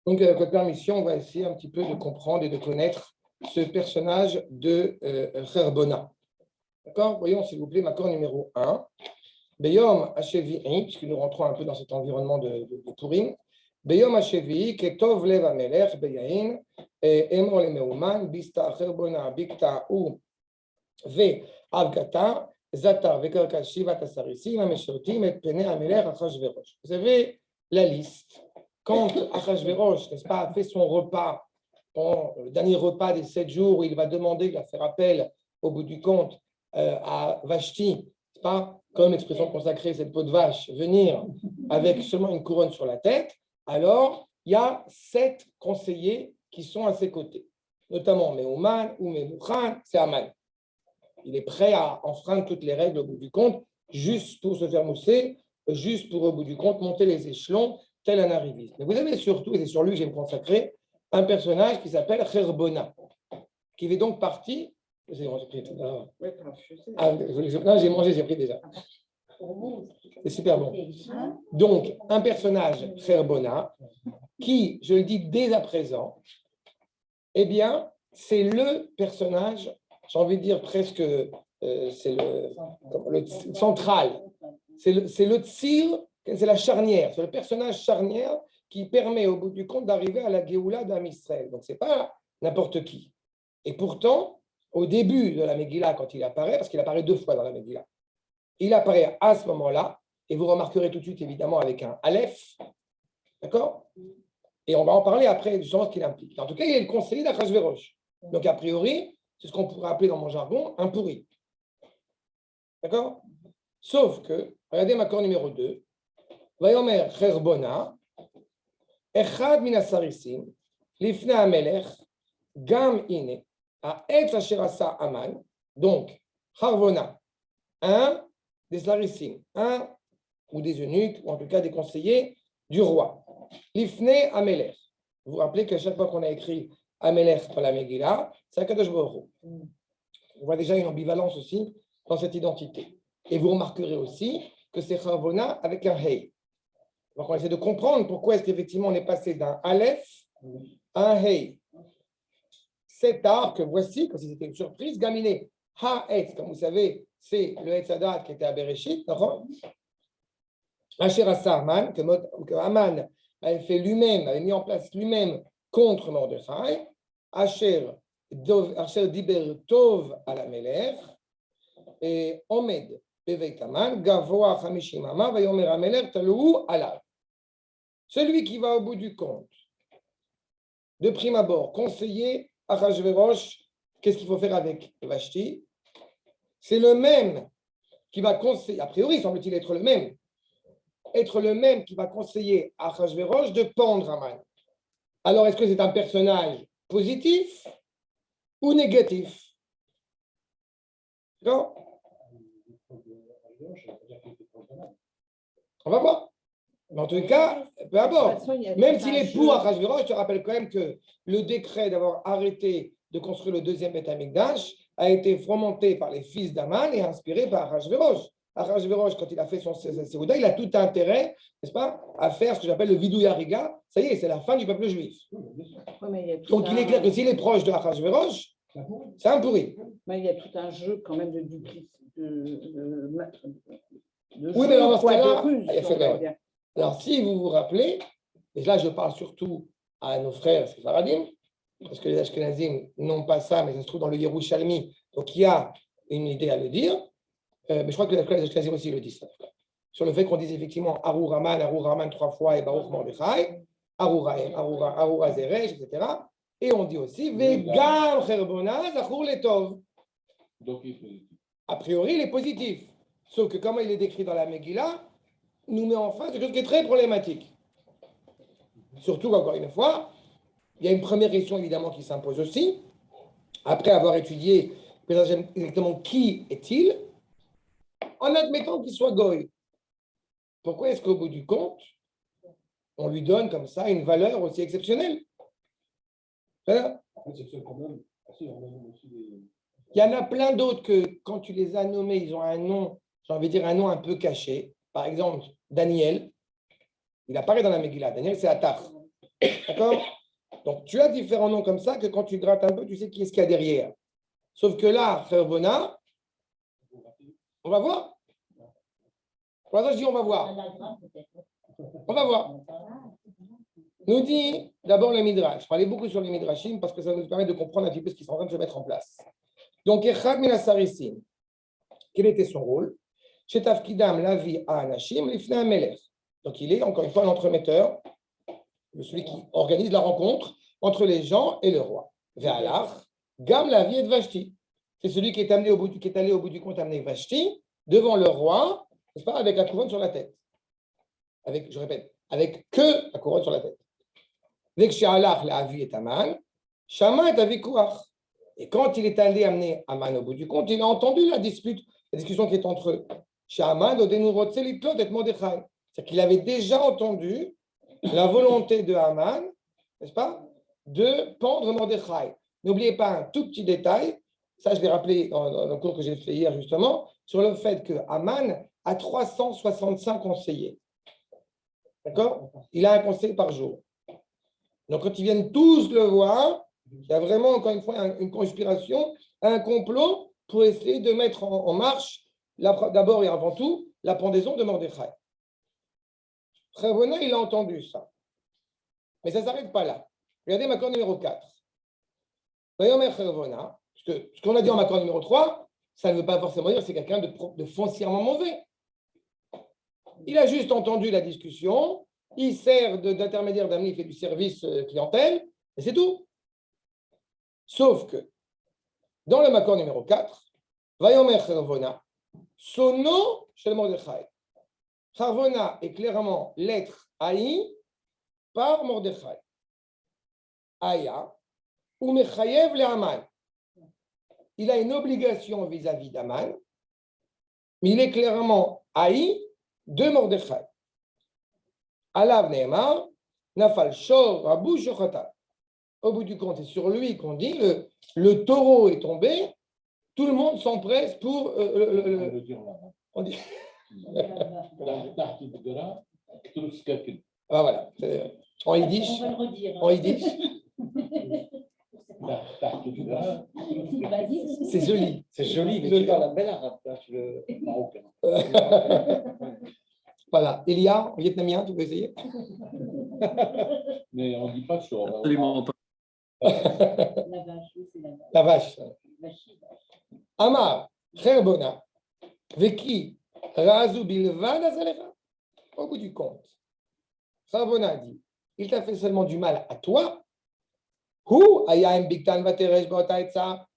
Donc, avec votre permission, on va essayer un petit peu de comprendre et de connaître ce personnage de Kherbona. D'accord? Voyons, s'il vous plaît, Makor numéro 1. Beyom Hashevi'i, puisque nous rentrons un peu dans cet environnement de Purim. Beyom Hashevi'i, Ketov Lev Amelech, Beyahin, Emor le Meuman, Bista Kherbona, Bikta ou Ve Avgata, Zatar, Vekarkat Shivat Asarisim, Ameshotim, et Pene Amelech, Achashverosh. Vous avez la liste. Quand Achashverosh, n'est-ce pas, a fait son repas, le dernier repas des 7 jours, où il va demander, il va faire appel au bout du compte à Vashti, n'est-ce pas, comme expression consacrée, cette peau de vache, venir avec seulement une couronne sur la tête, alors il y a 7 conseillers qui sont à ses côtés, notamment Meuman ou Memouchan, c'est Aman. Il est prêt à enfreindre toutes les règles au bout du compte, juste pour se faire mousser, juste pour, au bout du compte, monter les échelons, tel un arriviste. Mais vous avez surtout, et c'est sur lui que je vais me consacrer, un personnage qui s'appelle Kherbona, qui fait donc partie. C'est bon, j'ai pris tout. Non, j'ai mangé, j'ai pris déjà. C'est super bon. Donc, un personnage Kherbona, qui, je le dis dès à présent, eh bien, c'est le personnage, j'ai envie de dire presque, c'est le central, c'est le tsir, c'est la charnière, c'est le personnage charnière qui permet au bout du compte d'arriver à la Géoula d'Am Israël. Donc, ce n'est pas n'importe qui. Et pourtant, au début de la Megillah, quand il apparaît, parce qu'il apparaît 2 fois dans la Megillah, il apparaît à ce moment-là, et vous remarquerez tout de suite, évidemment, avec un Aleph, d'accord? Et on va en parler après, justement, ce qu'il implique. En tout cas, il est le conseiller d'Achashverosh. Donc, a priori, c'est ce qu'on pourrait appeler dans mon jargon un pourri. D'accord? Sauf que, regardez Makor numéro 2, Vayomer Kherbona, Echad min asarisim, Lifne Amelech, Gam ine, a Etz asher asa Aman, donc, Kherbona, un des sarissim, un ou des eunuques, ou en tout cas des conseillers du roi. Lifne Amelech. Vous vous rappelez qu'à chaque fois qu'on a écrit Amelech dans la Megillah, c'est Akadosh Baruch Hu. On voit déjà une ambivalence aussi dans cette identité. Et vous remarquerez aussi que c'est Kherbona avec un Hey. Donc on essaie de comprendre pourquoi est-ce qu'effectivement on est passé d'un Aleph à un Hey. Cet arc, voici, comme si c'était une surprise, Gaminé. Ha-Etz, comme vous savez, c'est le Etzadat qui était à Bereshit. Asher Asa Aman, que Aman avait fait lui-même, avait mis en place lui-même contre Mordechai. Asher Diber Tov à la Melech. Et Omed Beveit Aman, Gavoa Chamishim Ama, Vayomer Amelech Talou Alav. Celui qui va au bout du compte, de prime abord, conseiller Achashverosh, qu'est-ce qu'il faut faire avec Vashti? C'est le même qui va conseiller, a priori, semble-t-il être le même qui va conseiller Achashverosh de pendre Aman. Alors, est-ce que c'est un personnage positif ou négatif? Non? On va voir. Mais en tout cas, peu importe. Même s'il est pour Achashverosh, je te rappelle quand même que le décret d'avoir arrêté de construire le deuxième Beth Amikdash a été fomenté par les fils d'Aman et inspiré par Achashverosh. Achashverosh, quand il a fait son Séouda, il a tout intérêt, n'est-ce pas, à faire ce que j'appelle le Vidou Yariga. Ça y est, c'est la fin du peuple juif. Donc il est clair que s'il est proche de Achashverosh, c'est un pourri. Mais il y a tout un jeu quand même de duplicité. Oui, mais dans ce cas-là, alors si vous vous rappelez, et là je parle surtout à nos frères séfaradim, parce que les Ashkenazim n'ont pas ça, mais ça se trouve dans le Yerushalmi, donc il y a une idée à le dire, mais je crois que les Ashkenazim aussi le disent, sur le fait qu'on dise effectivement Arur Raman 3 fois et Baruch Mordechai, Arur Zeresh, etc. Et on dit aussi Vegam Cherbona Zachur Letov. Donc a priori, il est positif. Sauf que comment il est décrit dans la Megillah, nous met en face de quelque chose qui est très problématique. Surtout, encore une fois, il y a une première question évidemment qui s'impose aussi. Après avoir étudié exactement qui est-il, en admettant qu'il soit goy. Pourquoi est-ce qu'au bout du compte, on lui donne comme ça une valeur aussi exceptionnelle? Il y en a plein d'autres que quand tu les as nommés, ils ont un nom, j'ai envie de dire un nom un peu caché. Par exemple, Daniel, il apparaît dans la Megillah. Daniel, c'est Atar. D'accord? Donc, tu as différents noms comme ça que quand tu grattes un peu, tu sais qui est-ce qu'il y a derrière. Sauf que là, Kherbona, on va voir. Pour l'instant, je dis on va voir. On va voir. Nous dit d'abord le Midrash. Je parlais beaucoup sur les Midrashim parce que ça nous permet de comprendre un petit peu ce qui est en train de se mettre en place. Donc, Echad Minasarisim, quel était son rôle? Chez Tafkidam, la vie à Anashim, l'Ifne Amelech. Donc, il est encore une fois l'entremetteur, celui qui organise la rencontre entre les gens et le roi. Ve'alach, Gam la vie et Vashti. C'est celui qui est allé au bout du compte amener Vashti devant le roi, n'est-ce pas, avec la couronne sur la tête. Avec, je répète, avec que la couronne sur la tête. Avec She'alach la vie et Aman, Shama et Avikuach. Et quand il est allé amener Aman au bout du compte, il a entendu la discussion qui est entre eux. Chez Aman, c'est-à-dire qu'il avait déjà entendu la volonté de Aman, n'est-ce pas, de pendre Mordechai. N'oubliez pas un tout petit détail, ça je l'ai rappelé dans le cours que j'ai fait hier justement, sur le fait que Aman a 365 conseillers. D'accord? Il a un conseil par jour. Donc quand ils viennent tous le voir, il y a vraiment encore une fois une conspiration, un complot pour essayer de mettre en marche, d'abord et avant tout, la pendaison de Mordechai. Kherbona, il a entendu ça. Mais ça ne s'arrête pas là. Regardez Makor numéro 4. Vayomer Kherbona, parce que ce qu'on a dit en Makor numéro 3, ça ne veut pas forcément dire que c'est quelqu'un de foncièrement mauvais. Il a juste entendu la discussion, il sert d'intermédiaire d'amener, il fait du service clientèle, et c'est tout. Sauf que, dans le Makor numéro 4, Vayomer Kherbona, son nom chez le Mordechai. Kherbona est clairement l'être haï par Mordechai. Aya, ou Mechayev le Haman. Il a une obligation vis-à-vis d'Aman, mais il est clairement haï de Mordechai. Alav Nehemar, Nafal Shor, Rabu Shochata. Au bout du compte, c'est sur lui qu'on dit le taureau est tombé, tout le monde s'empresse pour. On dit. Ah, voilà. En yiddish. En yiddish. C'est joli. C'est joli, mais tu parles un bel arabe, là, tu le marocain. Voilà. Elia, en vietnamien, tu peux essayer? Mais on ne dit pas sur. Absolument pas. La vache, oui, c'est la vache. La vache. Vache. Amar, Kherbona, Veki, Razu Bilvan Azalecha. Au bout du compte, Kherbona dit, il t'a fait seulement du mal à toi. Hu Ayam Bigtan Vateresh Baotaetsa.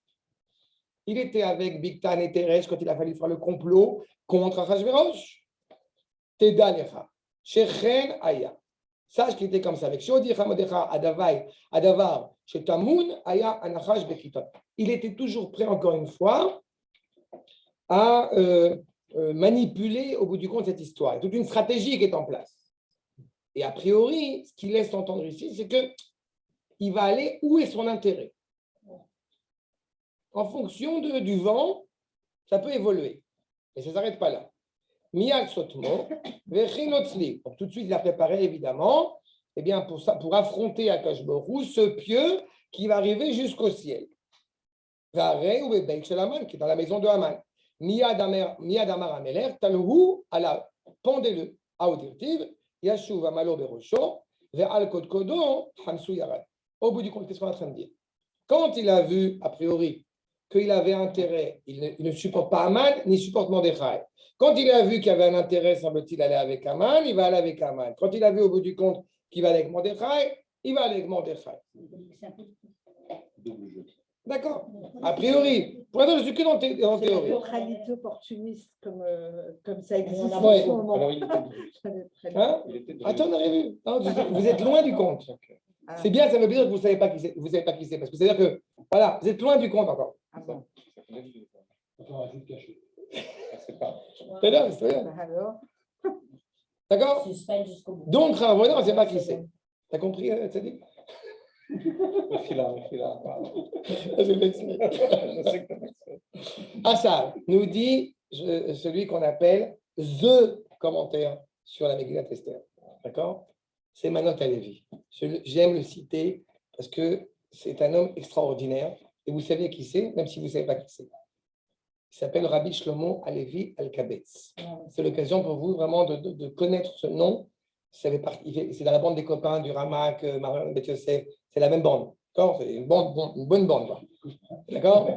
Il était avec Bigtan et Teresh quand il a fallu faire le complot contre Achashverosh. Teda Lecha. Shechen Aya. Sache qu'il était comme ça avec Shodi Hamodecha Adavar, chez Tamoun, Aya Anachash Bekitot. Il était toujours prêt, encore une fois, à manipuler au bout du compte cette histoire. Il y a toute une stratégie qui est en place. Et a priori, ce qu'il laisse entendre ici, c'est qu'il va aller où est son intérêt. En fonction du vent, ça peut évoluer. Et ça ne s'arrête pas là. Miyad Sotmo, Vechinotzli. Donc tout de suite, il a préparé évidemment pour affronter Akash Borou, ce pieu qui va arriver jusqu'au ciel. Vare ou Bebeik Shelaman, qui est dans la maison de Haman. Miyad Amar Ameler, Talhu, ala, pendez-le, Aodirtiv, Yashuv Amalo Berosho, Ve'al Kodkodo, Hamsu Yarad. Au bout du compte, qu'est-ce qu'on est en train de dire? Quand il a vu, a priori, qu'il avait intérêt, il ne supporte pas Haman, ni supporte Mordechai. Quand il a vu qu'il y avait un intérêt, semble-t-il, aller avec Haman, il va aller avec Haman. Quand il a vu au bout du compte qu'il va aller avec Mordechai, il va aller avec Mordechai. Double jeu. D'accord. A priori, pour l'instant, je ne suis que dans C'est théorie. la neutralité opportuniste comme ça existe On a en ouais. ce moment. Alors, il était double. Hein? Il était double. Attends, on a vu. Non, vous êtes loin du compte. Ah. C'est bien, ça veut dire que vous ne savez pas qui c'est. Vous savez pas qui c'est. Parce que c'est-à-dire que, voilà, vous êtes loin du compte encore. Ah bon. On va juste cacher. C'est pas. C'est bien, c'est bien. Bah alors, D'accord? Suspense jusqu'au bout. Donc, on ne sait pas qui c'est. T'as compris, Tzadik? Il a. Je m'explique. Assad nous dit celui qu'on appelle The commentaire sur la Megillat Esther. D'accord? c'est Manot Alevi. J'aime le citer parce que c'est un homme extraordinaire. Et vous savez qui c'est, même si vous ne savez pas qui c'est. Il s'appelle Rabbi Shlomo Alevi Al-Kabetz. C'est l'occasion pour vous vraiment de connaître ce nom. C'est dans la bande des copains du Ramak, Marion Bet Yosef. C'est la même bande. D'accord, c'est une bonne bande. Quoi. D'accord.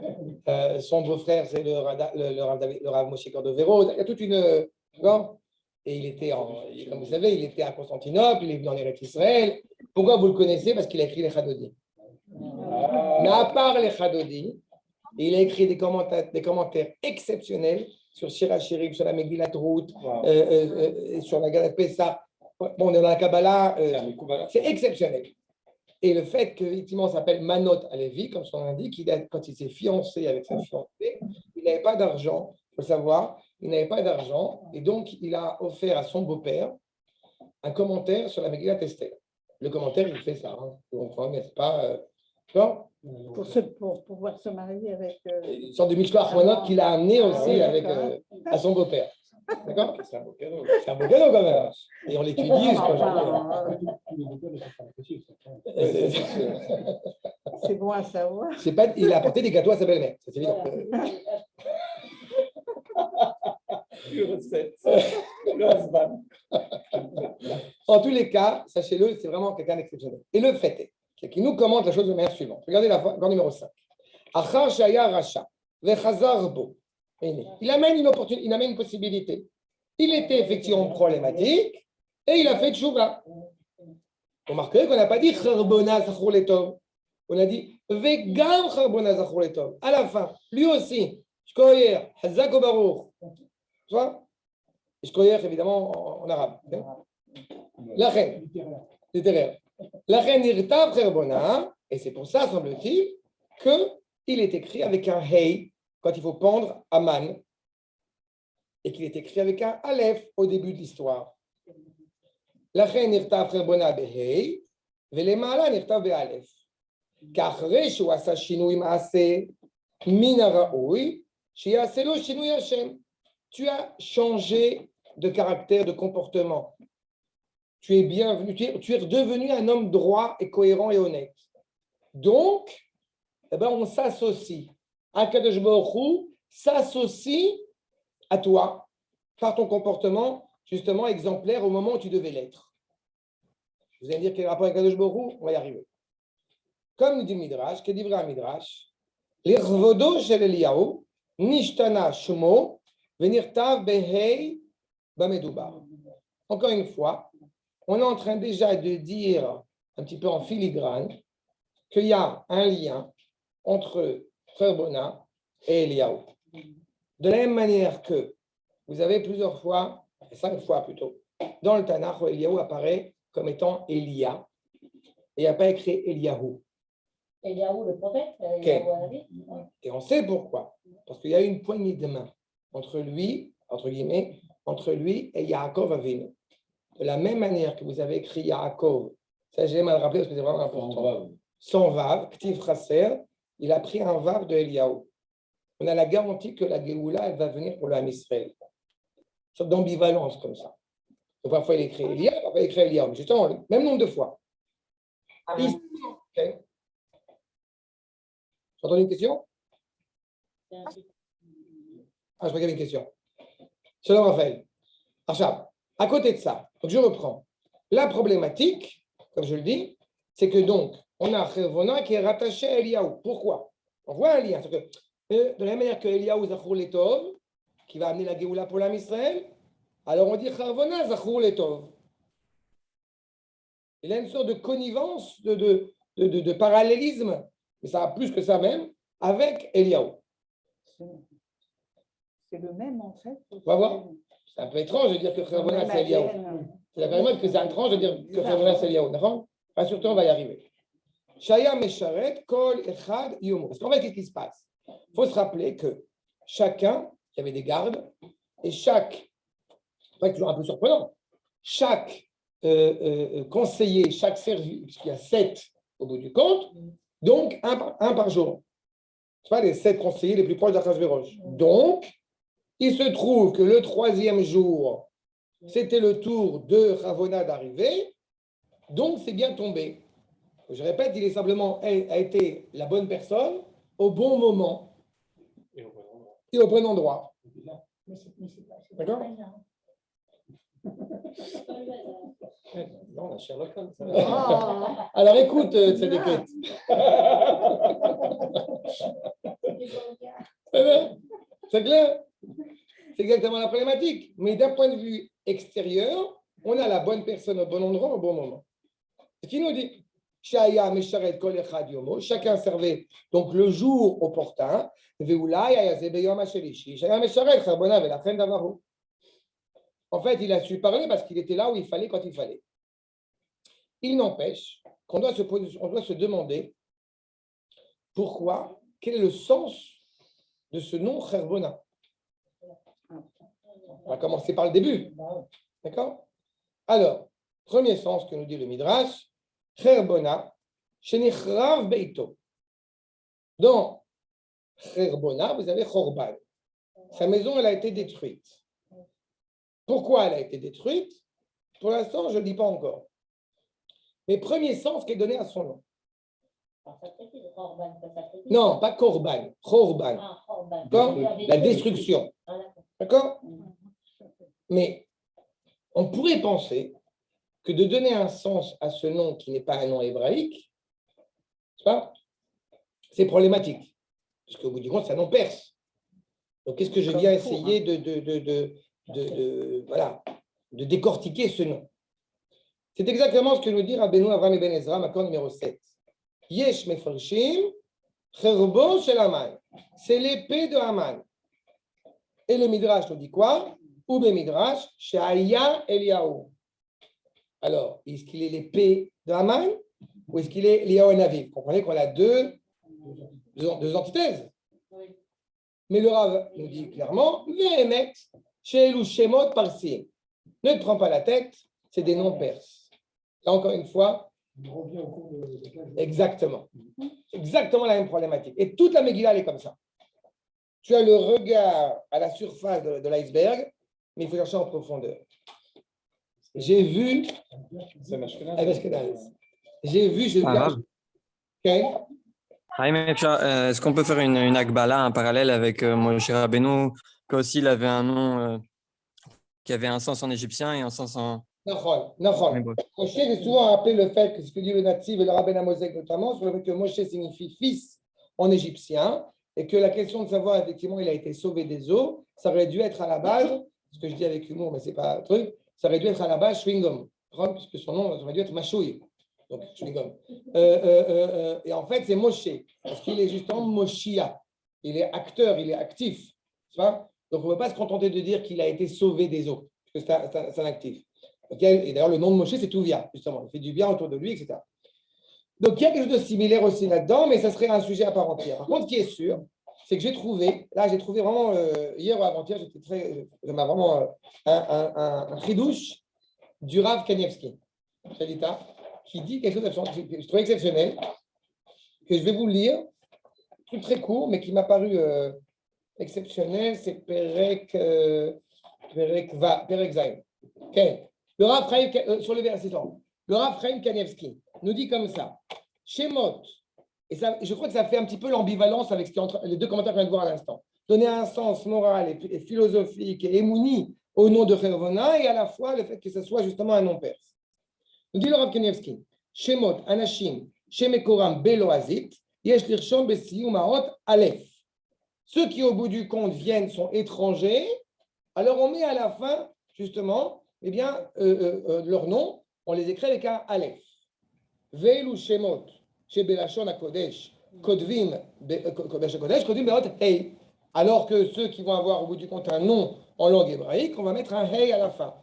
Son beau-frère, c'est le Rav Moshe Cordovero. Il y a toute une. D'accord. Et il était, comme vous savez, il était à Constantinople, il est venu en Eretz Israël. Pourquoi vous le connaissez? Parce qu'il a écrit les Chadodi. Mais à part les Chadodi, il a écrit des commentaires exceptionnels sur Shira Shirim, sur la Megillat Ruth, sur la Galat Pessah. Bon, on est dans la Kabbalah, c'est exceptionnel. Et le fait qu'effectivement, ça s'appelle Manot Alevi, comme son nom l'indique, quand il s'est fiancé avec sa fiancée, il n'avait pas d'argent, il faut le savoir, il n'avait pas d'argent, et donc il a offert à son beau-père un commentaire sur la Megillat Esther. Le commentaire, il fait ça, hein, vous comprenez, mais c'est pas. Pour pouvoir se marier avec. Une sorte de Mishloach Achronot qu'il a amené aussi à son beau-père. D'accord? C'est un beau cadeau. C'est un beau cadeau quand même. Et on l'étudie. C'est bon à savoir. Il a apporté des gâteaux à sa belle-mère. C'est évident. En tous les cas, sachez-le, c'est vraiment quelqu'un d'exceptionnel. Et le fait est qu'il nous commente la chose de manière suivante. Regardez l'accord numéro 5. Achar shaya racha vechazar bo. Il amène une opportunité, il amène une possibilité. Il était effectivement problématique et il a fait tchouva. Remarquez qu'on n'a pas dit charbona zachur letov. On a dit vegam charbona zachur letov. À la fin, lui aussi, shkoyer, hazak o baruch. Tu vois? Shkoyer, évidemment, en arabe. La reine, littéraire. La reine irtav charbona, et c'est pour ça, semble-t-il, qu'il est écrit avec un hey quand il faut pendre Aman, et qu'il est écrit avec un Aleph au début de l'histoire. Lachen nirtav charbona behei, velemala nirtav be'alef. Kachre shu asa shinui maase min haraoui, sheyase lo shinui Hashem. Tu as changé de caractère, de comportement. Tu es bienvenu, tu es redevenu un homme droit et cohérent et honnête. Donc, on s'associe. Akadosh Baruch Hu s'associe à toi par ton comportement justement exemplaire au moment où tu devais l'être. Vous allez me dire quel rapport avec Akadosh Baruch Hu? On va y arriver. Comme nous dit le Midrash, que dit le Midrash, l'irvodo shel Eliyahu nishtana shmo venirtav behei bamedubar. Encore une fois, on est en train déjà de dire un petit peu en filigrane qu'il y a un lien entre Frère Bona et Eliyahu. De la même manière que vous avez plusieurs fois, 5 fois plutôt, dans le Tanakh où Eliyahu apparaît comme étant Elia, et il n'y a pas écrit Eliyahu. Eliyahu, le prophète, Okay. Et on sait pourquoi. Parce qu'il y a eu une poignée de main entre lui, entre guillemets, entre lui et Yaakov Avinu. De la même manière que vous avez écrit Yaakov, ça j'ai mal rappelé parce que c'est vraiment important. Sans vav, Ktiv Chaser, il a pris un vav de Eliyahu. On a la garantie que la Géoula, elle va venir pour le Ham Israël. Une sorte d'ambivalence comme ça. Donc, parfois il écrit Elia, parfois il écrit Eliyahu. Mais justement, le même nombre de fois. Ici, okay. Vous entendez une question? Ah, je crois qu'il y avait une question. Shalom Raphaël. Achab, à côté de ça, donc je reprends. La problématique, comme je le dis, c'est que donc, on a Chevona qui est rattaché à Eliyahu. Pourquoi? On voit un lien. Que, de la même manière que Eliyahu Zachur Letov, qui va amener la Géoula pour l'Am Israël, alors on dit Chevona Zachur Letov. Il y a une sorte de connivence, de parallélisme, mais ça va plus que ça même, avec Eliyahu. C'est le même en fait. On va voir. C'est un peu étrange de dire que Chevona c'est Eliyahu. C'est la même que c'est étrange de dire que Chevona c'est Eliyahu. D'accord? Surtout, on va y arriver. Shaya Mesharet, Kol Echad Yomo. Parce qu'en fait, qu'est-ce qui se passe? Il faut se rappeler que chacun, il y avait des gardes, et chaque, c'est toujours un peu surprenant, chaque conseiller, chaque service, puisqu'il y a 7 au bout du compte, donc un par jour. C'est pas les 7 conseillers les plus proches d'Achashverosh. Donc, il se trouve que le 3e jour, c'était le tour de Ravona d'arriver. Donc, c'est bien tombé. Je répète, il est simplement a été la bonne personne au bon moment Et au bon endroit. et au bon endroit. Mais D'accord. pas bien. C'est pas le hasard. Non, la Sherlock Holmes. ça. Oh. Alors, écoute, cette écrite. C'était pas le cas. C'est clair? C'est exactement la problématique. Mais d'un point de vue extérieur, on a la bonne personne au bon endroit au bon moment. Ce qui nous dit Shaya Mesharet Kol Echad Yomo, chacun servait donc le jour opportun. En fait, il a su parler parce qu'il était là où il fallait quand il fallait. Il n'empêche qu'on doit se demander pourquoi, quel est le sens de ce nom Cherbona. On va commencer par le début. D'accord? Alors, premier sens que nous dit le Midrash, Cherbona, Shenichrav Beito. Dans Cherbona, vous avez Chorban. Sa maison, elle a été détruite. Pourquoi elle a été détruite? Pour l'instant, je ne le dis pas encore. Mais premier sens qui est donné à son nom. Non, pas Korban, Chorban. Ah, Orban. D'accord? La destruction. Ah, d'accord. D'accord? Mais on pourrait penser que de donner un sens à ce nom qui n'est pas un nom hébraïque, c'est problématique. Parce qu'au bout du compte, c'est un nom perse. Donc, qu'est-ce que je viens essayer de décortiquer ce nom? C'est exactement ce que nous dit Rabbeinu Avraham Ibn Ezra, accord numéro 7. Yesh mefarshim, cherbo shel Haman. C'est l'épée de Haman. Et le Midrash nous dit quoi? Ou le Midrash, Sheaya Eliyahu. Alors, est-ce qu'il est l'épée de Haman ou est-ce qu'il est Eliyahu Navi? Vous comprenez qu'on a deux antithèses. Oui. Mais le Rav nous dit clairement, Vehemet, Sheelu Shemot Parsim. Ne te prends pas la tête, c'est des noms perses. Là, encore une fois, On revient au cours de exactement. Exactement la même problématique. Et toute la Megillah, elle est comme ça. Tu as le regard à la surface de l'iceberg, mais il faut chercher en profondeur. J'ai vu. C'est Mashkenaz. Ashkenaz. J'ai vu. J'ai vu. Arabe. Ok. Haïm Efshar, est-ce qu'on peut faire une Akbala, un parallèle avec Moshe Rabbeinu, qu'aussi il avait un nom qui avait un sens en égyptien et un sens en Nachon. hébreu. Moshe, j'ai souvent rappelé le fait que ce que dit le natif et le rabbin Amozek notamment, sur le fait que Moshe signifie fils en égyptien et que la question de savoir effectivement il a été sauvé des eaux, ça aurait dû être à la base, ce que je dis avec humour, mais ce n'est pas un truc, ça aurait dû être à la base Shwingom, puisque son nom aurait dû être Mashouï. Donc, Shwingom. Et en fait, c'est Moshe, parce qu'il est justement Moshia. Il est acteur, il est actif. Tu vois? Donc, on ne peut pas se contenter de dire qu'il a été sauvé des eaux, parce que c'est un actif. Et d'ailleurs, le nom de Moshe, c'est Touvia, justement. Il fait du bien autour de lui, etc. Donc, il y a quelque chose de similaire aussi là-dedans, mais ça serait un sujet à part entière. Par contre, ce qui est sûr, c'est que j'ai trouvé vraiment, hier ou avant-hier, ça m'a vraiment un chidouche du Rav Kanievski, qui dit quelque chose que je trouve exceptionnel, que je vais vous lire, un truc très court, mais qui m'a paru exceptionnel, c'est Perek Zayn. Okay. Le Rav Chaim, sur le verset, le Rav Chaim Kanievski nous dit comme ça, Shemot, et ça, je crois que ça fait un petit peu l'ambivalence avec les deux commentaires qu'on vient de voir à l'instant. Donner un sens moral et philosophique et émouni au nom de Chervona et à la fois le fait que ce soit justement un nom perse. Nous dit le Rav Kanievski, Shemot, Anashim, Shemekoram, Beloazit, Yesh Lirshom, Bessiyum, Maot, Aleph. Ceux qui, au bout du compte, viennent sont étrangers, alors on met à la fin, justement, eh bien, leur nom, on les écrit avec un Aleph. Veilu Shemot, Shebelashon HaKodesh, Kodvim, Kodesh, Kodvim, Beot, Hei. Alors que ceux qui vont avoir, au bout du compte, un nom en langue hébraïque, on va mettre un Hei à la fin.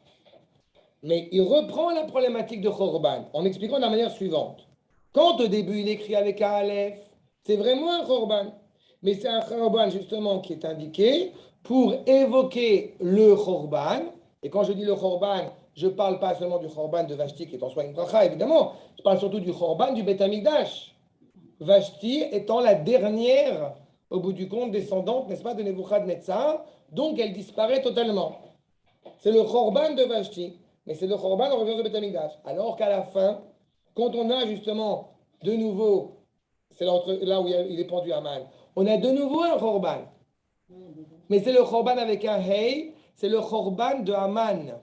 Mais il reprend la problématique de Chorban en expliquant de la manière suivante. Quand au début il écrit avec un Aleph, c'est vraiment un Chorban. Mais c'est un Chorban justement qui est indiqué pour évoquer le Chorban. Et quand je dis le Chorban, je ne parle pas seulement du Chorban de Vashti qui est en soi une bracha, évidemment. Je parle surtout du Chorban du Beth Amikdash. Vashti étant la dernière, au bout du compte, descendante, n'est-ce pas, de Nebuchadnezzar. Donc elle disparaît totalement. C'est le Chorban de Vashti. Mais c'est le Chorban en revenant au Beth Amikdash. Alors qu'à la fin, quand on a justement de nouveau, c'est là où il est pendu Aman, on a de nouveau un Khorban. Mais c'est le Khorban avec un Hey, c'est le Khorban de Aman.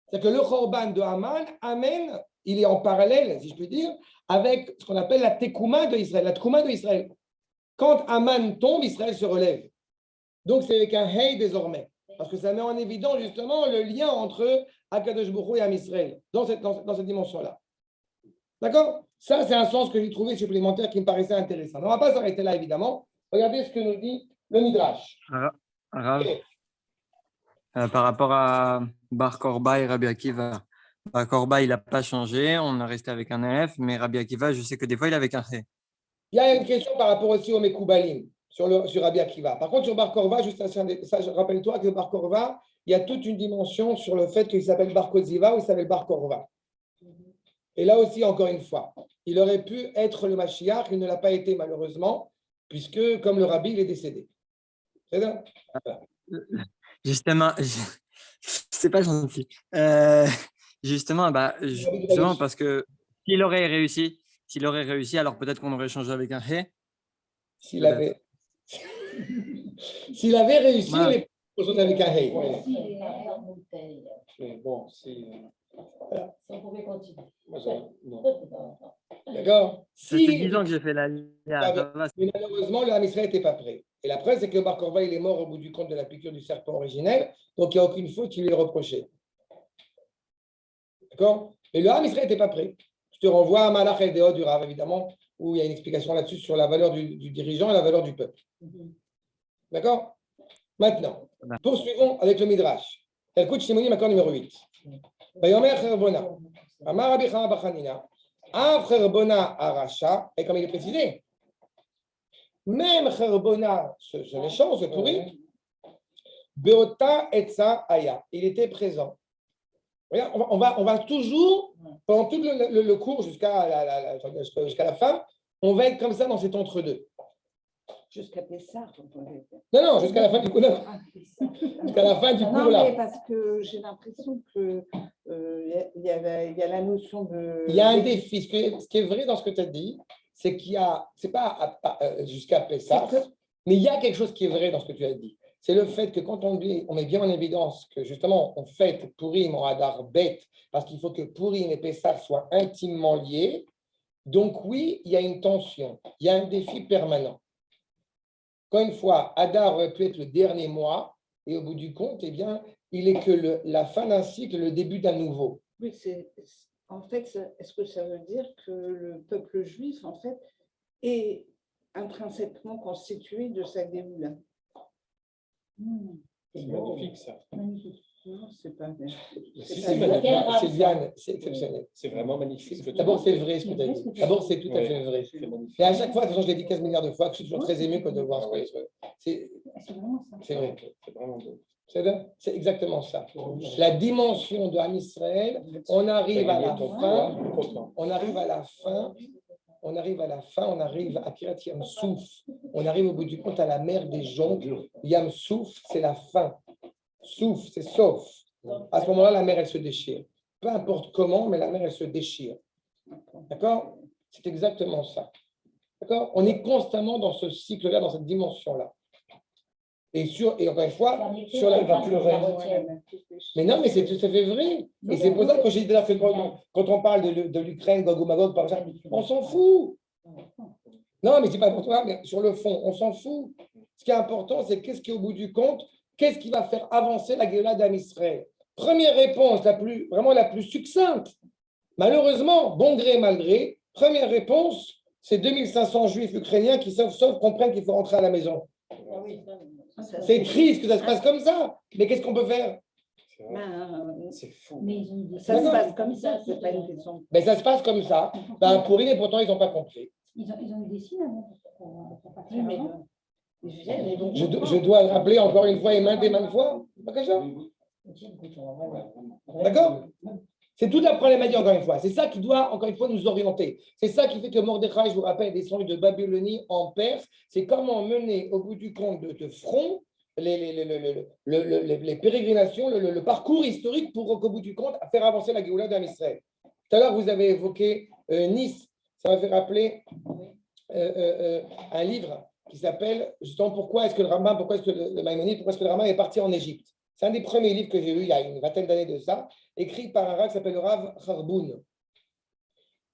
C'est-à-dire que le Khorban de Aman amène, il est en parallèle, si je peux dire, avec ce qu'on appelle la Tekouma de Israël. La Tekouma de Israël. Quand Aman tombe, Israël se relève. Donc c'est avec un Hey désormais. Parce que ça met en évidence justement le lien entre Akadosh Baruch Hu et Am Israël dans cette dimension-là. D'accord? Ça, c'est un sens que j'ai trouvé supplémentaire qui me paraissait intéressant. On ne va pas s'arrêter là, évidemment. Regardez ce que nous dit le Midrash. Rav, par rapport à Bar Korba et Rabbi Akiva. Bar Korba, il n'a pas changé, on a resté avec un F, mais Rabbi Akiva, je sais que des fois, il est avec un C. Il y a une question par rapport aussi au Mekoubalim sur Rabbi Akiva. Par contre, sur Bar Korba, juste ça, rappelle-toi que Bar Korba, il y a toute une dimension sur le fait qu'il s'appelle Bar Koziva ou il s'appelle Bar Korba. Et là aussi, encore une fois, il aurait pu être le Mashiach, il ne l'a pas été malheureusement, puisque comme le Rabbi, il est décédé. C'est ça? Voilà. Justement, c'est pas gentil. Justement, parce que s'il aurait réussi, alors peut-être qu'on aurait changé avec un He. S'il avait réussi, Ouais. il est aujourd'hui avec un Hey. Mais bon, si on pouvait continuer. moi, non. D'accord? Ça fait 10 ans que j'ai fait la Lia. Mais malheureusement, le Ham Israël n'était pas prêt. Et la preuve, c'est que Bar Korba, il est mort au bout du compte de la piqûre du serpent originel, donc il n'y a aucune faute qui lui est reprochée. D'accord? Et le Ham Israël n'était pas prêt. Je te renvoie à Malach et Déod du Rav, évidemment, où il y a une explication là-dessus sur la valeur du dirigeant et la valeur du peuple. D'accord? Maintenant, poursuivons avec le Midrash. Écoute, Shimoni, accord numéro 8. Vayomer Cherbona. Amar Rabbi Chama Bachanina. Av Cherbona Aracha. Et comme il est précisé, même Cherbona, ce méchant, ce pourri, Beota Etza Aya. Il était présent. Regarde, on va toujours, pendant tout le cours jusqu'à la fin, on va être comme ça dans cet entre-deux. Jusqu'à Pessah. Non, jusqu'à la fin du cours. Jusqu'à la fin du cours, Non, là. mais parce que j'ai l'impression que il y a la notion de. Il y a un défi. Ce qui est vrai dans ce que tu as dit, c'est qu'il y a, c'est pas jusqu'à Pessah, mais il y a quelque chose qui est vrai dans ce que tu as dit. C'est le fait que quand on met bien en évidence que justement on fête Purim en Hadar Bet, parce qu'il faut que Purim et Pessah soient intimement liés. Donc oui, il y a une tension, il y a un défi permanent. Encore une fois, Hadar aurait pu être le dernier mois, et au bout du compte, eh bien, il est que la fin d'un cycle, le début d'un nouveau. Oui, en fait, est-ce que ça veut dire que le peuple juif, en fait, est intrinsèquement constitué de sa Géoula? C'est magnifique, ça. Non, c'est pas bien. Si, pas c'est bien. magnifique. Sylviane, c'est exceptionnel. C'est vraiment magnifique. D'abord, c'est vrai ce que tu as dit. D'abord, c'est tout à fait vrai. C'est magnifique. Et à chaque fois, de toute façon, je l'ai dit 15 milliards de fois, que je suis toujours très ému quand de voir ce que c'est. C'est vrai. C'est vraiment beau. C'est exactement ça. La dimension de Ham Israël, on arrive à la fin, on arrive à Kiryat Yam Souf, on arrive au bout du compte à la mer des joncs. Yam Souf, c'est la fin. Souf, c'est sauf. À ce moment-là, la mer, elle se déchire. Peu importe comment, mais la mer, elle se déchire. D'accord? C'est exactement ça. D'accord? On est constamment dans ce cycle-là, dans cette dimension-là. Et encore une fois, sur la Mais non, mais c'est tout à fait vrai. Et c'est pour ça que j'ai dit là que quand on parle de l'Ukraine, Gog ou Magog, par exemple, on s'en fout. Non, mais c'est pas pour toi, mais sur le fond, on s'en fout. Ce qui est important, c'est qu'est-ce qui, au bout du compte, qu'est-ce qui va faire avancer la Géoula d'Am Israël? Première réponse, vraiment la plus succincte. Malheureusement, bon gré, mal gré, première réponse, c'est 2500 juifs ukrainiens qui, sauf comprennent qu'il faut rentrer à la maison. C'est triste que ça se passe comme ça. Mais qu'est-ce qu'on peut faire? C'est fou. Ça se passe comme ça, c'est pas une question. Mais ça se passe comme ça. Pour et pourtant, ils n'ont pas compris. Ils ont eu des signes avant pour partir Oui, mais avant. ils viennent et donc. Je dois le rappeler encore une fois et maintes fois. Pas que ça. D'accord? C'est toute la problématique, encore une fois. C'est ça qui doit, encore une fois, nous orienter. C'est ça qui fait que Mordechai, je vous rappelle, est descendu de Babylonie en Perse. C'est comment mener, au bout du compte de front, les pérégrinations, le parcours historique pour, au bout du compte, faire avancer la Géoula d'Am Israël. Tout à l'heure, vous avez évoqué Nice. Ça m'a fait rappeler un livre qui s'appelle justement pourquoi est-ce que le Rambam, pourquoi est-ce que le Maïmonide, pourquoi est-ce que le Rambam est parti en Égypte. C'est un des premiers livres que j'ai lu il y a une vingtaine d'années de ça, écrit par un Rav qui s'appelle le Rav Harboun,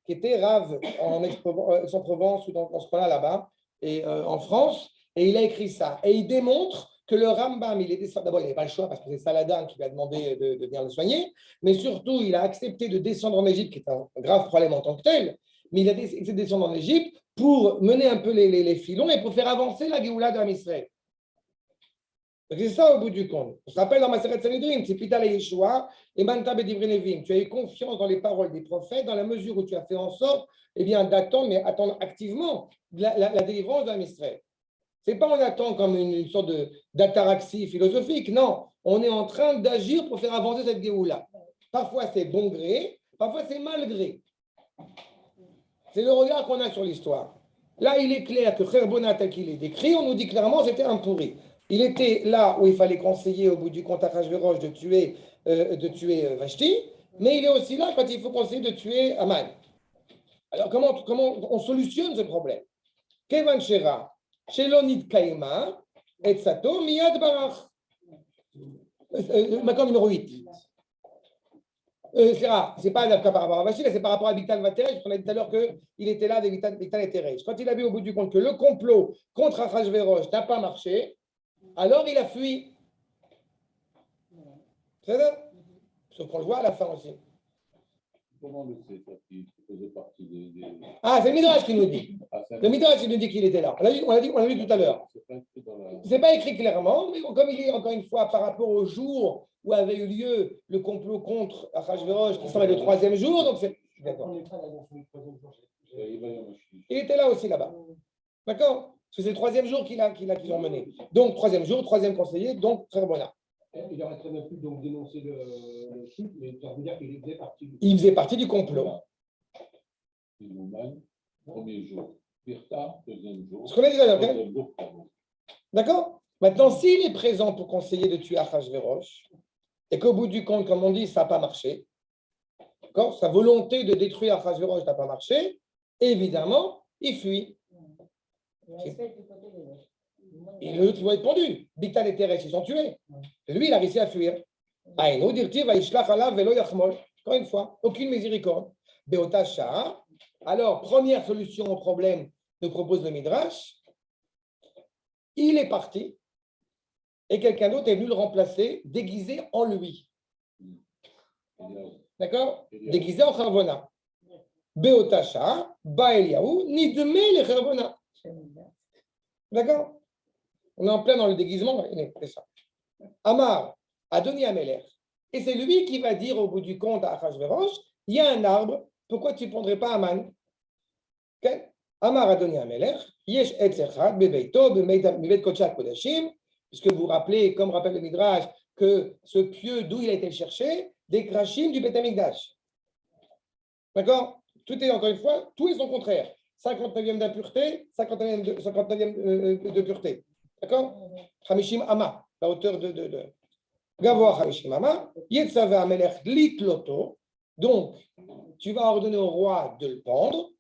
qui était Rav en Aix-en-Provence ou dans ce coin-là là-bas, et en France, et il a écrit ça. Et il démontre que le Rambam, il est descendu. D'abord, il n'avait pas le choix parce que c'est Saladin qui lui a demandé de venir le soigner, mais surtout, il a accepté de descendre en Égypte, qui est un grave problème en tant que tel, mais il a accepté de descendre en Égypte pour mener un peu les filons et pour faire avancer la Géoula de Israël. C'est ça au bout du compte. On se rappelle dans Maseret Sanhedrin, c'est Pita Yeshua et Manta B'divrei Nevim. Tu as eu confiance dans les paroles des prophètes dans la mesure où tu as fait en sorte d'attendre, mais attendre activement la délivrance de Israël. Ce n'est pas on attend comme une sorte d'ataraxie philosophique, non. On est en train d'agir pour faire avancer cette Géoula. Parfois c'est bon gré, parfois c'est mal gré. C'est le regard qu'on a sur l'histoire. Là, il est clair que Kherbona, tel qu'il est décrit, on nous dit clairement c'était un pourri. Il était là où il fallait conseiller au bout du compte à Achashverosh de tuer Vashti, mais il est aussi là quand il faut conseiller de tuer Aman. Alors, comment on solutionne ce problème? Kevan Shera, Shelonit Kaima, et Sato, Miyad Barach. Maintenant, numéro 8. C'est pas par rapport à Vashti, c'est par rapport à Victal Vateresh. On a dit tout à l'heure qu'il était là avec Victal et Teresh. Quand il a vu au bout du compte que le complot contre Achashverosh n'a pas marché, alors il a fui. C'est ça? Ce qu'on le voit à la fin aussi. Comment le sait, ça, qui faisait partie des... Ah, c'est le Midrash qui nous dit. c'est Le Midrash qui nous dit qu'il était là. On l'a vu tout à l'heure. C'est pas écrit dans la... C'est pas écrit clairement, mais comme il est encore une fois par rapport au jour où avait eu lieu le complot contre Achashverosh, qui semble être le troisième jour, donc c'est. D'accord. On n'est pas là dans le troisième jour. Il était là aussi là-bas. D'accord? Parce que c'est le troisième jour qu'ils ont mené. Donc, troisième jour, troisième conseiller, donc Kherbona. Il aurait très bien pu donc dénoncer le truc, mais ça veut dire qu'il faisait partie du... Il faisait partie du complot. Premier jour. Pirta, deuxième jour. Ce qu'on a dit là, Troisième jour, pardon. d'accord? Maintenant, s'il est présent pour conseiller de tuer Achashverosh, et qu'au bout du compte, comme on dit, ça n'a pas marché, d'accord? Sa volonté de détruire Achashverosh n'a pas marché, évidemment, il fuit. Et l'autre doit être pendu. Bictal et Teresh, ils sont tués. Et lui, il a réussi à fuir. Encore une fois, aucune miséricorde. Beota Shah. Alors, première solution au problème que propose le Midrash. Il est parti et quelqu'un d'autre est venu le remplacer déguisé en lui. D'accord? Déguisé en Kharvona. Beota Shah, Ba Eliyahu, Nidme le Kharvona. D'accord? On est en plein dans le déguisement, c'est ça. Amar, Adoni Amelech. Et c'est lui qui va dire au bout du compte à Achashverosh, il y a un arbre, pourquoi tu ne prendrais pas Aman? Okay? Amar Adoni Amelech, Yesh Etzechad, Bebeito, Bemet Kochak Kodashim, puisque vous vous rappelez, comme rappelle le Midrash, que ce pieu, d'où il a été cherché, des Krashim du Beth Amikdash. D'accord? Tout est, encore une fois, tout est son contraire. 59e d'impureté, 59e de pureté. D'accord? Hamishim Ama, la hauteur de Gavoa Hamishim Ama, Yetzave Amelech Litloto. Donc, tu vas ordonner au roi de le pendre.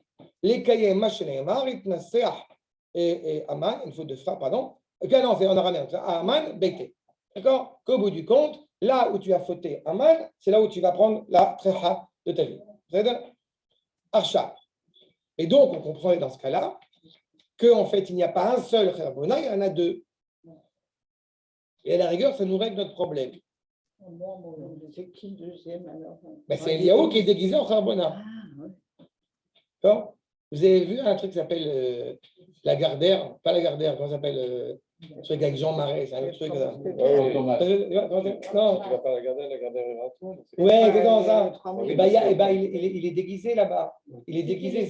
Les Kayem Masheneemar, Itnaseah et Aman, une faute de frappe, pardon. Non, c'est en araméen, Aman Beite. D'accord? Qu'au bout du compte, là où tu as fauté Aman, c'est là où tu vas prendre la Trecha de ta vie. C'est-à-dire Archa. Et donc, on comprend dans ce cas-là qu'en fait, il n'y a pas un seul Kherbona, il y en a deux. Et à la rigueur, ça nous règle notre problème. C'est qui le deuxième alors? Ben, c'est Eliyahu qui est déguisé en Kherbona. D'accord? Vous avez vu un truc qui s'appelle la Gardère, pas la Gardère, comment ça s'appelle un truc avec Jean Marais, c'est un autre truc. Non, Tu vas pas la garder est ratour. ouais, c'est dans ça. Il est déguisé là-bas. Il est déguisé,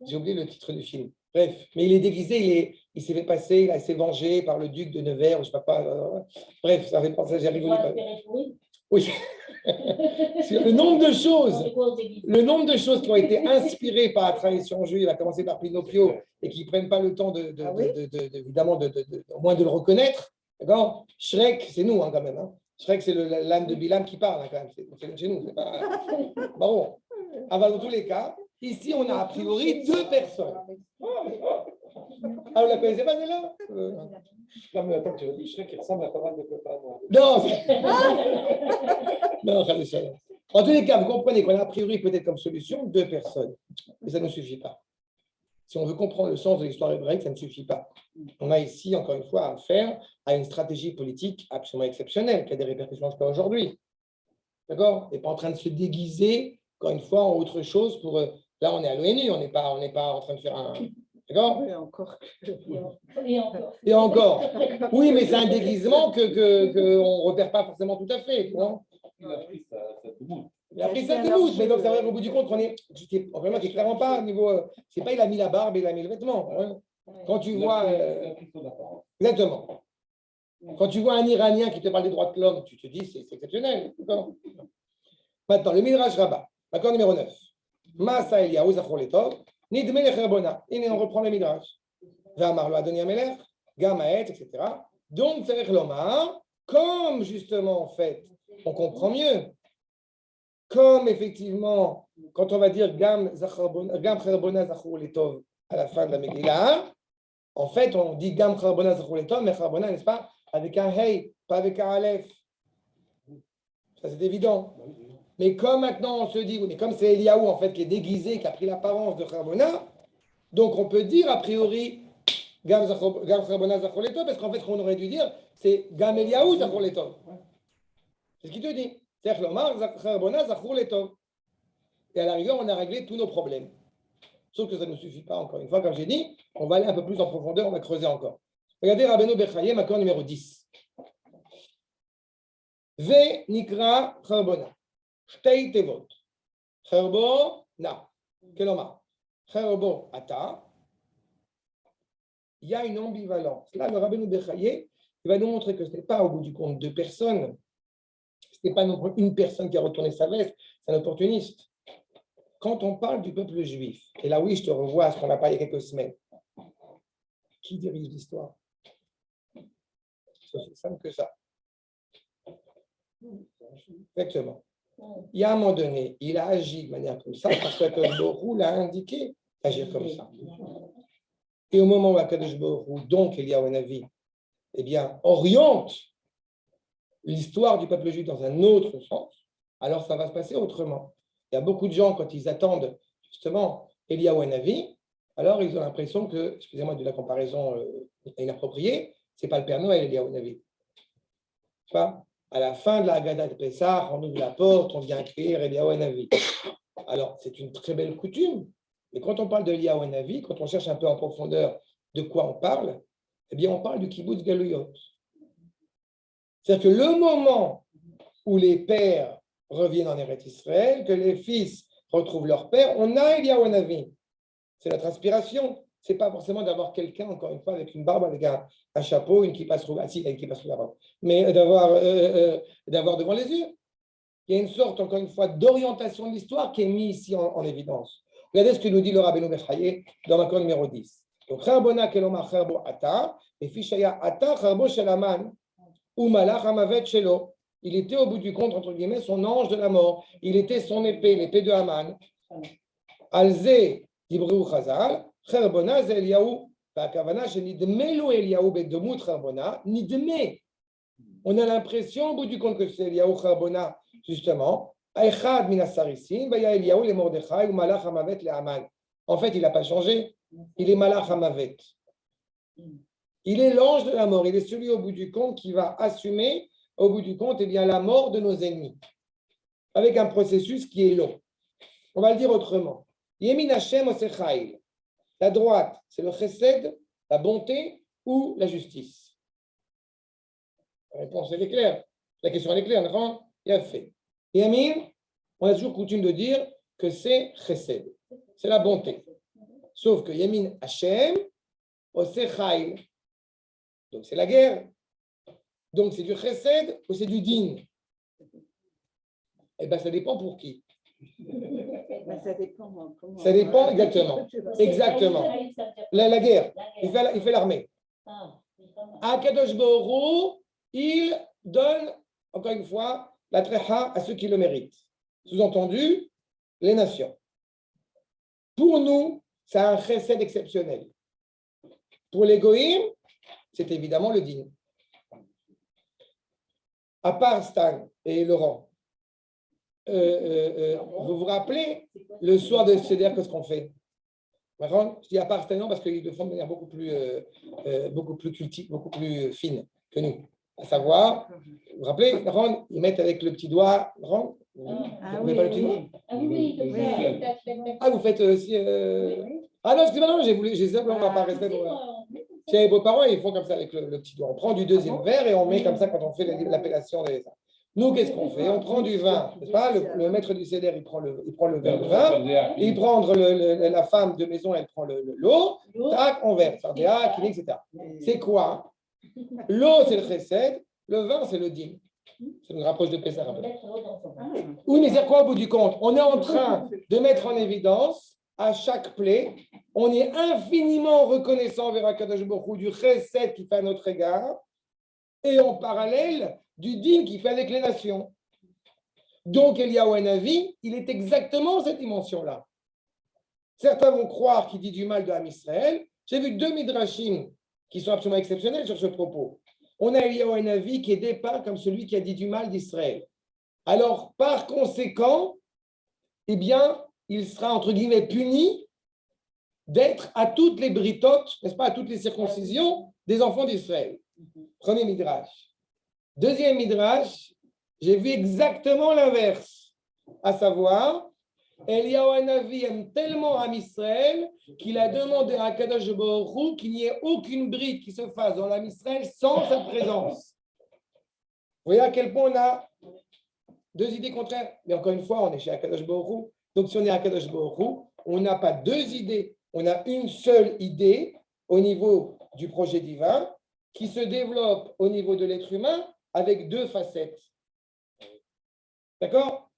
j'ai oublié le titre du film. Bref, mais il est déguisé, il s'est fait passer, il s'est vengé par le duc de Nevers, ou je ne sais pas. Bref, ça fait penser, j'ai rigolé. Oui. Le nombre de choses qui ont été inspirées par la tradition juive, à commencer par Pinocchio, et qui ne prennent pas le temps évidemment, au moins de le reconnaître. D'accord? Shrek, c'est nous quand même. Hein. Je dirais que c'est l'âne de Bilam qui parle, hein, quand même. C'est chez nous. C'est pas... Bon. Avant, dans tous les cas, ici, on a a priori deux personnes. Ah, vous la connaissez pas, celle-là Non, mais attends, tu as dit, je sais qu'il ressemble à pas mal de copains. Moi. Non. Non, ça, ça. En tous les cas, vous comprenez qu'on a a priori peut-être comme solution deux personnes. Mais ça ne suffit pas. Si on veut comprendre le sens de l'histoire hébraïque, ça ne suffit pas. On a ici, encore une fois, affaire à une stratégie politique absolument exceptionnelle, qui a des répercussions jusqu'à aujourd'hui. D'accord ? On n'est pas en train de se déguiser, encore une fois, en autre chose pour... Là, on est à l'ONU, on n'est pas en train de faire un... D'accord ? Oui, encore. Et encore. Et encore. Oui, mais c'est un déguisement qu'on ne repère pas forcément tout à fait. Non ? Il a pris sa tenue. Il a pris ça de mais donc ça veut dire qu'au bout du compte, on est vraiment qui est clairement pas au niveau. C'est pas il a mis la barbe et il a mis le vêtement. Hein. Quand tu vois. Exactement. Quand tu vois un Iranien qui te parle des droits de l'homme, tu te dis c'est exceptionnel. D'accord. Maintenant, le Midrash Rabbah, accord numéro 9. Masa Eliyahu Zachor Letov, Nidme Lecharbona. Et on reprend le Midrash. Ve'amar lo Adoni Amelech, Gamaet, etc. Donc, c'est Lomar, comme justement, en fait, on comprend mieux. Comme effectivement, quand on va dire Gam Charbona Zachor Letov à la fin de la Megillah, en fait, on dit Gam Charbona Zachor Letov, mais Charbona, n'est-ce pas, avec un Hey, pas avec un Aleph. Ça, c'est évident. Mais comme maintenant on se dit, oui, mais comme c'est Eliyahu en fait qui est déguisé, qui a pris l'apparence de Charbona, donc on peut dire a priori Gam Charbona Zachor Letov, parce qu'en fait, ce qu'on aurait dû dire, c'est Gam Eliyahu Zachor Letov. C'est ce qu'il te dit. C'est-à-dire que et à la rigueur, on a réglé tous nos problèmes. Sauf que ça ne suffit pas, encore une fois, comme j'ai dit, on va aller un peu plus en profondeur, on va creuser encore. Regardez Rabbeinu Bechayem, accord numéro 10. Ve nikra charbona. Shtei tevot. Charbona. Keloma. Charbo ata. Il y a une ambivalence. Là, le Rabbeinu Bechayem, il va nous montrer que ce n'est pas au bout du compte deux personnes. Ce n'est pas non plus une personne qui a retourné sa veste, c'est un opportuniste. Quand on parle du peuple juif, et là oui, je te revois à ce qu'on a parlé il y a quelques semaines, qui dirige l'histoire? C'est aussi simple que ça. Exactement. Il y a un moment donné, il a agi de manière comme ça, parce qu'Akadosh Baruch Hu l'a indiqué d'agir comme ça. Et au moment où Akadosh Baruch Hu, donc Eliyahu Hanavi, eh bien, oriente l'histoire du peuple juif dans un autre sens, alors ça va se passer autrement. Il y a beaucoup de gens, quand ils attendent justement Eliyahu Hanavi, alors ils ont l'impression que, excusez-moi de la comparaison inappropriée, ce n'est pas le Père Noël, Eliyahu Hanavi. À la fin de la Haggadah de Pessah, on ouvre la porte, on vient écrire Eliyahu Hanavi. Alors, c'est une très belle coutume, mais quand on parle de Eliyahu Hanavi, quand on cherche un peu en profondeur de quoi on parle, eh bien, on parle du kibbutz Galuyot. C'est-à-dire que le moment où les pères reviennent en Eretz Israël, que les fils retrouvent leur père, on a Eliyahu Hanavi. C'est notre inspiration. Ce n'est pas forcément d'avoir quelqu'un, encore une fois, avec une barbe, avec un chapeau, une kippa sroula. Ah, si, une kippa sroula, pardon. Mais d'avoir devant les yeux. Il y a une sorte, encore une fois, d'orientation de l'histoire qui est mise ici en évidence. Regardez ce que nous dit le Rabbeinu Bechayé dans l'accord numéro 10. Donc, Charbona keloma charbo ata, et fichaya ata charbo shelaman. Il était au bout du compte, entre guillemets, son ange de la mort. Il était son épée, l'épée de Haman. Alze, Ibrou Chazal, Charbona, Eliyahu, Vakavana, Nidmelu Eliyahu, Bedemut Charbona, Nidme. On a l'impression, au bout du compte, que c'est Eliyahu Charbona, justement. Aïchad Minasarisin, Baya Eliyahu, le Mordechai, ou Malach Hamavet, le Haman. En fait, il n'a pas changé. Il est Malach Hamavet. Il est l'ange de la mort. Il est celui, au bout du compte, qui va assumer, au bout du compte, eh bien, la mort de nos ennemis. Avec un processus qui est long. On va le dire autrement. Yemin Hashem Osechaïl. La droite, c'est le chesed, la bonté ou la justice. La réponse, elle est claire. La question, elle est claire. Il a fait. Yamin, on a toujours coutume de dire que c'est chesed. C'est la bonté. Sauf que Yemin Hashem Osechaïl. Donc, c'est la guerre. Donc, c'est du chesed ou c'est du din? Eh bien, ça dépend pour qui. Ça dépend. Ça dépend, exactement. Exactement. La guerre. Il fait l'armée. À Kadosh Baruch Hu, il donne encore une fois, la tréha à ceux qui le méritent. Sous-entendu, les nations. Pour nous, c'est un chesed exceptionnel. Pour les goïms, c'est évidemment le din. À part Stan et Laurent, vous vous rappelez le soir de Seder, qu'est-ce qu'on fait? Je dis à part Stan, non, parce qu'ils le font de manière beaucoup plus cultive, beaucoup plus fine que nous. À savoir, vous vous rappelez, ils mettent avec le petit doigt, vous oui, pas le petit doigt? Ah oui, comme ça. Ah, vous faites aussi. Ah non, excusez-moi, non, j'ai simplement, on va pas rester. Chez les beaux-parents, ils font comme ça avec le petit doigt. On prend du deuxième verre et on met comme ça quand on fait l'appellation des. Nous, qu'est-ce qu'on fait? On prend du vin, n'est-ce pas? Le maître du céder, il prend le verre de vin. Il prend la femme de maison, elle prend l'eau. Tac, on verse. Etc. C'est quoi? L'eau, c'est le chesed. Le vin, c'est le din. Ça nous rapproche de Pessah un peu. Oui, mais c'est quoi au bout du compte? On est en train de mettre en évidence à chaque plaie, on est infiniment reconnaissant vers Akadosh Baruch Hu du chesed qui fait à notre égard et en parallèle du din qui fait avec les nations. Donc, Eliyahu Hanavi, il est exactement cette dimension-là. Certains vont croire qu'il dit du mal de Ham Israël. J'ai vu 2 midrashim qui sont absolument exceptionnels sur ce propos. On a Eliyahu Hanavi qui est dépeint comme celui qui a dit du mal d'Israël. Alors, par conséquent, eh bien, il sera, entre guillemets, puni d'être à toutes les britotes, n'est-ce pas, à toutes les circoncisions des enfants d'Israël. Premier midrash. Deuxième midrash, j'ai vu exactement l'inverse, à savoir, Eliyahu Hanavi aime tellement Am Israël qu'il a demandé à Kadosh Baruch Hu qu'il n'y ait aucune brite qui se fasse dans l'Am Israël sans sa présence. Vous voyez à quel point on a 2 idées contraires. Mais encore une fois, on est chez Akadosh Baruch Hu. Donc, si on est à Kadosh Baruch Hu, on n'a pas 2 idées. On a une seule idée au niveau du projet divin qui se développe au niveau de l'être humain avec 2 facettes. D'accord?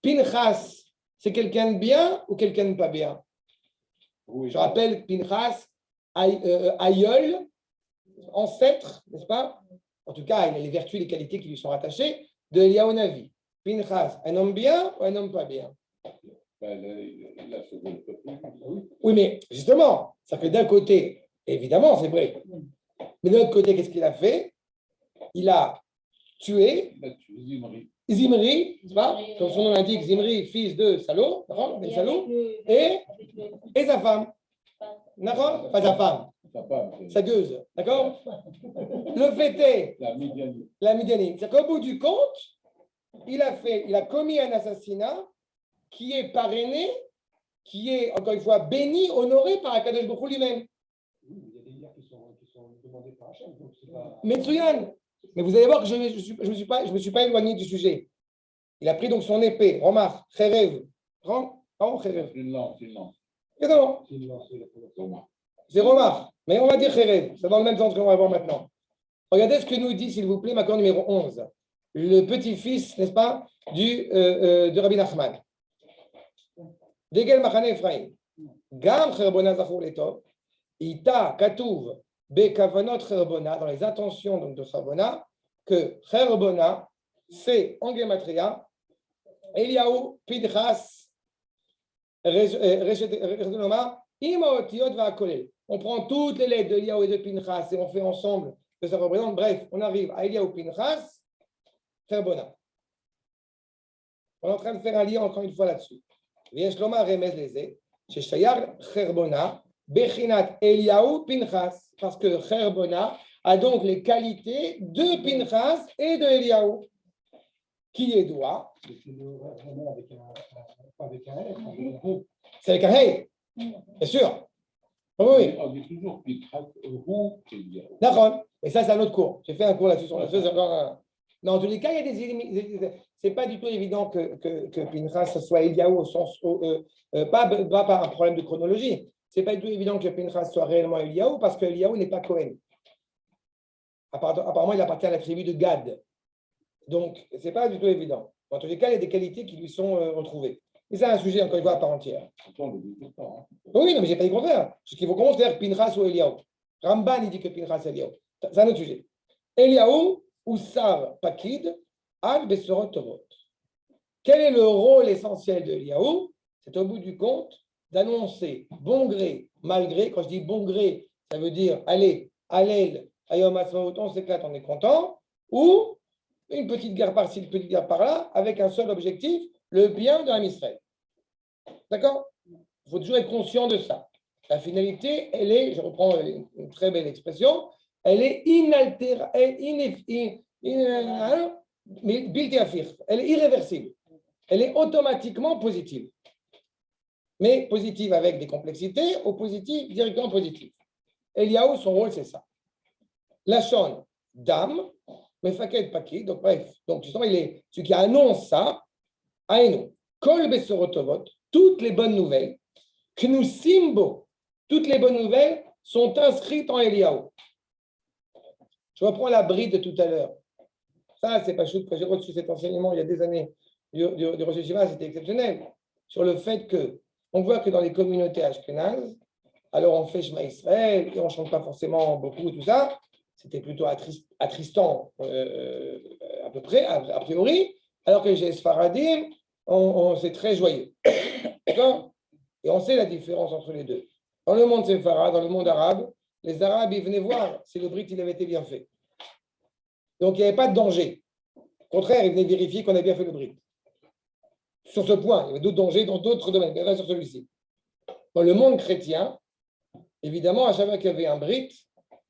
Pinchas, c'est quelqu'un de bien ou quelqu'un de pas bien? Oui. Je rappelle Pinchas, aïeul, ancêtre, n'est-ce pas? En tout cas, il a les vertus et les qualités qui lui sont rattachées de Eliyahu Hanavi. Pinchas, un homme bien ou un homme pas bien? Oui, mais justement, ça fait d'un côté, évidemment, c'est vrai. Mais de l'autre côté, qu'est-ce qu'il a fait? Il a tué Zimri, comme son nom l'indique, Zimri, fils de Salo, et sa femme. D'accord? Pas sa femme, sa gueuse. D'accord? Le fait est, la Midianite. C'est qu'au bout du compte, il a commis un assassinat qui est parrainé, qui est, encore une fois, béni, honoré par Akadosh Baruch Hu lui-même. Il y a des liens qui sont demandés par Hachem. Metsuyan. Mais vous allez voir que je ne me suis pas éloigné du sujet. Il a pris donc son épée, Romar, Cherev. Cherev. C'est Romar, mais on va dire Cherev. C'est dans le même sens qu'on va voir maintenant. Regardez ce que nous dit, s'il vous plaît, Makor numéro 11. Le petit-fils, n'est-ce pas, de Rabbi Nachman. Degel Machane Ephraim. Gam Cherbona Zachor Letov. Ita Katouv. Bekavanot Cherbona, dans les intentions donc, de Cherbona, que Cherbona, c'est en Gematria, Eliyahu Pinchas, Imaotiot va Kolel. On prend toutes les lettres de Eliyahu et de Pinchas et on fait ensemble que ça représente. Bref, on arrive à Eliyahu Pinchas, Cherbona. On est en train de faire un lien encore une fois là-dessus. Viesh Loma Remez Leze, chez Shayar Cherbona, Bechinat Eliyahu Pinchas, parce que Cherbona a donc les qualités de Pinchas et de Eliyahu, qui est doigt. C'est avec un Hey, bien sûr. Oui. On dit toujours Pinchas ou Eliyahu. D'accord, mais ça c'est un autre cours. J'ai fait un cours là-dessus. Non, en tous les cas, il y a c'est pas du tout évident que Pinchas soit Eliyahu au sens pas par un problème de chronologie. C'est pas du tout évident que Pinchas soit réellement Eliyahu parce que Eliyahu n'est pas Cohen. Apparemment, il appartient à la tribu de Gad. Donc, c'est pas du tout évident. En tous les cas, il y a des qualités qui lui sont retrouvées. Et c'est un sujet, encore une fois, à part entière. Oui, non, mais j'ai pas dit le contraire. Ce qu'il faut comprendre, c'est Pinchas ou Eliyahu. Ramban, il dit que Pinchas est Eliyahu. C'est un autre sujet. Eliyahu ou Sar Pakid, Al Besorot Tovot. Quel est le rôle essentiel de Eliyahu? C'est au bout du compte d'annoncer bon gré, mal gré. Quand je dis bon gré, ça veut dire allez, Allel, Ayom Ha'atzmaut, on s'éclate, on est content, ou une petite guerre par-ci, une petite guerre par-là, avec un seul objectif, le bien de l'Am Israël. D'accord? Il faut toujours être conscient de ça. La finalité, elle est, je reprends une très belle expression, elle est inaltérable, elle est irréversible. Elle est automatiquement positive. Mais positive avec des complexités ou positive directement positive. Eliyahu, son rôle, c'est ça. Lachon, dame, mefaket paki, donc bref, donc justement, il est celui qui annonce ça, Aïnou, kol besorotovot, toutes les bonnes nouvelles, knu simbo, toutes les bonnes nouvelles sont inscrites en Eliyahu. Je reprends la bride de tout à l'heure. Ça, c'est pas chouette, quand j'ai reçu cet enseignement il y a des années du Rosh Hashiva, c'était exceptionnel, sur le fait que on voit que dans les communautés ashkénazes, alors on fait Shema Israël et on ne chante pas forcément beaucoup, tout ça. C'était plutôt attristant à peu près, a priori, alors que chez Sfaradim, c'est très joyeux. D'accord? Et on sait la différence entre les deux. Dans le monde séfarade, dans le monde arabe, les Arabes, ils venaient voir si le brit il avait été bien fait. Donc il n'y avait pas de danger. Au contraire, ils venaient vérifier qu'on avait bien fait le brit. Sur ce point, il y avait d'autres dangers dans d'autres domaines, mais pas sur celui-ci. Dans le monde chrétien, évidemment, à chaque fois qu'il y avait un brit,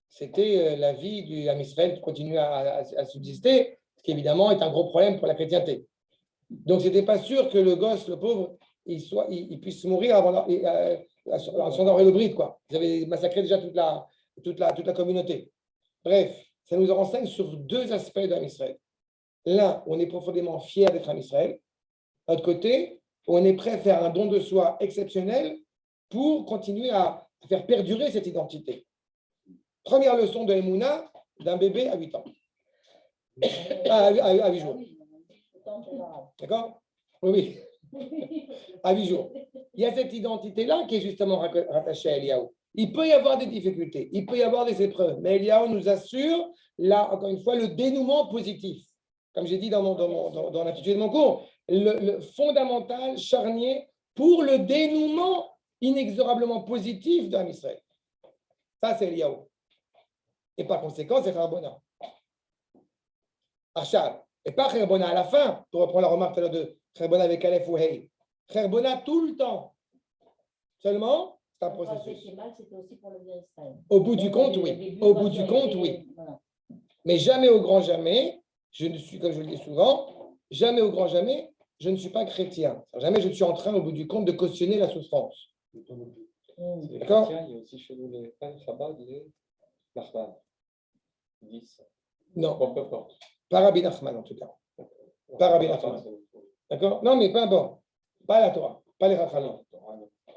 c'était la vie du Ham Israël qui continuait à subsister, ce qui évidemment est un gros problème pour la chrétienté. Donc, ce n'était pas sûr que le gosse, le pauvre, il puisse mourir avant sans avoir le brit, quoi. Ils avaient massacré déjà toute la communauté. Bref, ça nous renseigne sur deux aspects de Ham Israël. L'un, on est profondément fier d'être Ham Israël. De l'autre côté, on est prêt à faire un don de soi exceptionnel pour continuer à faire perdurer cette identité. Première leçon de Emouna d'un bébé à 8 ans. À 8 jours. D'accord? Oui. À 8 jours. Il y a cette identité-là qui est justement rattachée à Eliyahu. Il peut y avoir des difficultés, il peut y avoir des épreuves, mais Eliyahu nous assure, là, encore une fois, le dénouement positif. Comme j'ai dit dans l'intitulé de mon cours, le fondamental, charnier, pour le dénouement inexorablement positif d'un Israël. Ça, c'est Eliyahu. Et par conséquent, c'est Charbona. Achab. Et pas Charbona à la fin, pour reprendre la remarque de Charbona avec Aleph ou Hey. Charbona tout le temps. Seulement, c'est un processus. C'était aussi pour le bien Israël. Au bout du compte, oui. Au bout du compte, oui. Mais jamais au grand jamais, je ne suis, comme je le dis souvent, jamais au grand jamais, je ne suis pas chrétien. Jamais je suis en train, au bout du compte, de cautionner la souffrance. D'accord? Il y a aussi chez nous les frères Chabad, les Nachman. Ils disent ça. Non, Bon, peu importe. pas Rabbi Nachman en tout cas. Pas Rabbi Nachman. D'accord? Non, mais pas bon. Pas la Torah, pas les Chachamim.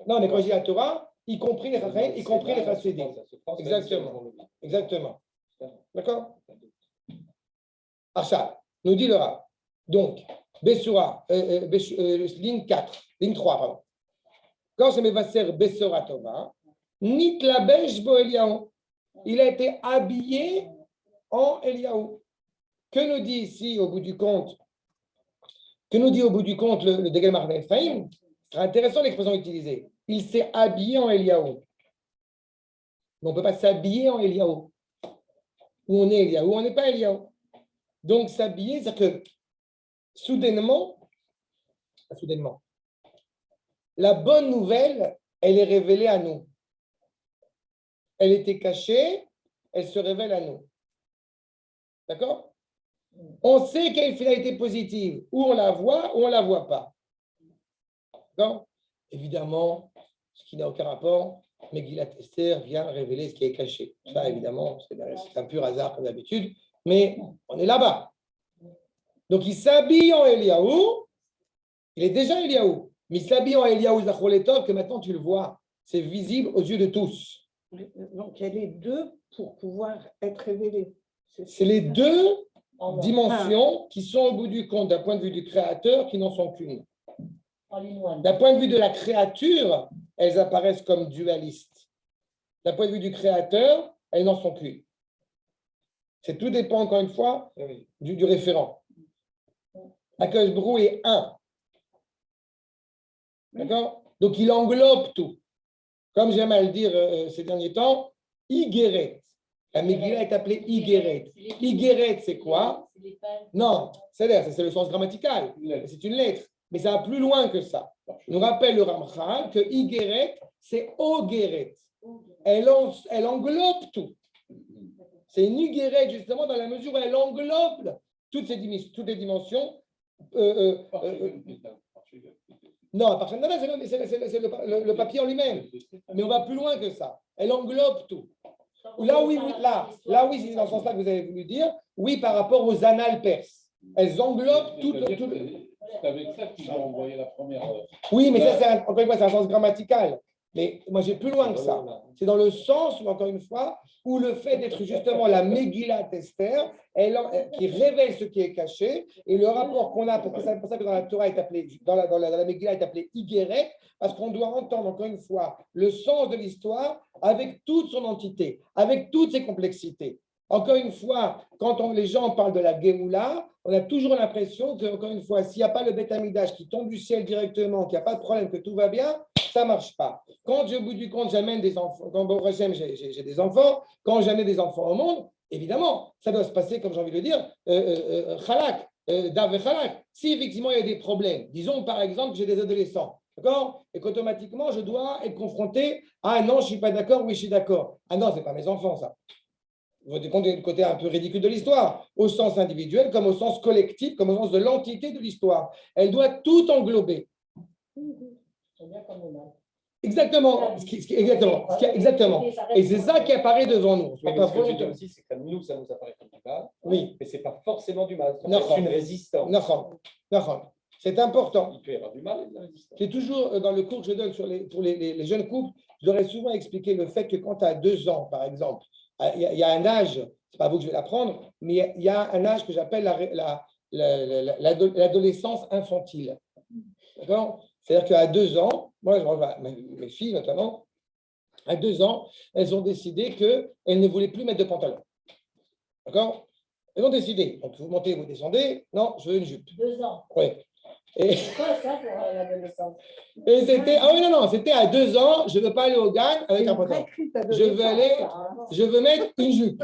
Non, mais quand je dis la Torah, y compris les Chachamim, y compris les Chassidim. Exactement. Exactement. D'accord? Achab, nous dit le Rav. Donc, Bessura, ligne 4, ligne 3, pardon. Quand je m'évasser Bessura Tova, Nitlabesh bo Eliyahu. Il a été habillé en Eliyahu. Que nous dit ici, au bout du compte, le Degel Marne Ephraim? C'est intéressant l'expression utilisée. Il s'est habillé en Eliyahu. Mais on ne peut pas s'habiller en Eliyahu. Où on est Eliyahu, on n'est pas Eliyahu. Donc, s'habiller, c'est-à-dire que soudainement, la bonne nouvelle, elle est révélée à nous. Elle était cachée, elle se révèle à nous. D'accord? On sait qu'il y a une finalité positive, ou on la voit, ou on ne la voit pas. D'accord? Évidemment, ce qui n'a aucun rapport, Megillat Esther vient révéler ce qui est caché. Ça, évidemment, c'est un pur hasard comme d'habitude, mais on est là-bas. Donc, il s'habille en Eliyahu, il est déjà Eliyahu, mais il s'habille en Eliyahu Zacholetov, que maintenant tu le vois, c'est visible aux yeux de tous. Donc, il y a les deux pour pouvoir être révélés. C'est les deux dimensions qui sont au bout du compte, d'un point de vue du créateur, qui n'en sont qu'une. D'un point de vue de la créature, elles apparaissent comme dualistes. D'un point de vue du créateur, elles n'en sont qu'une. C'est tout dépend, encore une fois, du référent. Akadosh Baruch Hu est un. D'accord? Donc, il englobe tout. Comme j'aime à le dire ces derniers temps, Igeret. La Megillah est appelée Igeret. Igeret, c'est quoi? Non, c'est le sens grammatical. C'est une lettre. Mais ça va plus loin que ça. Nous rappelle le Ramchal que Igeret, c'est Ogeret. Elle englobe tout. C'est une Igeret, justement, dans la mesure où elle englobe toutes les dimensions. Non, par contre, c'est le papier en lui-même. Mais on va plus loin que ça. Elle englobe tout. Là, oui, c'est dans ce sens-là que vous avez voulu dire. Oui, par rapport aux annales perses. Elles englobent tout. C'est avec ça qu'ils ont envoyé la première. Oui, mais ça, encore une fois, c'est un sens grammatical. Mais moi, j'ai plus loin que ça. C'est dans le sens, encore une fois, où le fait d'être justement la Megillat Esther, qui révèle ce qui est caché, et le rapport qu'on a, c'est pour ça que dans la Torah est appelé, dans la Megillah est appelé Igeret, parce qu'on doit entendre encore une fois le sens de l'histoire avec toute son entité, avec toutes ses complexités. Encore une fois, quand les gens parlent de la Géoula, on a toujours l'impression que, encore une fois, s'il n'y a pas le Beth Amidash qui tombe du ciel directement, qu'il n'y a pas de problème, que tout va bien, ça ne marche pas. Quand, au bout du compte, j'amène des enfants, quand bon, j'ai des enfants, quand j'amène des enfants au monde, évidemment, ça doit se passer, comme j'ai envie de le dire, Khalak, Dav et Khalak. Si effectivement il y a des problèmes, disons par exemple que j'ai des adolescents, d'accord, et qu'automatiquement je dois être confronté à non, je ne suis pas d'accord, oui, je suis d'accord. Ah non, ce n'est pas mes enfants, ça. Vous vous rendez compte du côté un peu ridicule de l'histoire, au sens individuel comme au sens collectif, comme au sens de l'entité de l'histoire. Elle doit tout englober. Exactement. Exactement. Et c'est ça qui apparaît devant nous. Mais ce que je veux dire aussi, c'est que nous, ça nous apparaît comme du mal. Oui. Mais ce n'est pas forcément du mal. C'est Non. une résistance. Non. C'est important. Il peut y avoir du mal et de la résistance. C'est toujours dans le cours que je donne pour les jeunes couples, je leur ai souvent expliqué le fait que quand tu as 2 ans, par exemple, il y a un âge, ce n'est pas vous que je vais l'apprendre, mais il y a un âge que j'appelle l'adolescence infantile. D'accord? C'est-à-dire qu'à 2 ans, moi, je vois mes filles notamment, à 2 ans, elles ont décidé qu'elles ne voulaient plus mettre de pantalon. D'accord? Elles ont décidé. Donc, vous montez, vous descendez. Non, je veux une jupe. 2 ans. Oui. Et C'est quoi ça pour l'adolescence? Et c'était, ah oui, non, c'était à 2 ans, je ne veux pas aller au GAN avec un pantalon. Je veux mettre une jupe.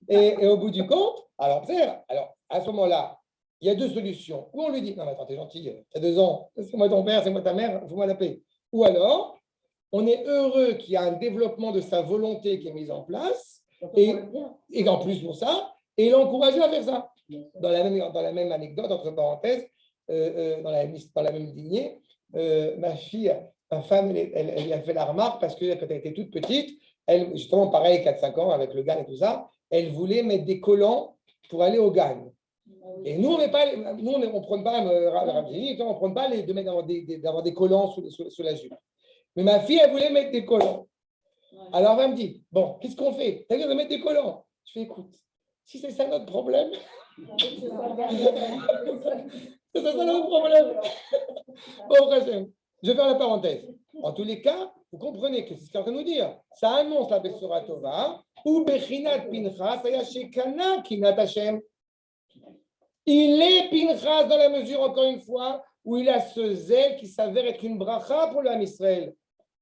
Et au bout du compte, alors à ce moment-là, il y a 2 solutions. Ou on lui dit, non, mais attends, t'es gentil, tu as 2 ans, c'est moi ton père, c'est moi ta mère, il faut moi la paix. Ou alors, on est heureux qu'il y a un développement de sa volonté qui est mise en place, et en plus pour ça, et l'encourager à faire ça. Dans la même anecdote, entre parenthèses, dans la même lignée, ma femme, elle a fait la remarque parce que quand elle était toute petite, elle, justement pareil, 4-5 ans avec le GAN et tout ça, elle voulait mettre des collants pour aller au GAN. Et nous, on ne prend pas d'avoir des collants sous la jupe. Mais ma fille, elle voulait mettre des collants. Alors elle me dit, bon, qu'est-ce qu'on fait? T'as dit de mettre des collants? Je fais, écoute, si c'est ça notre problème, c'est ça notre problème. Bon, je vais faire la parenthèse. En tous les cas, vous comprenez que c'est ce qu'il est en train de nous dire. Ça annonce la Bessora Tova, ou Bechinat Pinchas, Ayashekana Kinat Hashem. Il est Pinchas dans la mesure, encore une fois, où il a ce zèle qui s'avère être une bracha pour l'âme Israël.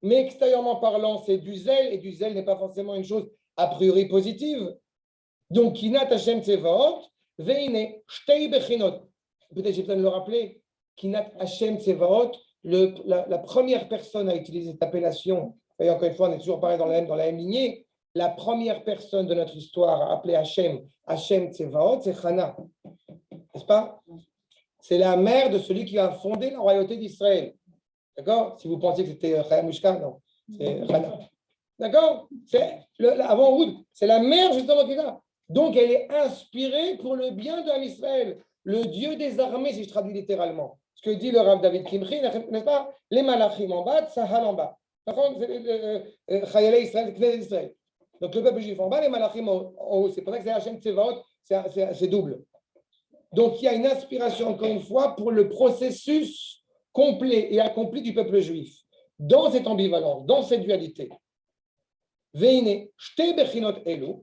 Mais extérieurement parlant, c'est du zèle, et du zèle n'est pas forcément une chose a priori positive. Donc, Kinat Hashem Tsevaot, Veine, Shtei Bechinot. Peut-être j'ai besoin de le rappeler. Kinat Hashem Tsevaot, la première personne à utiliser cette appellation, et encore une fois, on est toujours pareil dans la même lignée, la première personne de notre histoire à appeler Hashem Tsevaot, c'est Chana. N'est-ce pas? C'est la mère de celui qui a fondé la royauté d'Israël. D'accord? Si vous pensez que c'était Chaya Mishka, non. C'est Chana. D'accord? Avant Oud, c'est la mère justement qui est là. Donc, elle est inspirée pour le bien de l'Israël. Le Dieu des armées, si je traduis littéralement. Ce que dit le Rav David Kimchi, n'est-ce pas? Les malachim en bas, Sahal en bas. D'accord? Chayalei Israël, Knesset Israël. Donc, le peuple juif en bas, les malachim en haut. C'est pour ça que c'est Hashem Tsevaot, c'est double. Donc, il y a une inspiration, encore une fois, pour le processus complet et accompli du peuple juif. Dans cette ambivalence, dans cette dualité. Veine, shte bechinot elu,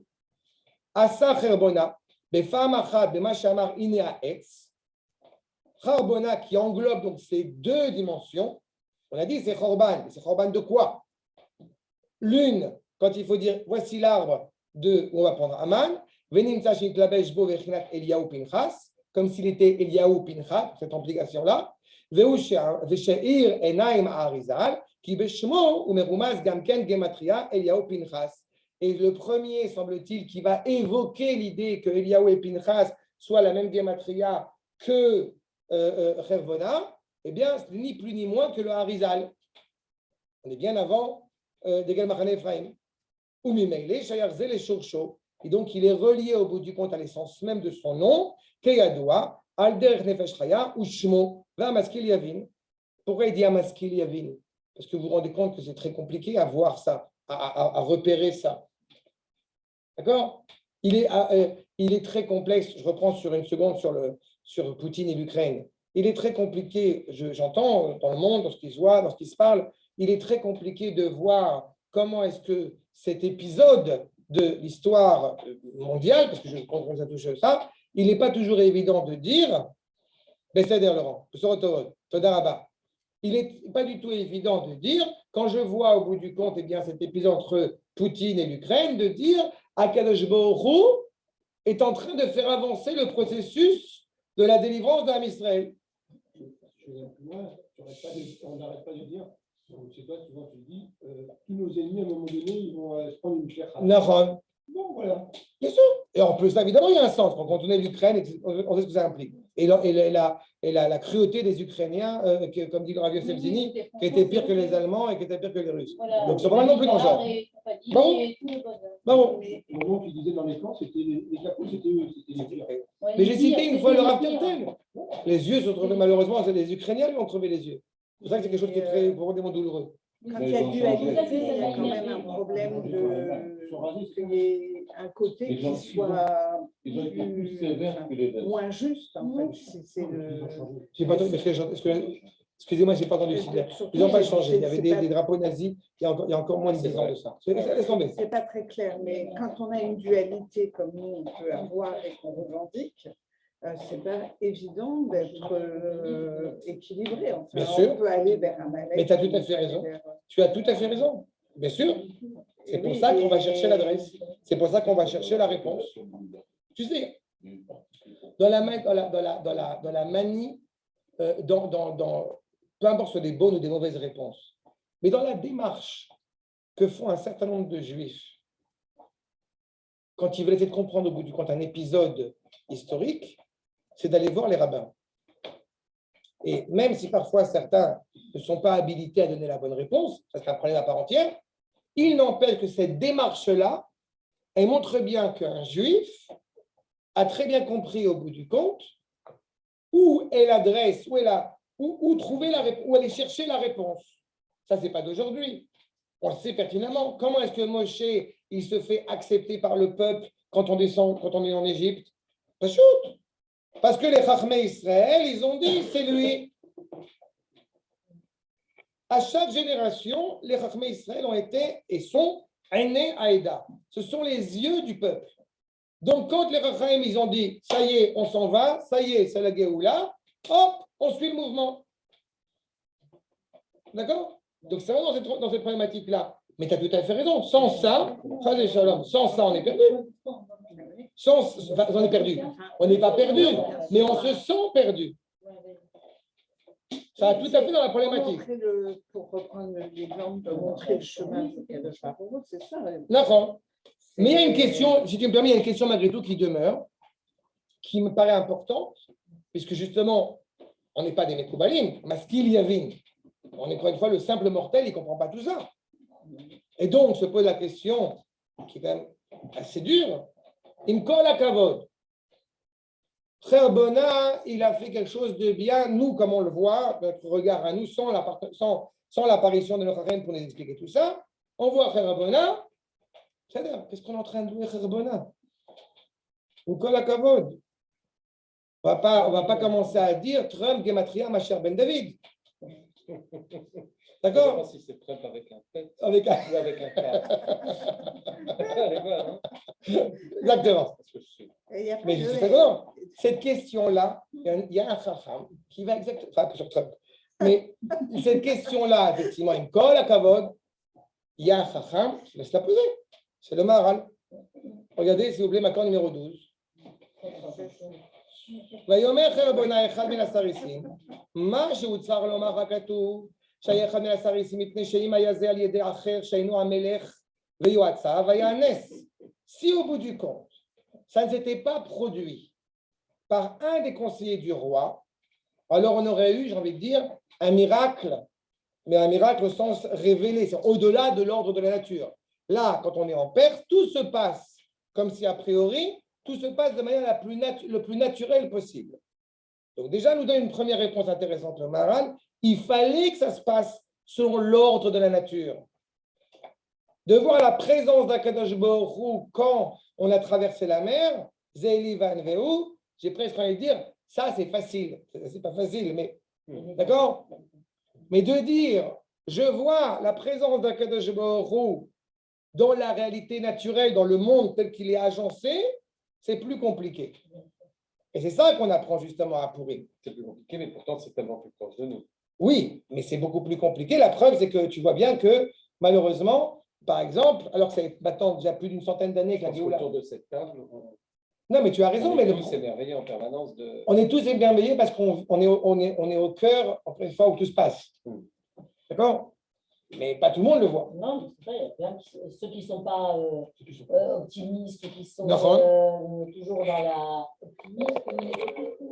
asa cherbona, befam achad, bema shamar ine ha'etz. Charbona qui englobe donc ces deux dimensions. On a dit c'est Chorban. C'est Chorban de quoi? L'une, quand il faut dire voici l'arbre où on va prendre Aman, comme s'il était Eliyahu Pinchas, cette implication-là. Et le premier, semble-t-il, qui va évoquer l'idée que Eliyahu et Pinchas soient la même gematria que Charbona, eh bien, c'est ni plus ni moins que le Harizal. On est bien avant Degel Machane Ephraim. Ou Mimeile, Shayarze les Shurcho. Et donc, il est relié au bout du compte à l'essence même de son nom, Keyadoua, Alder Nefesh Chaya, ou Shmo, Vamaskil Yavin. Pourquoi il dit Amaskil Yavin? Parce que vous vous rendez compte que c'est très compliqué à voir ça, à repérer ça. D'accord? Il est très complexe. Je reprends sur une seconde sur Poutine et l'Ukraine. Il est très compliqué, j'entends dans le monde, dans ce qui se voit, dans ce qui se parle, il est très compliqué de voir comment est-ce que cet épisode de l'histoire mondiale, parce que je comprends que ça touche ça, il n'est pas toujours évident de dire, Besséder Laurent, Todaraba. Il n'est pas du tout évident de dire, quand je vois au bout du compte eh bien, cet épisode entre Poutine et l'Ukraine, de dire Akadosh Baruch Hu est en train de faire avancer le processus de la délivrance d'Am Israël. On n'arrête pas de dire, c'est toi, souvent tu dis, tous nos ennemis, à un moment donné, ils vont se prendre une chair. Bon, voilà. Bien sûr. Et en plus, évidemment, il y a un sens. Quand on est l'Ukraine, on sait ce que ça implique. Et la cruauté des Ukrainiens, comme dit le Rav Yosef Zini, qui était pire que les Allemands et qui était pire que les Russes. Voilà. Donc, c'est pas non plus dans le genre. Bon. Au moment où tu disais dans les camps, c'était les capots, c'était eux, c'était les pires. Mais j'ai cité une fois le Rav Tertel. Les yeux sont trouvés, malheureusement, les Ukrainiens lui ont crevé les yeux. C'est pour ça que c'est quelque chose qui est très profondément douloureux. Quand il y a dualité, il y a quand même un problème qu'il y ait un côté qui soit plus sévère que les autres. moins juste, en fait. C'est le... J'ai pas entendu, excusez-moi, je n'ai pas entendu. Ils n'ont pas changé. Il y avait des drapeaux nazis il y a encore moins de 10 ans de ça. Laisse tomber. C'est pas très clair, mais quand on a une dualité comme nous, on peut avoir et qu'on revendique, c'est pas évident d'être équilibré. Enfin, bien sûr. On peut aller vers un malaise. Mais tu as tout à fait raison. Tu as tout à fait raison. Bien sûr. C'est pour ça qu'on va chercher l'adresse. C'est pour ça qu'on va chercher la réponse. Tu sais, dans la manie, peu importe ce soit des bonnes ou des mauvaises réponses, mais dans la démarche que font un certain nombre de juifs, quand ils veulent essayer de comprendre au bout du compte un épisode historique, c'est d'aller voir les rabbins. Et même si parfois certains ne sont pas habilités à donner la bonne réponse, ça c'est un problème à part entière, il n'empêche que cette démarche-là, elle montre bien qu'un juif a très bien compris au bout du compte où est l'adresse, où trouver la réponse, où aller chercher la réponse. Ça, ce n'est pas d'aujourd'hui. On le sait pertinemment. Comment est-ce que Moshe, il se fait accepter par le peuple quand on descend, quand on est en Égypte? Pas shoot. Parce que les Chachmei Israël, ils ont dit, c'est lui. À chaque génération, les Chachmei Israël ont été et sont Aînés Aïda. Ce sont les yeux du peuple. Donc, quand les Chachmei, ils ont dit, ça y est, on s'en va, ça y est, c'est la Géoula, hop, on suit le mouvement. D'accord? Donc, c'est vraiment dans cette problématique-là. Mais tu as tout à fait raison. Sans ça, on est perdu. On est perdu. On n'est pas perdu, mais on se sent perdu. Ça a tout à fait dans la problématique. Pour reprendre l'exemple de montrer le chemin de c'est ça. D'accord. Mais il y a une question, si tu me permets, il y a une question malgré tout qui demeure, qui me paraît importante, puisque justement, on n'est pas des Mekoubalim, Maskil Yavin. On est encore une fois le simple mortel, il ne comprend pas tout ça. Et donc, se pose la question, qui est quand même assez dure, Imkol Akavod. Frère Bona, il a fait quelque chose de bien, nous, comme on le voit, notre regard à nous, sans l'apparition de notre reine pour nous expliquer tout ça, on voit Frère Bona, c'est-à-dire, qu'est-ce qu'on est en train de louer Frère Bona? Imkol Akavod. On ne va pas commencer à dire Trump, Gematria, ma chère Ben David. D'accord? Je ne sais pas si c'est Trump avec un tête avec un... ou avec un cas. Exactement. Mais justement, cette question-là, il y a un chacham qui va exactement, enfin, sur Trump. Mais cette question-là, effectivement, une colle à Kavod, il y a un Chacham, je laisse la poser. C'est le Maharal. Regardez, s'il vous plaît, Makor numéro 12. ויאמר חרבונה אחד מן הסריסים, מה שהוצהר לומר הכתוב, שהיה אחד מן הסריסים מפני שאם היה זה על ידי אחר שאינו המלך ויועציו, היה נס. Si au bout du compte, ça ne s'était pas produit par un des conseillers du roi, alors on aurait eu, j'ai envie de dire, un miracle, mais un miracle au sens révélé, c'est au-delà de l'ordre de la nature. Là, quand on est en Perse, tout se passe comme si a priori, tout se passe de manière le plus naturelle possible. Donc déjà, nous donne une première réponse intéressante, le Maharal. Il fallait que ça se passe selon l'ordre de la nature. De voir la présence d'Akadosh Baruch Hu quand on a traversé la mer, Zeili Van Veu, j'ai presque envie de dire, ça c'est facile. C'est pas facile, mais d'accord. Mais de dire, je vois la présence d'Akadosh Baruch Hu dans la réalité naturelle, dans le monde tel qu'il est agencé, c'est plus compliqué. Et c'est ça qu'on apprend justement à Pourim. C'est plus compliqué, mais pourtant c'est tellement plus proche de nous. Oui, mais c'est beaucoup plus compliqué. La preuve, c'est que tu vois bien que, malheureusement, par exemple, alors que c'est maintenant déjà plus d'une centaine d'années que la Géoula... Autour de cette table, Non, mais tu as raison. on Mais est tous émerveillés en permanence de... On est tous émerveillés parce qu'on est au cœur, encore une fois, où tout se passe. D'accord? Mais pas tout le monde le voit. Non, mais c'est vrai, il y a plein de ceux qui ne sont pas optimistes, qui sont toujours dans la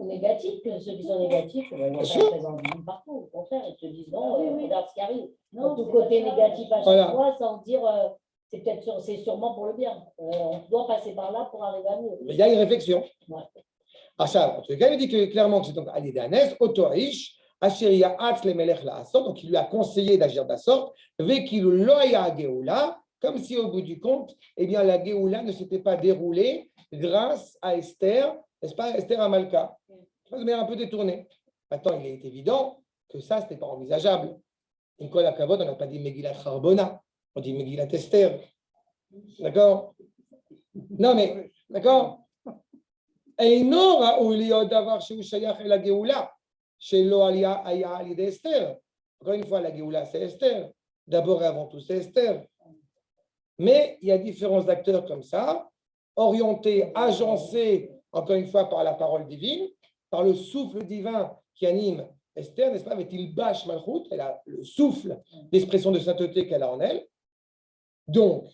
négative, ceux qui sont négatifs, ils ne sont pas présents partout. Au contraire, ils te disent non, regarde ce qui arrive. Non, tout côté négatif à chaque fois, sans dire c'est sûrement pour le bien. On doit passer par là pour arriver à mieux. Mais il y a une réflexion. Ouais. Ah, ça, en tout cas, il dit que, clairement que c'est donc Ali Danes, Otoaïch, Asheria Atz le Melech la Asot, donc il lui a conseillé d'agir de la sorte, Vekilu Loya Geoula, comme si au bout du compte, eh bien, la Geoula ne s'était pas déroulée grâce à Esther, n'est-ce pas, Esther Amalka. De manière un peu détournée. Maintenant, il est évident que ça, ce n'était pas envisageable. Nicole Akavod, on n'a pas dit Megillat Charbona, on dit Megillat Esther. D'accord? Non, mais, d'accord? Eino Raouli Odavar Sheu Shayach El Geoula. Chez Loalia Aya Ali Esther. Encore une fois, la Géoula, c'est Esther. D'abord et avant tout, c'est Esther. Mais il y a différents acteurs comme ça, orientés, agencés, encore une fois, par la parole divine, par le souffle divin qui anime Esther, n'est-ce pas? Avec-il Bash Malchut, elle a le souffle d'expression de sainteté qu'elle a en elle. Donc,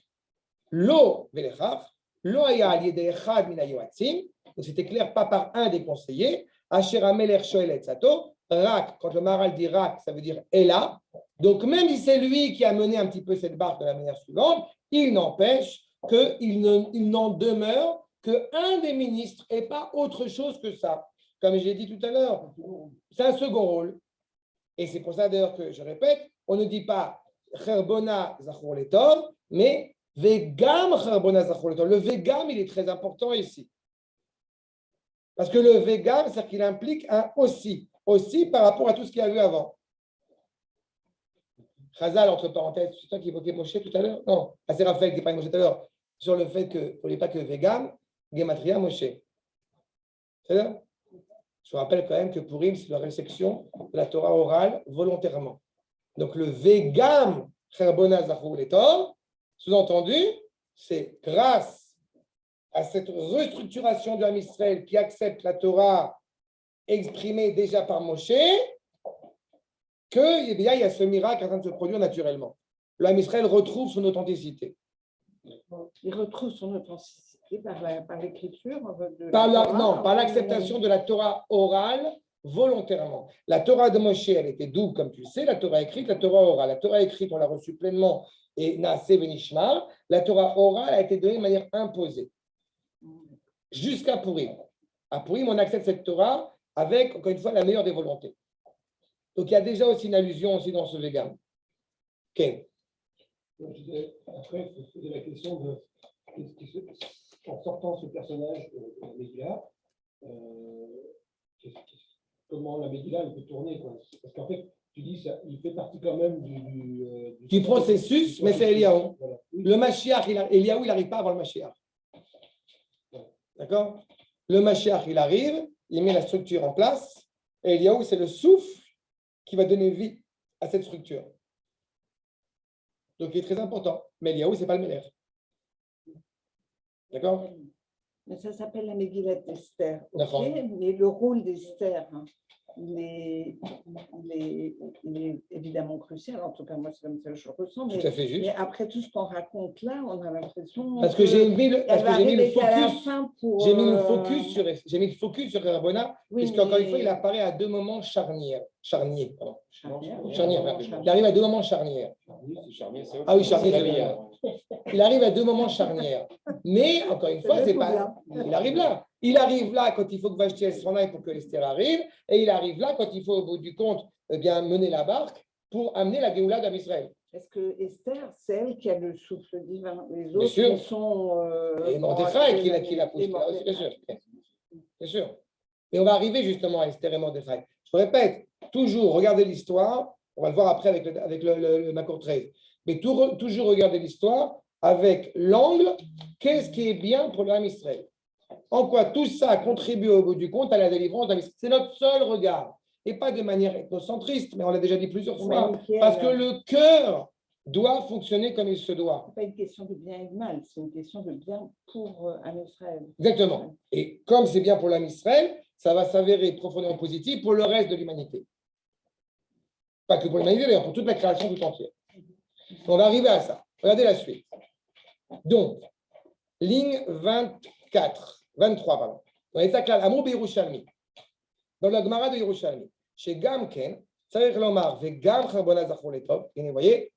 Lo Velechach, Lo Aya Ali de Echad Mina Yoatzim, donc c'était clair, pas par un des conseillers. Asher Amelech Shoel Etzato, Rak, quand le Maharal dit Rak, ça veut dire Ella. Donc, même si c'est lui qui a mené un petit peu cette barque de la manière suivante, il n'empêche qu'il n'en demeure qu'un des ministres et pas autre chose que ça. Comme j'ai dit tout à l'heure, c'est un second rôle. Et c'est pour ça d'ailleurs que je répète, on ne dit pas Cherbona Zachor Letov, mais Vegam Cherbona Zachor Letov. Le Vegam, il est très important ici. Parce que le Vegam, c'est qu'il implique un aussi par rapport à tout ce qu'il y a eu avant. Chazal, entre parenthèses, c'est toi qui évoquais Moshe tout à l'heure? Non, c'est Raphaël qui parlait de Moshe tout à l'heure, sur le fait qu'il ne fallait pas que Vegam, Gematria, Moshe. C'est ça? Je rappelle quand même que Purim, c'est la réception de la Torah orale volontairement. Donc le Vegam, Cherbona Zachor Letov, sous-entendu, c'est grâce à cette restructuration de l'Am Israël qui accepte la Torah exprimée déjà par Moshe, qu'il y a ce miracle en train de se produire naturellement. L'Am Israël retrouve son authenticité. Il retrouve son authenticité par l'écriture. Par l'acceptation de la Torah orale volontairement. La Torah de Moshe, elle était double, comme tu le sais, la Torah écrite, la Torah orale. La Torah écrite, on l'a reçue pleinement et Naaseh Benishmar. La Torah orale a été donnée de manière imposée. Jusqu'à Purim. À Purim, on accepte cette Torah avec, encore une fois, la meilleure des volontés. Donc, il y a déjà aussi une allusion aussi dans ce Vegam. Okay. Après, il faut se poser la question de, en sortant ce personnage de la Megillah, comment la Megillah peut tourner, quoi. Parce qu'en fait, tu dis, ça, il fait partie quand même du processus, mais c'est Eliaou. Voilà. Oui. Le Mashiach, Eliaou, il n'arrive pas avant le Mashiach. D'accord? Le Mashiach, il arrive, il met la structure en place, Et Eliaou, c'est le souffle qui va donner vie à cette structure. Donc, il est très important. Mais Eliaou, ce n'est pas le Melech. D'accord? Mais ça s'appelle la Megillat d'Esther. D'accord. Mais le rôle d'Esther, hein, il est évidemment crucial. En tout cas, moi, c'est comme ça que je le ressens. Tout à fait juste. Mais après tout ce qu'on raconte là, on a l'impression. Parce que j'ai mis le focus. J'ai mis le focus sur Rabona, oui, puisqu'encore une fois, il apparaît à deux moments charnières. Charnier. Il arrive à deux moments charnières. Ah oui, charnier, c'est bien. Il arrive à deux moments charnières. Mais, encore une fois, c'est pas. Il arrive là. Il arrive là quand il faut que Vashti s'en aille pour que Esther arrive, et il arrive là quand il faut, au bout du compte, mener la barque pour amener la Géoula d'Israël. Est-ce que Esther, c'est elle qui a le souffle divin? Les autres sûr. sont. Et Mordechai qui la pousse. Bien sûr. Bien sûr. Et on va arriver justement à Esther et Mordechai. Je répète, toujours regardez l'histoire. On va le voir après avec le Makor 13. Mais toujours regarder l'histoire avec l'angle, qu'est-ce qui est bien pour l'âme Israël? En quoi tout ça contribue au bout du compte à la délivrance d'âme Israël? C'est notre seul regard. Et pas de manière ethnocentriste, mais on l'a déjà dit plusieurs fois. Parce que le cœur doit fonctionner comme il se doit. Ce n'est pas une question de bien et de mal, c'est une question de bien pour l'âme Israël. Exactement. Et comme c'est bien pour l'âme Israël, ça va s'avérer profondément positif pour le reste de l'humanité. Pas que pour l'humanité, d'ailleurs, pour toute la création tout entière. On va arriver à ça. Regardez la suite. Donc, ligne 23, pardon. Dans les Taklal, Amour Yerushalmi. Dans la Gemara de Yerushalmi. Chez Gamken, Tzarech Lomar, Vegam Charbona Zachor Letov. Et vous voyez,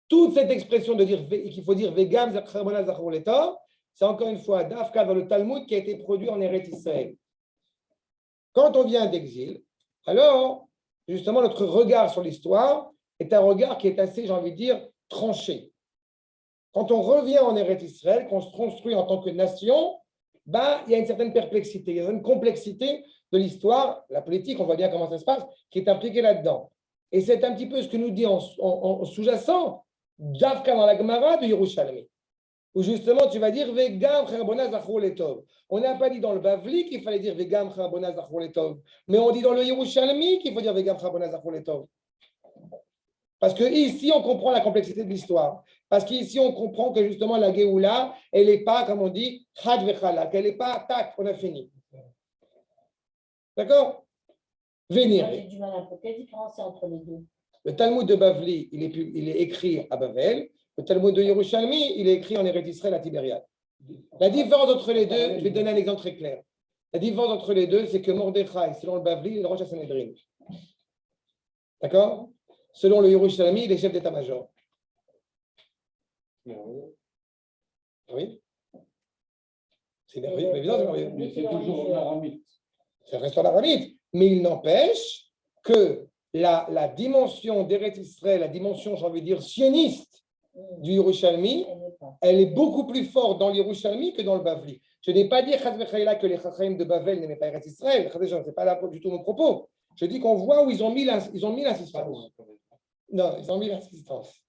toute cette expression de dire qu'il faut dire Vegam Charbona Zachor Letov, c'est encore une fois d'Afka dans le Talmud qui a été produit en Eretz Israël. Quand on vient d'exil, alors, justement, notre regard sur l'histoire est un regard qui est assez, j'ai envie de dire, tranché. Quand on revient en Eretz Israël, qu'on se construit en tant que nation, il y a une certaine perplexité, il y a une complexité de l'histoire, la politique, on voit bien comment ça se passe, qui est impliquée là-dedans. Et c'est un petit peu ce que nous dit en sous-jacent, Davka dans la Gemara de Yerushalmi, où justement tu vas dire Vegam Charbona Zachor Letov. On n'a pas dit dans le Bavli qu'il fallait dire Vegam Charbona Zachor Letov, mais on dit dans le Yerushalmi qu'il faut dire Vegam Charbona Zachor Letov. Parce qu'ici, on comprend la complexité de l'histoire. Parce qu'ici, on comprend que justement, la Géoula, elle n'est pas, comme on dit, Chad vechala, qu'elle n'est pas tac, on a fini. D'accord? Vénéré. J'ai du mal un peu. Quelle différence c'est entre les deux? Le Talmud de Bavli, il est écrit à Bavel. Le Talmud de Yerushalmi, il est écrit en Eretz Israël à Tibériade. La différence entre les deux, je vais te donner un exemple très clair. La différence entre les deux, c'est que Mordechai, selon le Bavli, il est le Rosh HaSanhedrin. D'accord? Selon le Yerushalmi, il est chef d'état-major. Oui. C'est merveilleux, évidemment, c'est merveilleux. Mais c'est toujours en aramite. Ça reste en aramite. Mais il n'empêche que la dimension d'Eretz Israël, la dimension, j'ai envie de dire, sioniste du Yerushalmi, elle est beaucoup plus forte dans le Yerushalmi que dans le Bavli. Je n'ai pas dit que les Chachamim de Bavel n'aimaient pas Eretz Israël. Ce n'est pas là du tout mon propos. Je dis qu'on voit où ils ont mis l'insistance. Non, ils ont mis l'insistance.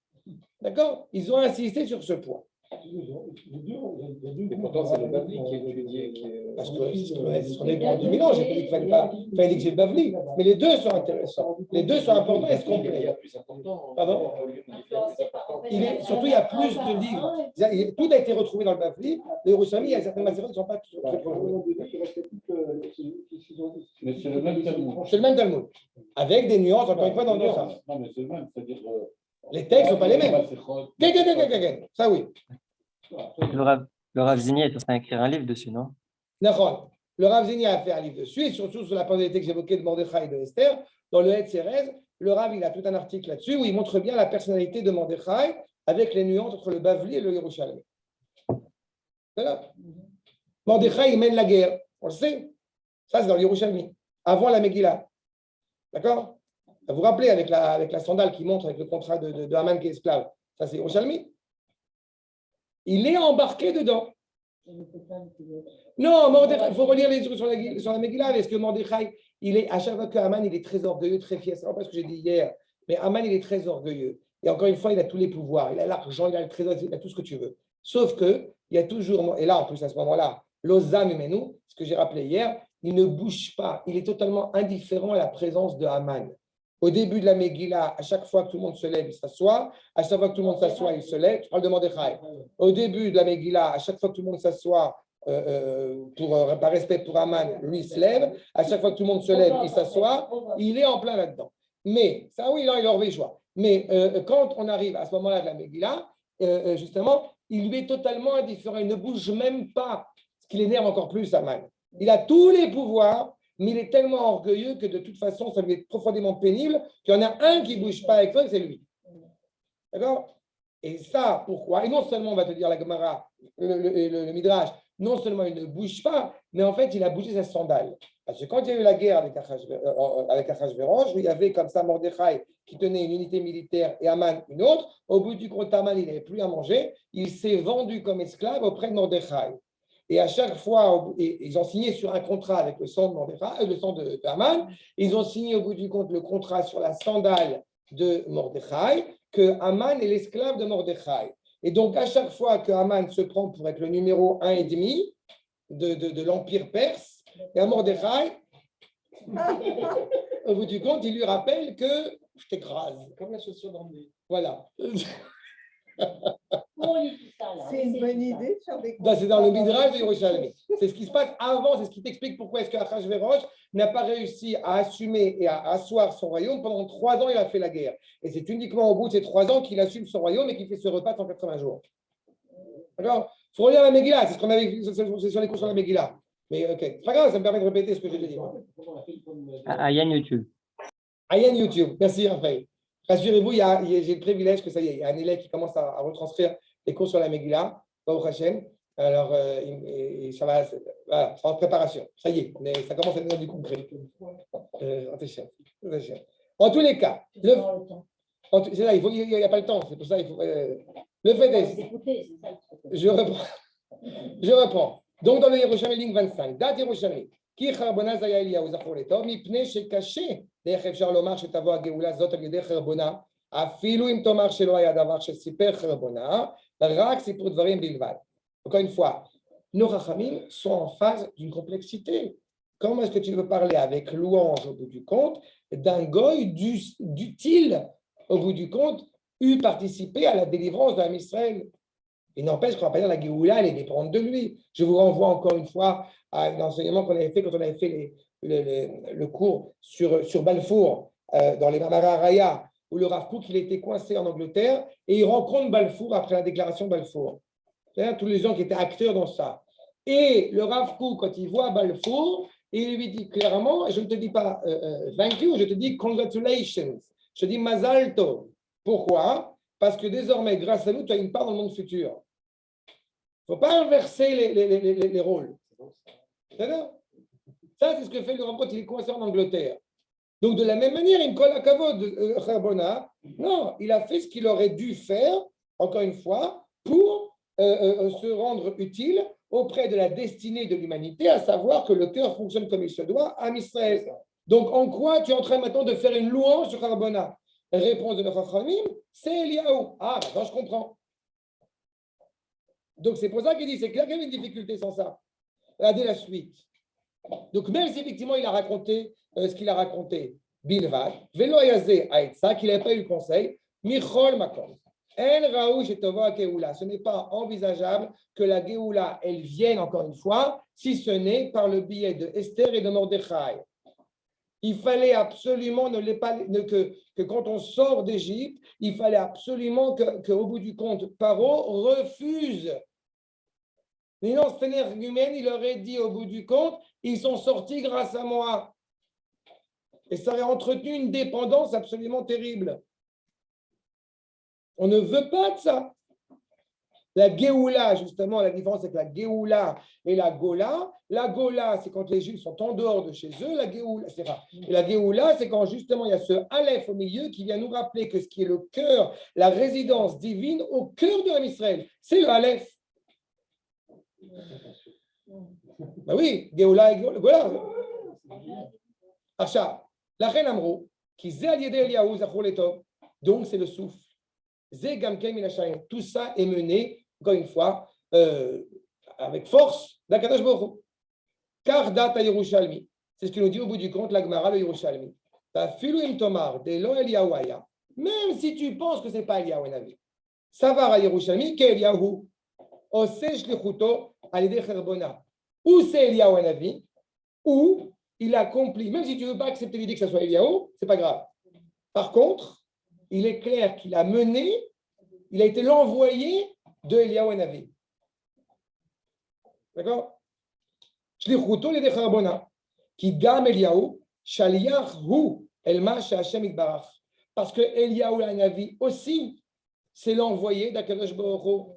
D'accord? Ils ont insisté sur ce point. Et pourtant, c'est le Bavli qui est étudié. Parce que c'est ce qu'on a dit pendant 2000 ans. J'ai pas dit qu'il fallait dire que j'ai le Bavli. Mais les deux sont intéressants. Les deux sont importants et se complètent. Pardon? Surtout, il y a plus de livres. Tout a été retrouvé dans le Bavli. Le Yerushalmi, il y a certaines matières qui ne sont pas très retrouvées. Mais c'est le même Talmud. C'est le même Talmud. Avec des nuances, encore une fois, dans le sens. Non, mais c'est le même. C'est-à-dire. Les textes ne sont pas les mêmes. Ça, oui. Le Rav Zini est en train d'écrire un livre dessus, non? Le Rav Zini a fait un livre dessus, et surtout sur la pandémie que j'évoquais de Mordechai et de Esther. Dans le Het Serez, le Rav il a tout un article là-dessus où il montre bien la personnalité de Mordechai avec les nuances entre le Bavli et le Yerushalmi. Voilà. Mordechai, il mène la guerre. On le sait. Ça, c'est dans le Yerushalmi. Avant la Megillah. D'accord? Vous vous rappelez avec la sandale qui montre avec le contrat de Haman qui est esclave. Ça, c'est Yerushalmi. Il est embarqué dedans. Non, Mordechai, il faut relire les trucs sur la Megillah. Est-ce que Mordechai, à chaque fois que Haman, il est très orgueilleux, très fier. C'est pas ce que j'ai dit hier. Mais Haman, il est très orgueilleux. Et encore une fois, il a tous les pouvoirs. Il a l'argent, il a le trésor, il a tout ce que tu veux. Sauf que, il y a toujours, et là, en plus, à ce moment-là, l'Ozam et Menou, ce que j'ai rappelé hier, il ne bouge pas, il est totalement indifférent à la présence de Haman. Au début de la Megillah, à chaque fois que tout le monde se lève, il s'assoit. À chaque fois que tout le monde s'assoit, il se lève. Je parle de Mordechai. Au début de la Megillah, à chaque fois que tout le monde s'assoit, par respect pour Haman, lui il se lève. À chaque fois que tout le monde se lève, il s'assoit. Il est en plein là-dedans. Mais, ça oui, là, il aurait le choix. Mais quand on arrive à ce moment-là de la Megillah, justement, il lui est totalement indifférent. Il ne bouge même pas, ce qui l'énerve encore plus, Haman. Il a tous les pouvoirs, mais il est tellement orgueilleux que de toute façon, ça lui est profondément pénible qu'il y en a un qui ne bouge pas avec toi, c'est lui. D'accord? Et ça, pourquoi? Et non seulement, on va te dire la Gemara, le Midrash, non seulement il ne bouge pas, mais en fait, il a bougé sa sandale. Parce que quand il y a eu la guerre avec Achashverosh, où il y avait comme ça Mordechai qui tenait une unité militaire et Haman une autre, au bout du compte, Haman, il n'avait plus à manger, il s'est vendu comme esclave auprès de Mordechai. Et à chaque fois, ils ont signé sur un contrat avec le sang de Mordechai, le sang de Haman, ils ont signé au bout du compte le contrat sur la sandale de Mordechai, que Haman est l'esclave de Mordechai. Et donc, à chaque fois que Haman se prend pour être le numéro 1,5 de l'Empire perse, et à Mordechai, au bout du compte, il lui rappelle que je t'écrase. Comme la chaussure d'emblée. Voilà. C'est une bonne idée de faire des C'est dans le Midrash de Yerushalmi. C'est ce qui se passe avant, c'est ce qui t'explique pourquoi est-ce que Achashverosh n'a pas réussi à assumer et à asseoir son royaume. Pendant 3 ans, il a fait la guerre. Et c'est uniquement au bout de ces 3 ans qu'il assume son royaume et qu'il fait ce repas de 180 jours. D'accord? Il faut relire la Megillah, c'est ce qu'on avait vu sur les cours sur la Megillah. Mais ok, c'est pas grave, ça me permet de répéter ce que j'ai dit. Ayan YouTube. Ayan YouTube, merci Raphaël. Rassurez-vous, j'ai le privilège que ça y est, il y a un élève qui commence à retranscrire les cours sur la Megillah, Baruch Hashem. Alors, ça va, voilà, c'est en préparation. Ça y est, ça commence à devenir du concret. Attention. En tous les cas, c'est là, il n'y a pas le temps, c'est pour ça il faut. Le fait est, je reprends. Donc, dans le Yerushalmi, ligne 25, date Yerushalmi. כי חרבונה זה היה אליהו זכור לטוב, מפני שקשה, איך אפשר לומר שתבוא הגאולה זאת על ידי חרבונה, אפילו אם תאמר שלא היה דבר שסיפר חרבונה, רק סיפור דברים בלבד. Encore une fois, nos rachamim sont en phase d'une complexité. Comment est-ce que tu veux parler avec louange au bout du compte d'un goy d'utile au bout du compte eût participé à la délivrance d'un Israël? Il n'empêche qu'on va pas dire la Géoula, elle est dépendante de lui. Je vous renvoie encore une fois à l'enseignement qu'on avait fait quand on avait fait le cours sur Balfour, dans les Mamara Raya, où le Rav Kook, il était coincé en Angleterre et il rencontre Balfour après la déclaration de Balfour. C'est-à-dire tous les gens qui étaient acteurs dans ça. Et le Rav Kook, quand il voit Balfour, il lui dit clairement, je ne te dis pas thank you, je te dis congratulations. Je te dis Mazal Tov. Pourquoi? Parce que désormais, grâce à nous, tu as une part dans le monde futur. Il ne faut pas inverser les rôles. C'est-à-dire, ça, c'est ce que fait le Rav quand il est coincé en Angleterre. Donc, de la même manière, une kol hakavod de Charbona, non, il a fait ce qu'il aurait dû faire, encore une fois, pour se rendre utile auprès de la destinée de l'humanité, à savoir que le cœur fonctionne comme il se doit à Israël. Donc, en quoi tu es en train maintenant de faire une louange sur Charbona? Réponse de notre Chachamim, c'est Eliaou. Ah, maintenant je comprends. Donc c'est pour ça qu'il dit, c'est clair qu'il y avait une difficulté sans ça. Regardez la suite. Donc même si effectivement il a raconté ce qu'il a raconté, Bilvad, Velo Yazé Aïtsa, qu'il n'avait pas eu le conseil, Michol Makom. El Raouj et Tova Geoula. Ce n'est pas envisageable que la Geoula, elle vienne encore une fois, si ce n'est par le biais de Esther et de Mordechai. Il fallait absolument que quand on sort d'Égypte, il fallait absolument qu'au bout du compte, Paro refuse. Mais non, c'est un argument, il aurait dit au bout du compte, ils sont sortis grâce à moi. Et ça aurait entretenu une dépendance absolument terrible. On ne veut pas de ça. La Géoula, justement, la différence avec la Géoula et la Gola. La Gola, c'est quand les Juifs sont en dehors de chez eux. La Géoula, c'est rare. Et la Géoula, c'est quand justement il y a ce Aleph au milieu qui vient nous rappeler que ce qui est le cœur, la résidence divine au cœur de Israël, c'est le Aleph. Ben oui, Géoula et Gola. Acha, la reine Amro, qui zé aliédé Eliaou, zachor letov, donc c'est le souffle. Zé gamkem minashayim. Tout ça est mené, encore une fois, avec force d'Akadosh Baruch Hu. Kardat Yerushalmi. C'est ce que nous dit au bout du compte la Gemara, le Yerushalmi. Même si tu penses que ce n'est pas Eliyahu Navi. Savar Yerushalmi, qu'Eliyahu. Osesh Lichuto, Alideh Cherbona. Ou c'est Eliyahu Navi, ou il accomplit. Même si tu ne veux pas accepter l'idée que ce soit Eliyahu, ce n'est pas grave. Par contre, il est clair qu'il a mené, il a été l'envoyé de Eliyahu Navi. D'accord? Shlichuto Alideh Cherbona. Qui gam Eliyahu, Shaliach hu elma she'Hashem itbarach. Parce que Eliyahu Hanavi aussi, c'est l'envoyé d'Akadosh Baruch Hu.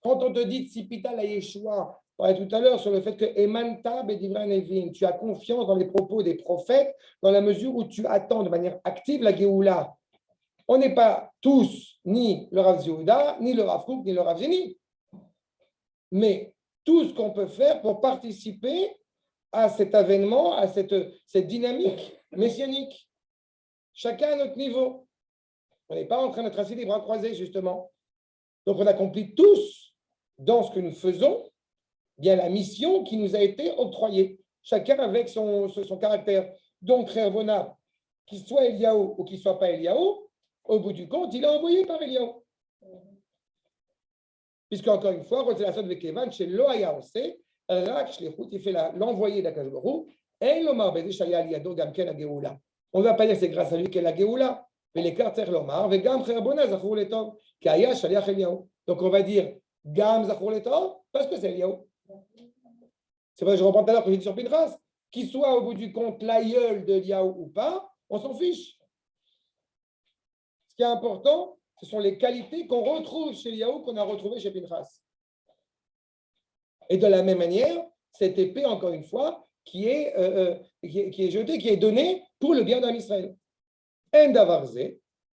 Quand on te dit Tzipita la Yeshua, on parlait tout à l'heure sur le fait que Emanta bedivra nevim, tu as confiance dans les propos des prophètes, dans la mesure où tu attends de manière active la Géoula. On n'est pas tous ni le Rav Yehuda, ni le Rav Kook, ni le Rav Zini. Mais tout ce qu'on peut faire pour participer à cet avènement, à cette dynamique messianique. Chacun à notre niveau. On n'est pas en train d'être assis les bras croisés, justement. Donc, on accomplit tous, dans ce que nous faisons, bien la mission qui nous a été octroyée. Chacun avec son caractère. Donc, Rebona, qu'il soit Eliyahu ou qu'il ne soit pas Eliyahu, au bout du compte, il est envoyé par Eliyahu. Puisque, encore une fois, chez Loaya, on sait, il fait l'envoyé d'Akadosh Baruch Hu, et l'Omar Bezeshaya Liado Gamken la Géoula. On ne va pas dire que c'est grâce à lui qu'est la Géoula, mais les cartes l'Omar, et Gam Cherbona Zachur Letov, Kaya Shaliach Eliyahu. Donc on va dire Gam Zachur Letov parce que c'est Eliyahu. C'est vrai, je reprends tout à l'heure que j'ai dit sur Pinchas, qu'il soit au bout du compte l'aïeul de Eliyahu ou pas, on s'en fiche. Ce qui est important, ce sont les qualités qu'on retrouve chez Eliyahu qu'on a retrouvées chez Pinchas. Et de la même manière, cette épée, encore une fois, qui est jetée, qui est donnée pour le bien d'un Israël. Endavarze.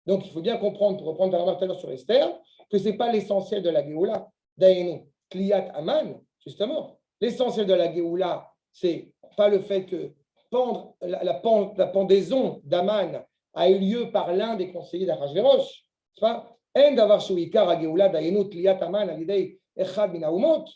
Donc, il faut bien comprendre, pour reprendre la remarque tout à l'heure sur Esther, que ce n'est pas l'essentiel de la Géoula. Daïnou, Kliat Aman, justement. L'essentiel de la Géoula, c'est pas le fait que la pendaison d'Aman a eu lieu par l'un des conseillers d'Achashverosh. C'est pas Endavar Shuikar à Géoula, Daïnou, Kliat Aman, Alidei, Echad Min Haumot.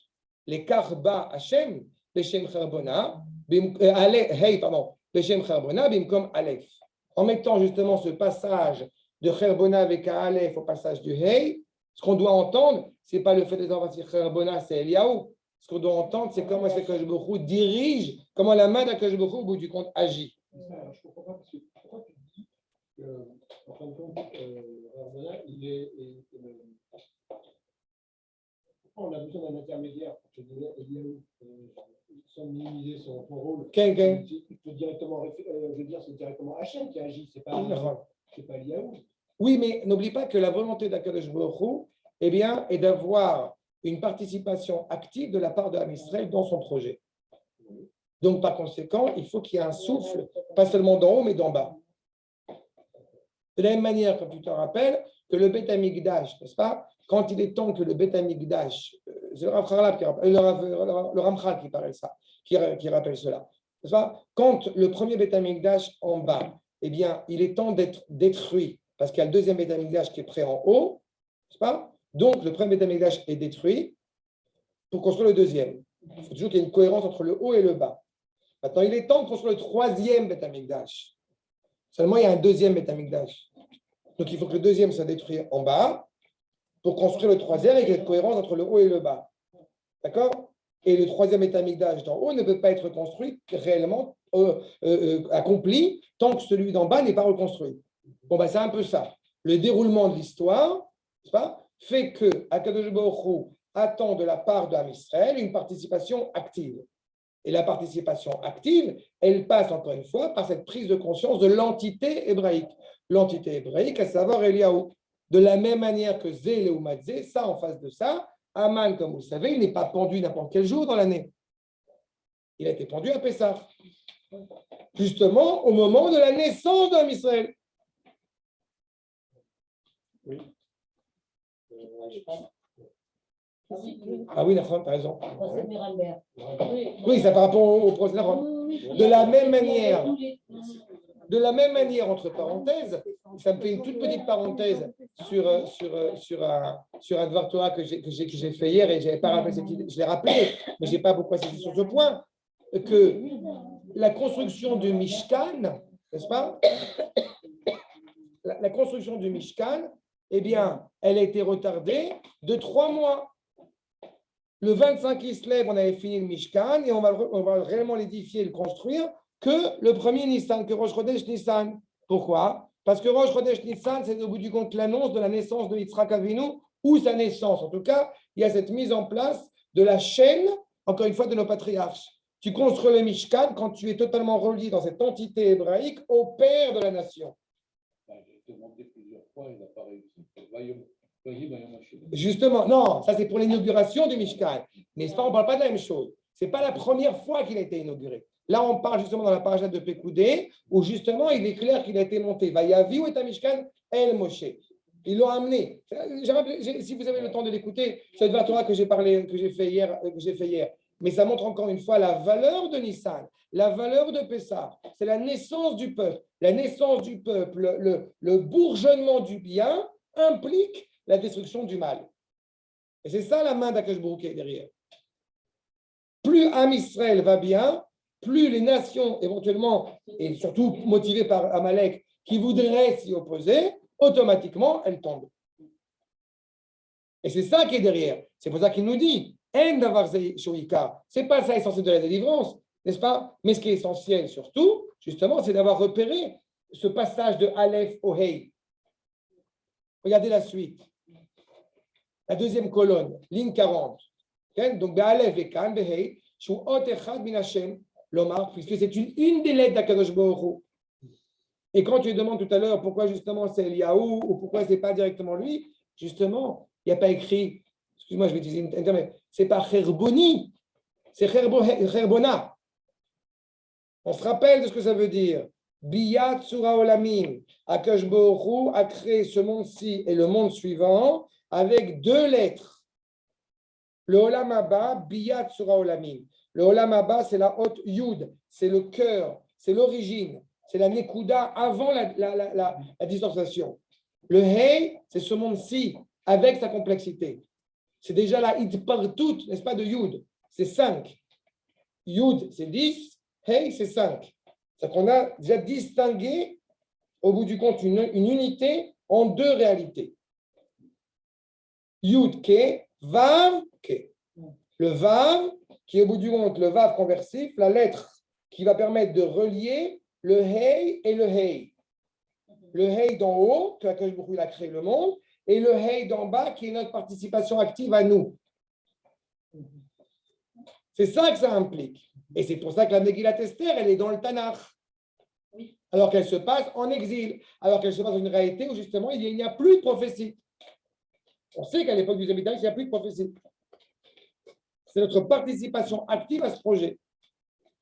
Les Karba Hashem, Beshem Charbona, Beshem Charbona, Bimkom Aleph. En mettant justement ce passage de Charbona avec un Aleph au passage du Hey, ce qu'on doit entendre, ce n'est pas le fait de dire Charbona, c'est Eliyahu. Ce qu'on doit entendre, c'est comment est-ce que Akadosh Baruch Hu dirige, comment la main d'Akadosh Baruch Hu, au bout du compte, agit. Je ne comprends pas, parce que pourquoi tu dis qu'en fin de compte, Charbona, il est. On a besoin d'un intermédiaire pour te donner sans minimiser son rôle. C'est directement Hachem qui agit, c'est pas Eliyahu. Oui, mais n'oublie pas que la volonté d'Akadosh Baruch Hu, eh bien, est d'avoir une participation active de la part de Israël dans son projet. Donc, par conséquent, il faut qu'il y ait un souffle, pas seulement d'en haut, mais d'en bas. De la même manière, comme tu te rappelles, que le Beth Amikdash, n'est-ce pas, quand il est temps que le Beth Amikdash, c'est le Ramchal qui rappelle ça, qui rappelle cela, n'est-ce pas, quand le premier Beth Amikdash en bas, eh bien, il est temps d'être détruit, parce qu'il y a le deuxième Beth Amikdash qui est prêt en haut, n'est-ce pas? Donc, le premier Beth Amikdash est détruit pour construire le deuxième. Il faut toujours qu'il y ait une cohérence entre le haut et le bas. Maintenant, il est temps de construire le troisième Beth Amikdash. Seulement, il y a un deuxième Beth Amikdash. Donc, il faut que le deuxième soit détruit en bas pour construire le troisième avec une cohérence entre le haut et le bas. D'accord? Et le troisième Beth Amikdash d'en haut ne peut pas être construit réellement, accompli, tant que celui d'en bas n'est pas reconstruit. Bon, ben, c'est un peu ça. Le déroulement de l'histoire, n'est-ce pas, fait que Akadosh Baruch Hu attend de la part d'Am Israël une participation active. Et la participation active, elle passe encore une fois par cette prise de conscience de l'entité hébraïque. L'entité hébraïque, à savoir Eliyahu. De la même manière que Zé, Léoumadze, ça en face de ça, Aman, comme vous le savez, il n'est pas pendu n'importe quel jour dans l'année. Il a été pendu à Pessah. Justement, au moment de la naissance d'Am Israël. Oui. Ah oui, Nachon, tu as raison. Procès de Nuremberg. Oui, ça par rapport au procès Nachon. De la même manière, entre parenthèses, ça me fait une toute petite parenthèse sur un Dvar Torah que j'ai fait hier et je n'avais pas rappelé cette idée. Je l'ai rappelé, mais je n'ai pas beaucoup insisté sur ce point. que la construction du Mishkan, n'est-ce pas? La construction du Mishkan, eh bien, elle a été retardée de 3 mois. Le 25 Kislev, on avait fini le Mishkan et on va réellement l'édifier et le construire que le premier Nissan, que Rosh Chodesh Nissan. Pourquoi? Parce que Rosh Chodesh Nissan, c'est au bout du compte l'annonce de la naissance de Yitzhak Avinu ou sa naissance. En tout cas, il y a cette mise en place de la chaîne, encore une fois, de nos patriarches. Tu construis le Mishkan quand tu es totalement relié dans cette entité hébraïque au père de la nation. J'ai demandé plusieurs fois, il n'a pas réussi. Justement, non, ça c'est pour l'inauguration du Mishkan. Mais on ne parle pas de la même chose. Ce n'est pas la première fois qu'il a été inauguré. Là, on parle justement dans la paracha de Pekoudé, où justement il est clair qu'il a été monté. Vayavi ou est Mishkan El Moshe. Ils l'ont amené. Si vous avez le temps de l'écouter, c'est le Torah que j'ai fait hier. Mais ça montre encore une fois la valeur de Nissan, la valeur de Pessah. C'est la naissance du peuple. La naissance du peuple, le bourgeonnement du bien implique la destruction du mal. Et c'est ça la main d'Akash Baruch Hu derrière. Plus Am Israël va bien, plus les nations éventuellement, et surtout motivées par Amalek, qui voudraient s'y opposer, automatiquement, elles tombent. Et c'est ça qui est derrière. C'est pour ça qu'il nous dit, c'est pas ça l'essentiel de la délivrance, n'est-ce pas? Mais ce qui est essentiel surtout, justement, c'est d'avoir repéré ce passage de Aleph au Hey. Regardez la suite. La deuxième colonne, ligne 40. Okay? Donc, Be'alef et Kan, Be'hei, Shu Ot Echad Min Hashem, Lomar, puisque c'est une des lettres d'Akadosh Baruch Hu. Et quand tu lui demandes tout à l'heure pourquoi justement c'est Eliaou ou pourquoi c'est pas directement lui, justement, il n'y a pas écrit, excuse-moi, je vais utiliser une terme, c'est pas Cherboni, c'est Cherbona. On se rappelle de ce que ça veut dire. Biyat Sura Olamim, Akadosh Baruch Hu a créé ce monde-ci et le monde suivant avec 2 lettres. Le Olam Haba, Biyat Sura Olamim. Le Olam Haba, c'est la haute Yud, c'est le cœur, c'est l'origine, c'est la Nekuda avant la distanciation. Le Hey, c'est ce monde-ci avec sa complexité. C'est déjà la Idpartout, n'est-ce pas, de Yud. C'est 5. Yud, c'est 10. Hey, c'est 5. C'est qu'on a déjà distingué, au bout du compte, une unité en 2 réalités. Yud, Ke, Vav, Ke. Le Vav, qui est au bout du compte le Vav conversif, la lettre qui va permettre de relier le Hey et le Hey. Le Hey d'en haut, que Akadosh Baruch Hu a créé le monde, et le Hey d'en bas, qui est notre participation active à nous. C'est ça que ça implique. Et c'est pour ça que la Megillat Esther, elle est dans le Tanakh. Alors qu'elle se passe en exil, alors qu'elle se passe dans une réalité où justement il n'y a plus de prophétie. On sait qu'à l'époque du Zémital, il n'y a plus de prophétie. C'est notre participation active à ce projet.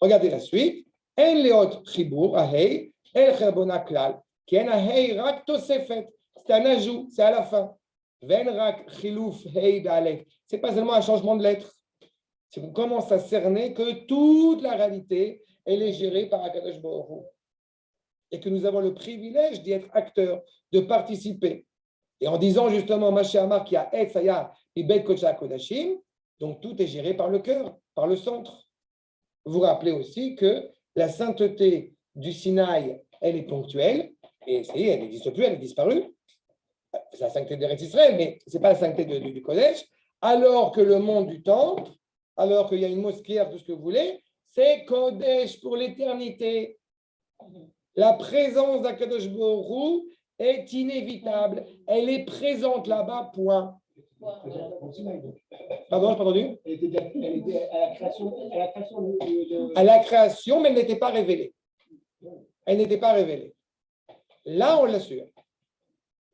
Regardez la suite. En leot chibur ahei el cherbona klal ki en ahei rak tosefet. C'est un ajout, c'est à la fin. Ven rak chilouf hei d'alef. C'est pas seulement un changement de lettre. C'est qu'on commence à cerner que toute la réalité elle est gérée par Akadosh Baruch Hu. Et que nous avons le privilège d'y être acteurs, de participer. Et en disant justement, Mashiach qui a Etzaya et Bet Kocha Kodashim, donc tout est géré par le cœur, par le centre. Vous vous rappelez aussi que la sainteté du Sinaï, elle est ponctuelle, et ça y est, elle n'existe plus, elle est disparue. C'est la sainteté d'Eretz Israël, mais ce n'est pas la sainteté du Kodesh. Alors que le monde du temple, alors qu'il y a une mosquée, tout ce que vous voulez, c'est Kodesh pour l'éternité. La présence d'Akadosh Baruch Hu est inévitable. Elle est présente là-bas, point. Pardon, je n'ai pas entendu. Elle était à la création, à la création, mais elle n'était pas révélée. Elle n'était pas révélée. Là, on l'assure.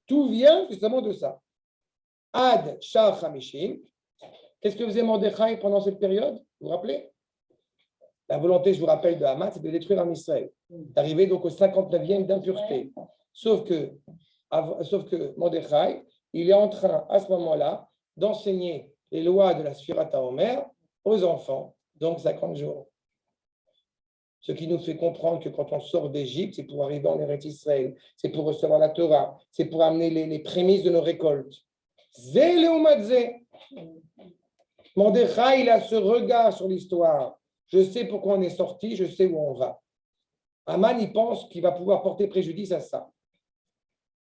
Tout vient justement de ça. Ad Shar Hamishim. Qu'est-ce que faisait Mordechai pendant cette période? Vous vous rappelez? La volonté, je vous rappelle, de Haman, c'est de détruire Am Israël. D'arriver donc au 59e d'impureté. Sauf que Mordechai, il est en train, à ce moment-là, d'enseigner les lois de la Sfirat HaOmer aux enfants, donc 50 jours. Ce qui nous fait comprendre que quand on sort d'Égypte, c'est pour arriver en Eretz Israël, c'est pour recevoir la Torah, c'est pour amener les prémices de nos récoltes. Zé Leumadze. Mordechai, il a ce regard sur l'histoire. je sais pourquoi on est sorti, je sais où on va. Aman, il pense qu'il va pouvoir porter préjudice à ça.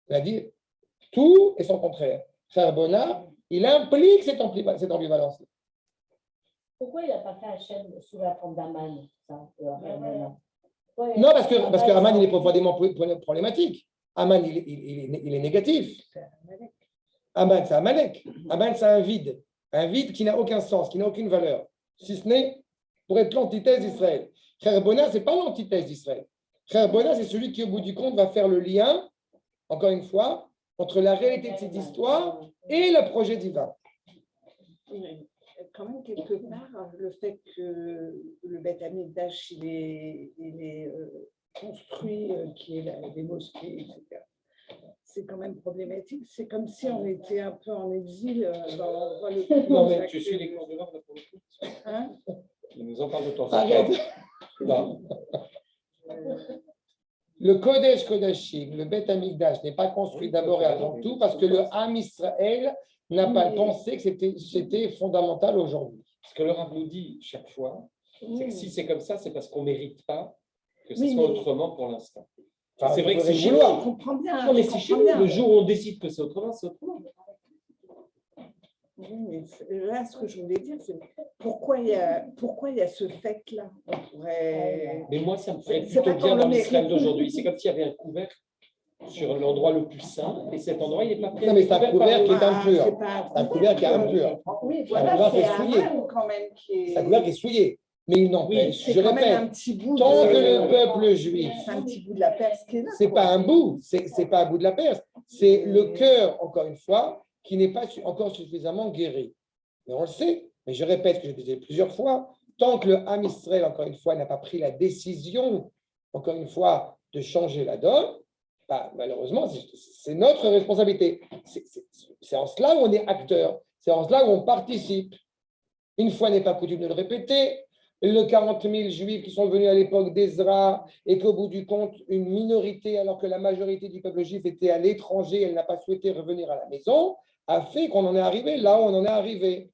Il a dit tout et son contraire. Frère Bona, il implique cette ambivalence. Pourquoi il n'a pas fait Hachem sous la forme d'Aman? Non, parce que Aman, il est profondément problématique. Aman, il est négatif. Aman, c'est Amalek. Aman, c'est un vide qui n'a aucun sens, qui n'a aucune valeur, si ce n'est pour être l'antithèse d'Israël. Frère Bona, ce n'est pas l'antithèse d'Israël. Frère Bona, c'est celui qui, au bout du compte, va faire le lien, encore une fois, entre la réalité de cette histoire et le projet divin. Quand même, quelque part, le fait que le Beth Amikdash, il est construit, qui est des mosquées, etc., c'est quand même problématique. C'est comme si on était un peu en exil dans l'endroit le plus... Non, mais tu suis les cours de l'ordre pour le coup. Hein? Il nous en parle de temps en Arrête. temps. Le Kodesh Kodashim, le Beth Amikdash, n'est pas construit d'abord et avant tout parce que le Ham Israël n'a pas pensé que c'était fondamental aujourd'hui. Ce que le Rav nous dit chaque fois, c'est que si c'est comme ça, c'est parce qu'on ne mérite pas que ce Oui, soit mais- autrement pour l'instant. Enfin, C'est vrai que c'est je chez vouloir. nous. Je comprends bien. Non, mais je c'est chez comprends nous. bien. Le jour où on décide que c'est autrement, c'est autrement. Oui, mais là, ce que je voulais dire, c'est pourquoi il y a ce fait-là. On pourrait... Mais moi, ça me ferait C'est plutôt pas bien qu'on dans le l'Israël mérite. d'aujourd'hui. C'est comme s'il y avait un couvercle sur l'endroit le plus saint, et cet endroit, il n'est pas pris. Non, mais c'est un couvert qui est impur. c'est pas C'est un couvert qui est impur. Oui, Un voilà, couvert qui c'est est souillé. Aman quand même qui est... C'est un couvert qui est souillé. Mais il n'empêche, c'est je quand même un répète, petit bout. tant de- que le peuple juif, C'est un petit bout de la Perse qui est là. c'est quoi. pas un bout, c'est pas un bout de la Perse, c'est le cœur, encore une fois, qui n'est pas encore suffisamment guéri. Mais on le sait, mais je répète ce que j'ai dit plusieurs fois, tant que le Ham Israël, encore une fois, n'a pas pris la décision, encore une fois, de changer la donne, bah, malheureusement, c'est notre responsabilité. C'est en cela où on est acteur, c'est en cela où on participe. Une fois n'est pas coutume de le répéter, le 40 000 juifs qui sont venus à l'époque d'Ezra et qu'au bout du compte, une minorité, alors que la majorité du peuple juif était à l'étranger, elle n'a pas souhaité revenir à la maison, a fait qu'on en est arrivé là où on en est arrivé.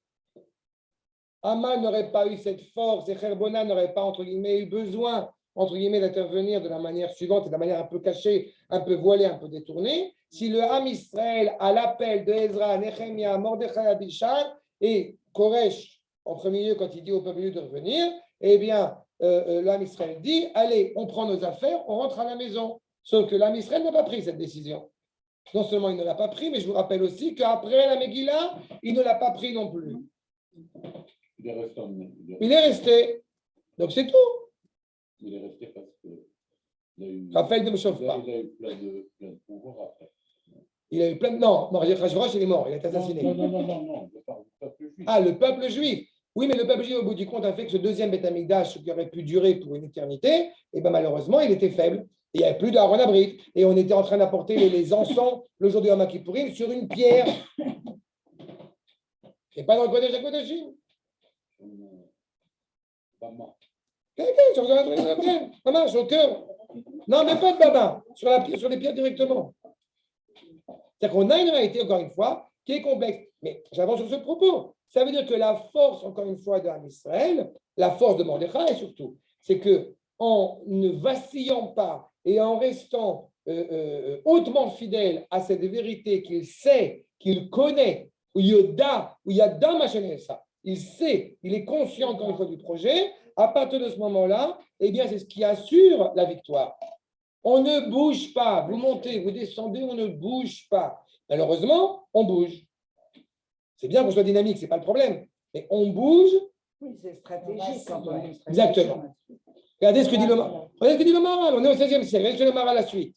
Aman n'aurait pas eu cette force et Kherbona n'aurait pas, entre guillemets, eu besoin, entre guillemets, d'intervenir de la manière suivante et de la manière un peu cachée, un peu voilée, un peu détournée, si le Ham Israël, à l'appel de Ezra, Nehemia, Mordechai, Abishai et Koresh, en premier lieu, quand il dit au peuple juif de revenir, eh bien, le Ham Israël dit, allez, on prend nos affaires, on rentre à la maison. Sauf que le Ham Israël n'a pas pris cette décision. Non seulement il ne l'a pas pris, mais je vous rappelle aussi qu'après la Megillah, il ne l'a pas pris non plus. Il est resté. Il est resté. Donc c'est tout. Il est resté parce que. Raphaël ne me chauffe pas. Il a eu plein de pouvoirs après. Il a eu plein de... Non, Rachvroch, il est mort, il a été assassiné. Non, je parle du peuple juif. Ah, le peuple juif. Oui, mais le peuple juif, au bout du compte, a fait que ce deuxième Beth Amikdash, qui aurait pu durer pour une éternité, et ben malheureusement, il était faible. Il n'y avait plus d'Aaron Abrit. Et on était en train d'apporter les encens le jour du Yom Kippourim sur une pierre. Et pas dans le Kodesh HaKodashim. Bama. Quelqu'un sur la pierre. Maman, sur le cœur. Non, mais pas de baba. Sur les pierres directement. C'est-à-dire qu'on a une réalité, encore une fois, qui est complexe. Mais j'avance sur ce propos. Ça veut dire que la force, encore une fois, d'Am Israël, la force de Mordechai surtout, c'est que en ne vacillant pas et en restant hautement fidèle à cette vérité qu'il sait, qu'il connaît, où Yada ça, il sait, il est conscient, encore une fois, du projet, à partir de ce moment-là, eh bien, c'est ce qui assure la victoire. On ne bouge pas. Vous montez, vous descendez, on ne bouge pas. Malheureusement, on bouge. C'est bien qu'on soit dynamique, ce n'est pas le problème. Mais on bouge. Oui, c'est stratégique. Quand on est Exactement. Regardez ce que dit le Maharal. Regardez ce que dit le Maharal. On est au 16e siècle. Regardez ce que le Maharal la suite.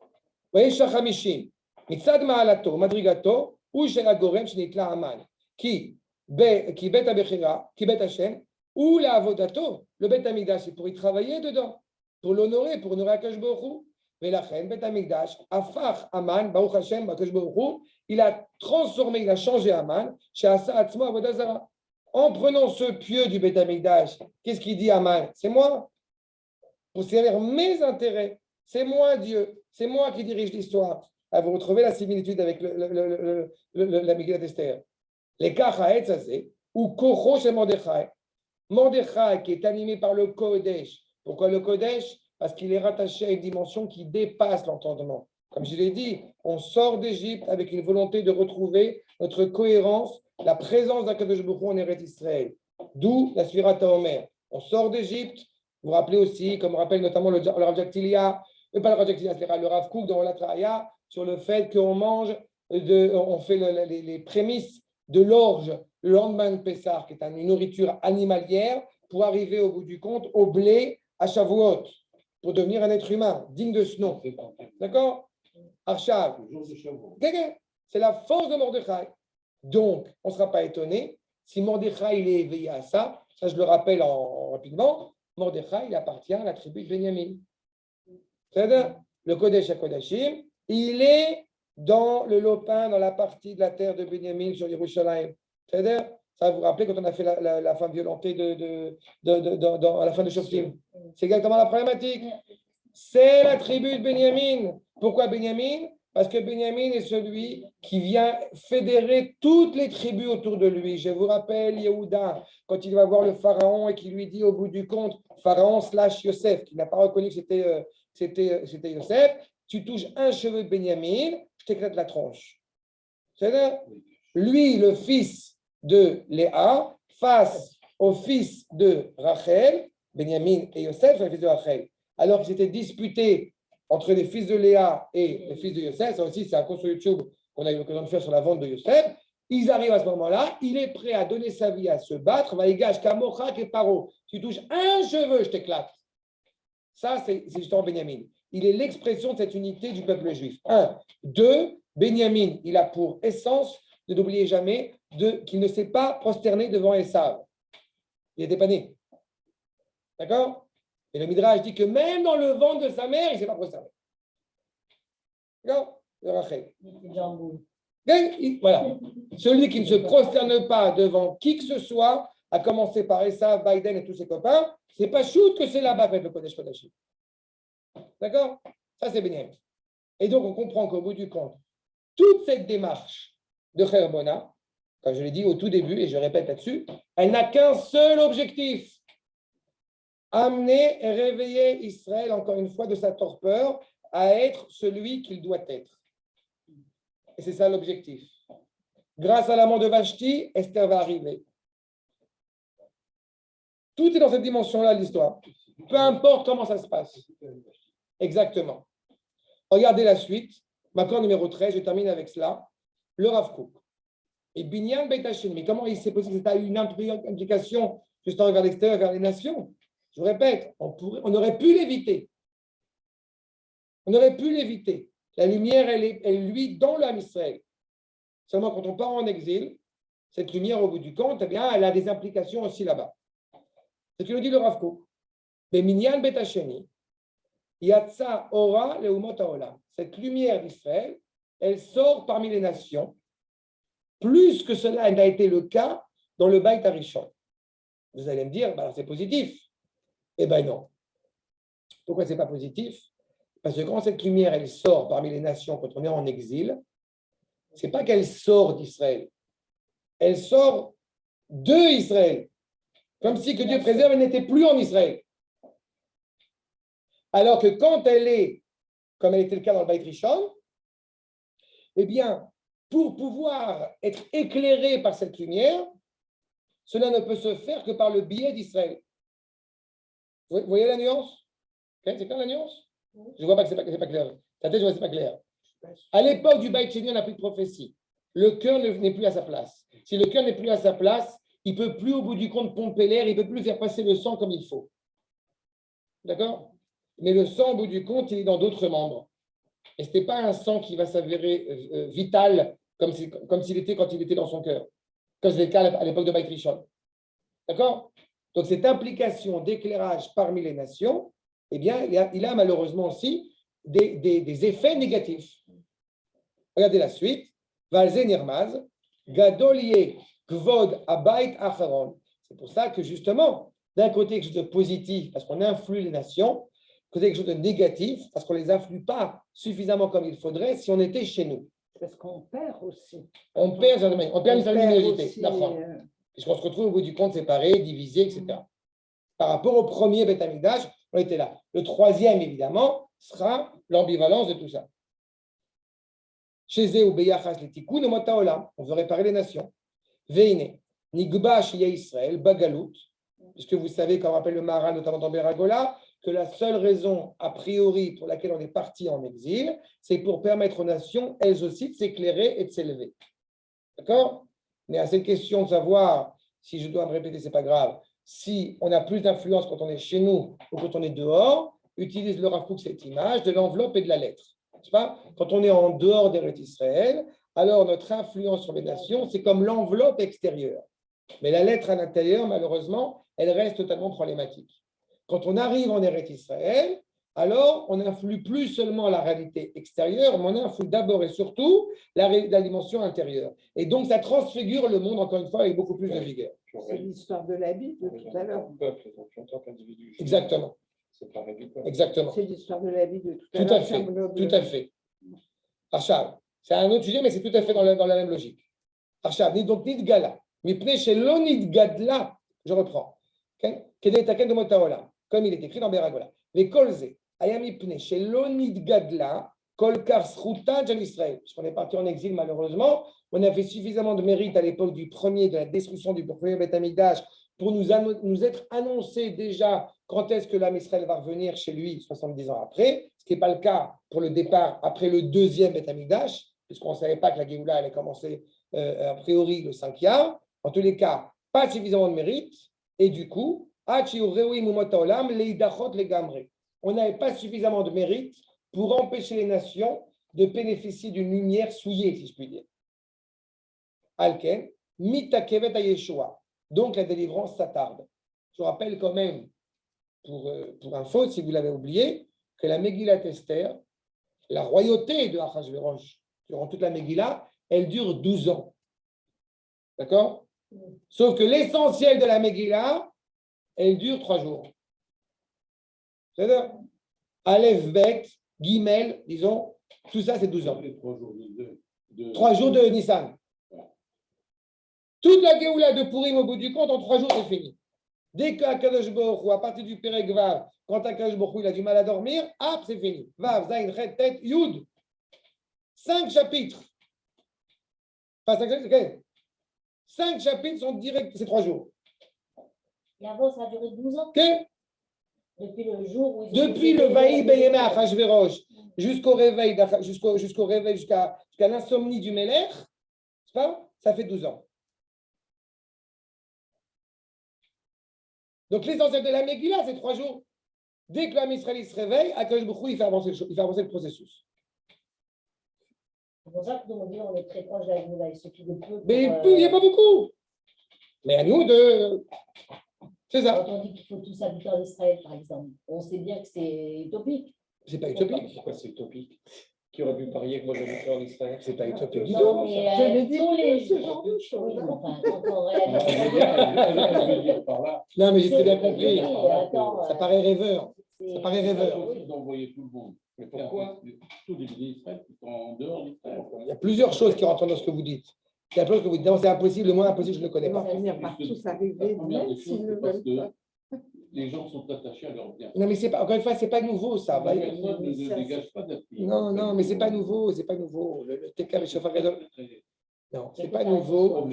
Vous voyez, Shachamishim. Mitzad Mahalato, Madrigato, ou Shel Agorem, Shnitla Aman. Qui bet Abechira, qui bet Hashem, ou la Avodato, le Bet Amigdash, c'est pour y travailler dedans, pour l'honorer, pour honorer Akash Baruch Hu. Velachen, Bet Amigdash, Afar Aman, Baruch Hashem, Akash Baruch Hu, il a transformé, il a changé Aman, chez Asa Atzmo Avodazara. En prenant ce pieu du Bet Amigdash, qu'est-ce qu'il dit Aman? C'est moi, pour servir mes intérêts. C'est moi Dieu, c'est moi qui dirige l'histoire. Ah, vous retrouvez la similitude avec la Megillah d'Esther. Les Kachaetz, ou Kocho chez Mordechai. Mordechai qui est animé par le Kodesh. Pourquoi le Kodesh? Parce qu'il est rattaché à une dimension qui dépasse l'entendement. Comme je l'ai dit, on sort d'Égypte avec une volonté de retrouver notre cohérence, la présence d'Akadosh Baruch Hu en Eretz Israël. D'où la Sfirat HaOmer. On sort d'Égypte. Vous vous rappelez aussi, comme rappelle notamment le Rav Jaktilia, le Rav Kook dans la Traya, sur le fait qu'on mange, on fait les prémices de l'orge le lendemain de Pessah, qui est une nourriture animalière, pour arriver au bout du compte au blé à Shavuot, pour devenir un être humain digne de ce nom. D'accord? Arshav. C'est la force de Mordechai. Donc, on ne sera pas étonné si Mordechai il est éveillé à ça. Ça, je le rappelle rapidement. Mordechai, il appartient à la tribu de Benjamin. C'est-à-dire, le Kodesh HaKodashim, il est dans le lopin, dans la partie de la terre de Benjamin sur Yerushalayim. C'est-à-dire, ça vous rappelez quand on a fait la femme violentée à la fin de Shoftim. C'est exactement la problématique. C'est la tribu de Benjamin. Pourquoi Benjamin? Parce que Benjamin est celui qui vient fédérer toutes les tribus autour de lui. Je vous rappelle Yehuda, quand il va voir le pharaon et qui lui dit au bout du compte, pharaon / Yosef, qui n'a pas reconnu que c'était Yosef, tu touches un cheveu de Benjamin, je t'éclate la tronche. C'est-à-dire, lui, le fils de Léa, face au fils de Rachel, Benjamin et Yosef sont les fils de Rachel. Alors qu'ils s'étaient disputés entre les fils de Léa et les fils de Yosef, ça aussi c'est un cours sur YouTube qu'on a eu l'occasion de faire sur la vente de Yosef, ils arrivent à ce moment-là, il est prêt à donner sa vie, à se battre, Vaïgash, Kamochak et Paro, tu touches un cheveu, je t'éclate. Ça, c'est justement Benjamin. Il est l'expression de cette unité du peuple juif. 1. 2. Benjamin, il a pour essence de n'oublier jamais qu'il ne s'est pas prosterné devant Esav. Il n'était pas né. D'accord? Et le Midrash dit que même dans le ventre de sa mère, il ne s'est pas prosterné. D'accord? Le Rachel. Voilà. Celui qui ne se prosterne pas devant qui que ce soit, à commencer par Esav, Biden et tous ses copains, c'est pas shoot que c'est là-bas avec le Kodesh Kodashim. D'accord? Ça, c'est Benjamin. Et donc, on comprend qu'au bout du compte, toute cette démarche de Kherbona, comme je l'ai dit au tout début, et je répète là-dessus, elle n'a qu'un seul objectif. Amener et réveiller Israël, encore une fois, de sa torpeur à être celui qu'il doit être. Et c'est ça l'objectif. Grâce à l'amant de Vashti, Esther va arriver. Tout est dans cette dimension-là de l'histoire. Peu importe comment ça se passe. Exactement. Regardez la suite. Macron numéro 13, je termine avec cela. Le Rav Kook. Et Binyan Beit Hashem. Mais comment il s'est possible que ça a eu une implication justement vers l'extérieur, vers les nations? Je vous répète, on aurait pu l'éviter. On aurait pu l'éviter. La lumière, elle lui, dans l'âme Israël. Seulement, quand on part en exil, cette lumière, au bout du compte, eh bien, elle a des implications aussi là-bas. C'est ce que nous dit le Rav Kook. Mais Binyan Beit Hashem. Yatsa ora leumot haolam. Cette lumière d'Israël, elle sort parmi les nations, plus que cela n'a été le cas dans le Beit Harishon. Vous allez me dire, bah, c'est positif. Eh bien non. Pourquoi ce n'est pas positif? Parce que quand cette lumière, elle sort parmi les nations quand on est en exil, ce n'est pas qu'elle sort d'Israël. Elle sort de Israël. Comme si que Dieu préserve, elle n'était plus en Israël. Alors que quand elle est, comme elle était le cas dans le Beit Rishon, eh bien, pour pouvoir être éclairé par cette lumière, cela ne peut se faire que par le biais d'Israël. Vous voyez la nuance? C'est clair la nuance? Je ne vois pas que ce n'est pas clair. Ta tête, je vois que ce n'est pas clair. À l'époque du Beit Sheni, on n'a plus de prophétie. Le cœur n'est plus à sa place. Si le cœur n'est plus à sa place, il ne peut plus, au bout du compte, pomper l'air, il ne peut plus faire passer le sang comme il faut. D'accord? Mais le sang, au bout du compte, il est dans d'autres membres. Et ce n'est pas un sang qui va s'avérer vital comme s'il était quand il était dans son cœur. Comme c'était le cas à l'époque de Beit Rishon. D'accord? Donc, cette implication d'éclairage parmi les nations, eh bien, il a malheureusement aussi des effets négatifs. Regardez la suite. Valze Nirmaz, Gadoliye Kvod Abayt Acharon. C'est pour ça que, justement, d'un côté, quelque chose de positif, parce qu'on influe les nations, côté quelque chose de négatif, parce qu'on ne les influe pas suffisamment comme il faudrait si on était chez nous. Parce qu'on perd aussi. On perd une certaine luminosité. puisqu'on se retrouve au bout du compte séparé, divisé, etc. Par rapport au premier Beth Amikdash, on était là. Le troisième, évidemment, sera l'ambivalence de tout ça. Chez Zé ou Beyachas les Tikkun ou Motaolam, on veut réparer les nations. Veine, Nigba Shia Israël, Bagalut, puisque vous savez, comme rappelle le Maharal, notamment dans Beragola, que la seule raison, a priori, pour laquelle on est parti en exil, c'est pour permettre aux nations, elles aussi, de s'éclairer et de s'élever. D'accord? Mais à cette question de savoir, si je dois me répéter, c'est pas grave, si on a plus d'influence quand on est chez nous ou quand on est dehors, utilise le Rav Kook cette image de l'enveloppe et de la lettre. N'est-ce pas? Quand on est en dehors d'Eretz Israël, alors notre influence sur les nations, c'est comme l'enveloppe extérieure. Mais la lettre à l'intérieur, malheureusement, elle reste totalement problématique. Quand on arrive en Eretz Israël, alors on n'influe plus seulement la réalité extérieure, mais on influe d'abord et surtout la dimension intérieure. Et donc, ça transfigure le monde, encore une fois, avec beaucoup plus de vigueur. C'est l'histoire de l'habit de tout à l'heure. Exactement. Exactement. C'est l'histoire de l'habit de tout à Tout à l'heure. fait. Tout à fait. Archav, c'est un autre sujet, mais c'est tout à fait dans la même logique. Archav, donc Nidgala, Mipne chez l'Onidgadla, je reprends. Comme il est écrit dans Beragola. Les Kolze, Ayamipne chez l'Onidgadla, Kolkar Sruta Jan Israël. Puisqu'on est parti en exil, malheureusement, on a fait suffisamment de mérite à l'époque de la destruction du premier Beth Amikdash pour nous être annoncé déjà quand est-ce que l'âme Israël va revenir chez lui 70 ans après, ce qui n'est pas le cas pour le départ après le deuxième Beth Amikdash, puisqu'on ne savait pas que la Géoula allait commencer a priori le 5 Iyar. En tous les cas, pas suffisamment de mérite, et du coup, on n'avait pas suffisamment de mérite pour empêcher les nations de bénéficier d'une lumière souillée, si je puis dire. Alken, mitakevet a Yeshua. Donc la délivrance s'attarde. Je vous rappelle quand même, pour info, si vous l'avez oublié, que la Megillat Esther, la royauté de Achashverosh, durant toute la Megillah, elle dure 12 ans. D'accord? Sauf que l'essentiel de la Megillah, elle dure 3 jours. C'est-à-dire, Aleph, Bet, Gimel, disons, tout ça c'est 12 ans. 3 jours de Nissan. Toute la Géoula de Purim au bout du compte, en 3 jours, c'est fini. Dès qu'Akadosh Baruch Hu, à partir du Perek Vav, quand Akadosh Baruch Hu, il a du mal à dormir, hop, c'est fini. Vav, Zain, Chet, Tet, Yud. 5 chapitres. Pas 5 chapitres, 5 chapitres sont directs, c'est 3 jours. Et avant, ça a duré 12 ans. Okay. Depuis le jour où ils depuis le Vaï Beyeme Achashverosh jusqu'au réveil, jusqu'à l'insomnie du Melech, ça fait 12 ans. Donc l'essentiel de la Megillah, c'est 3 jours. Dès que l'âme Israël se réveille, Akadosh Baruch Hu, il fait avancer le processus. C'est pour ça que nous, on dit on est très proche de la Géoula. Il suffit de peu. Mais il n'y a pas beaucoup. Mais à nous de... C'est ça. Quand on dit qu'il faut tous habiter en Israël, par exemple, on sait bien que c'est utopique. C'est pas utopique. Pourquoi c'est utopique? Qui aurait pu parier que moi j'habiterais en Israël? C'est pas utopique du Non, tout. mais Je ne dis tous pas les ce genre de choses. Oui, enfin, quand on réalise. Non, mais j'ai très bien compris. Attends, Ça paraît rêveur. Ça paraît rêveur. D'envoyer tout le monde. Mais pourquoi? Tous les d'Israël qui sont en dehors d'Israël. Il y a plusieurs choses qui rentrent dans ce que vous dites. Il y a plusieurs choses que vous dites. Non, c'est impossible, le moins impossible, je ne le connais Ils vont pas. finir par tous arriver, même s'ils ne parce veulent que pas. les gens sont attachés à leur bien. Non, mais c'est pas, encore une fois, c'est pas nouveau, ça. Personne ne dégage pas d'appui. Non, mais c'est pas nouveau, c'est pas nouveau. Le TK avec Shofar Gadol. Non, c'est pas nouveau.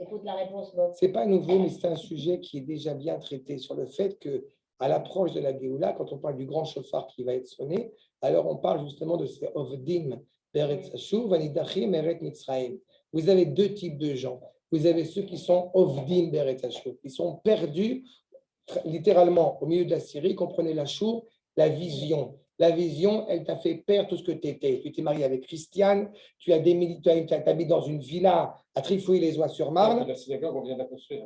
Écoute la réponse, Bob. C'est pas nouveau, mais c'est un sujet qui est déjà bien traité sur le fait que, à l'approche de la Géoula, quand on parle du grand chauffard qui va être sonné, alors on parle justement de ces Ovdim, Beretz Hashuv, Vanidachim, Eret Mitzraim. Vous avez 2 types de gens. Vous avez ceux qui sont Ovdim, Beretz Hashuv, qui sont perdus littéralement au milieu de la Syrie, comprenez la chour, la vision. La vision, elle t'a fait perdre tout ce que tu étais. Tu t'es marié avec Christiane, tu habites dans une villa à Trifouille-les-Oies-sur-Marne. La synagogue, on vient de la construire.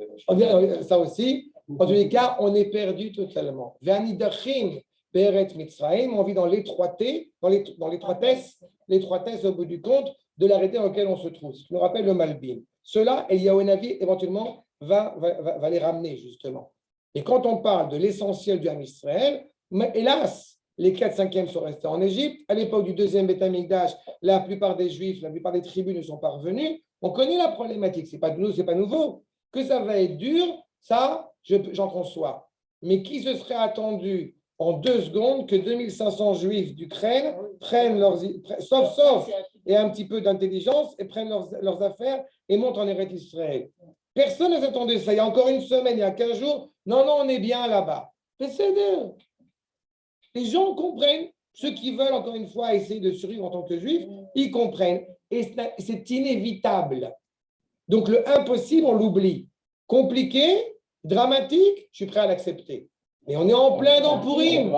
Ça aussi. En tous les cas, on est perdu totalement. Ve'anidachim be'eret Mitzrayim, on vit dans l'étroitesse au bout du compte de l'arrêté dans lequel on se trouve. Ce qui nous rappelle le Malbim. Cela, Eliyahu éventuellement va les ramener justement. Et quand on parle de l'essentiel du Ham Israël, hélas, les 4/5 sont restés en Égypte. À l'époque du deuxième Beth Amikdash, la plupart des Juifs, la plupart des tribus ne sont pas revenus. On connaît la problématique. C'est pas nouveau. Que ça va être dur, ça, j'en conçois. Mais qui se serait attendu en 2 secondes que 2500 juifs d'Ukraine prennent sauf, et un petit peu d'intelligence, et prennent leurs affaires et montent en Eretz Israël. Personne ne s'attendait ça. Il y a encore une semaine, il y a 15 jours, non, on est bien là-bas. Mais c'est dur. Les gens comprennent. Ceux qui veulent, encore une fois, essayer de survivre en tant que juifs, ils comprennent. Et c'est inévitable. Donc, le impossible, on l'oublie. Compliqué, dramatique, je suis prêt à l'accepter. Mais on est en plein dans Pourim.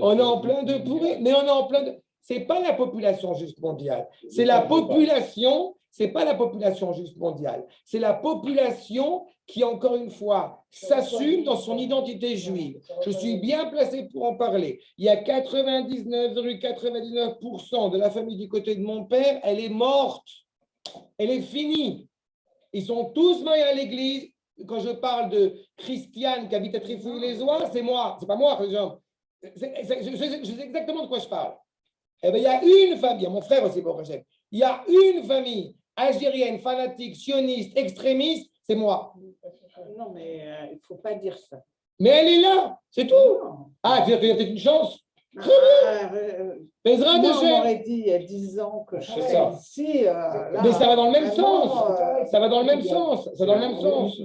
On est en plein de Pourim. Mais on est en plein de... Ce n'est pas la population juste mondiale. C'est la population... Ce n'est pas la population juste mondiale. C'est la population qui, encore une fois, s'assume dans son identité juive. Je suis bien placé pour en parler. Il y a 99,99% de la famille du côté de mon père, elle est morte. Elle est finie. Ils sont tous mariés à l'église. Quand je parle de Christiane qui habite à Trifouille-les-Oies, c'est moi. C'est pas moi, les gens. Je sais exactement de quoi je parle. Eh bien, il y a une famille, mon frère aussi, bon, il y a une famille algérienne, fanatique, sioniste, extrémiste, c'est moi. Non, mais il ne faut pas dire ça. Mais elle est là, c'est tout. Ah, tu veux dire qu'il y a peut-être une chance? Moi, Mais on m'aurait dit il y a 10 ans que je serais ici. Mais ça va dans le même sens. Ça va dans le même sens. Ça va dans le même sens.